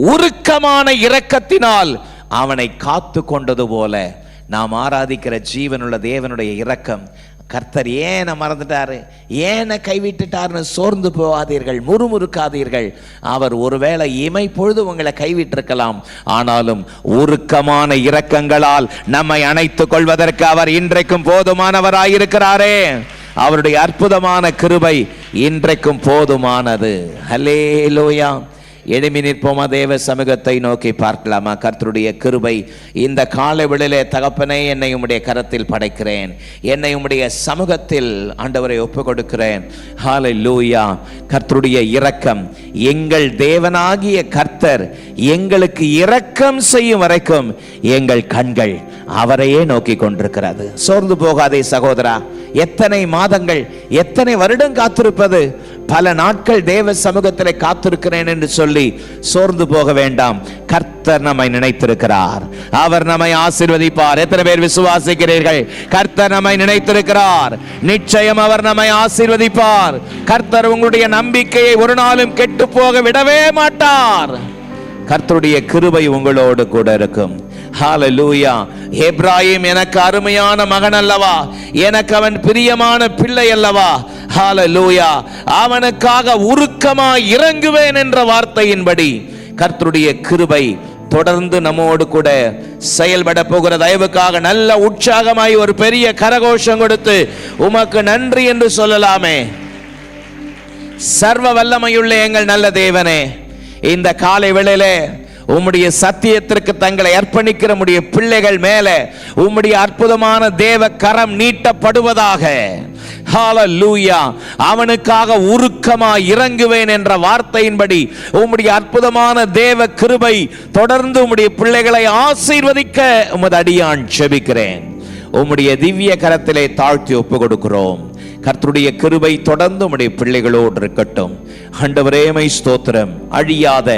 உருக்கமான இரக்கத்தினால் அவனை காத்து கொண்டது போல நாம் ஆராதிக்கிற ஜீவனுள்ள தேவனுடைய இரக்கம். கர்த்தர் ஏன மறந்துட்டாரு, ஏன கைவிட்டுட்டார்னு சோர்ந்து போகாதீர்கள், முறுமுறுக்காதீர்கள். அவர் ஒருவேளை இமை பொழுது உங்களை கைவிட்டிருக்கலாம், ஆனாலும் உருக்கமான இரக்கங்களால் நம்மை அணைத்துக் கொள்வதற்கு அவர் இன்றைக்கும் போதுமானவராயிருக்கிறாரே. அவருடைய அற்புதமான கிருபை இன்றைக்கும் போதுமானது. ஹல்லேலூயா. எழுமி நிற்போமா? தேவ சமூகத்தை நோக்கி பார்க்கலாமா? கர்த்தருடைய கிருபை இந்த காலை வேளையிலே, தகப்பனே என்னை உம்முடைய கரத்தில் படைக்கிறேன், என்னை உம்முடைய சமூகத்தில் ஆண்டவரை ஒப்புக் கொடுக்கிறேன். ஹல்லேலூயா. கர்த்தருடைய இரக்கம், எங்கள் தேவனாகிய கர்த்தர் எங்களுக்கு இரக்கம் செய்யும் வரைக்கும் எங்கள் கண்கள் அவரையே நோக்கி கொண்டிருக்கிறது. சோர்ந்து போகாதே சகோதரா. எத்தனை மாதங்கள், எத்தனை வருடம் காத்திருப்பது? பல நாட்கள் தேவ சமூகத்தில் காத்திருக்கிறேன் என்று சொல்லி சோர்ந்து போக வேண்டாம். கர்த்தர் நம்மை நினைத்திருக்கிறார், அவர் நம்மை ஆசீர்வதிப்பார். எத்தனை பேர் விசுவாசிக்கிறீர்கள்? கர்த்தர் நம்மை நினைத்திருக்கிறார், நிச்சயம் அவர் நம்மை ஆசீர்வதிப்பார். கர்த்தர் உங்களுடைய நம்பிக்கையை ஒரு நாளும் கெட்டு போக விடவே மாட்டார். கர்த்தருடைய கிருபை உங்களோடு கூட இருக்கும். ஹல்லேலூயா. எப்ராயிம் எனக்கு அருமையான மகன் அல்லவா, எனக்கு அவன் பிரியமான பிள்ளை அல்லவா. ஹல்லேலூயா. அவனுக்காக உருக்கமாய் இறங்குவேன் என்ற வார்த்தையின்படி கர்த்தருடைய கிருபை தொடர்ந்து நம்மோடு கூட செயல்பட போகிற தயவுக்காக நல்ல உற்சாகமாய் ஒரு பெரிய கரகோஷம் கொடுத்து உமக்கு நன்றி என்று சொல்லலாமே. சர்வ வல்லமையுள்ள எங்கள் நல்ல தேவனே, இந்த காலை வேளையிலே உம்முடைய சத்தியத்திற்கு தங்களை அர்ப்பணிக்கிற உம்முடைய பிள்ளைகள் மேலே உம்முடைய அற்புதமான தேவ கரம் நீட்டப்படுவதாக. ஹல்லேலூயா. அவனுக்காக உருக்கமாய் இறங்குவேன் என்ற வார்த்தையின்படி உம்முடைய அற்புதமான தேவ கிருபை தொடர்ந்து உம்முடைய பிள்ளைகளை ஆசீர்வதிக்க உமது அடியான் ஜெபிக்கிறேன். உம்முடைய திவ்ய கரத்திலே தாழ்த்தி ஒப்பு கொடுக்கிறோம். கர்த்தருடைய கிருபை தொடர்ந்து உம்முடைய பிள்ளைகளோடு இருக்கட்டும். ஆண்டவரே மை ஸ்தோத்திரம். அழியாத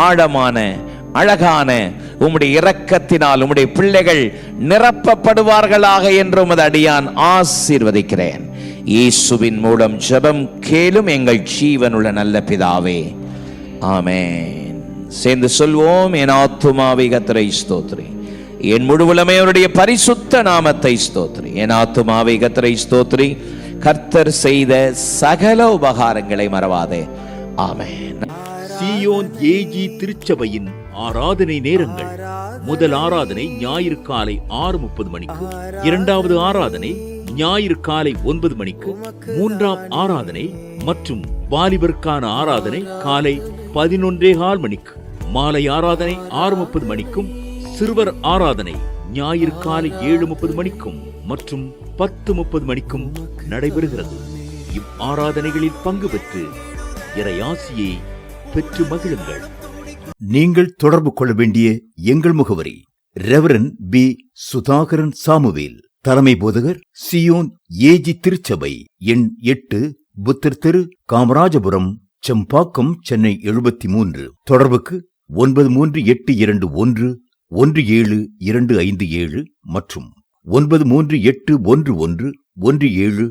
ஆழமான அழகான உம்முடைய இரக்கத்தினால் உம்முடைய பிள்ளைகள் நிரப்பப்படுவார்களாக என்று உமது அடியான் ஆசீர்வதிக்கிறேன். இயேசுவின் மூலம் ஜெபம் கேளும் எங்கள் ஜீவனுள்ள நல்ல பிதாவே, ஆமென். சேர்ந்து சொல்வோம். என் ஆத்துமாவே கர்த்தரை ஸ்தோத்திரி, என் முழுவலுமே அவருடைய பரிசுத்த நாமத்தை ஸ்தோத்திரி. என் ஆத்துமாவே கர்த்தரை ஸ்தோத்திரி, கர்த்தர் செய்த சகல உபகாரங்களை மறவாதே. ஆமென். சீயோன் ஏஜி திருச்சபையின் ஆராதனை நேரங்கள்: முதல் ஆராதனை ஞாயிறு காலை 6:30 மணிக்கு, இரண்டாவது ஆராதனை ஞாயிறு காலை 9 மணிக்கு, மூன்றாம் ஆராதனை மற்றும் வாலிபருக்கான ஆராதனை காலை 11:15 மணிக்கு, மாலை ஆராதனை 6:30 மணிக்கும், சிறுவர் ஆராதனை ஞாயிறு காலை 7:30 மணிக்கும் மற்றும் 10:30 மணிக்கும் நடைபெறுகிறது. ஆராதனைகளில் பங்கு பெற்று இறையாசியை பெற்று மகிழுங்கள். நீங்கள் தொடர்பு கொள்ள வேண்டிய எங்கள் முகவரி: ரெவரன் பி. சுதாகரன் சாமுவேல், தலைமை போதகர், சியோன் ஏஜி திருச்சபை, எண் 8, புத்தர் தெரு, காமராஜபுரம், செம்பாக்கம், சென்னை 73. தொடர்புக்கு 9382117257 மற்றும் 9381111727.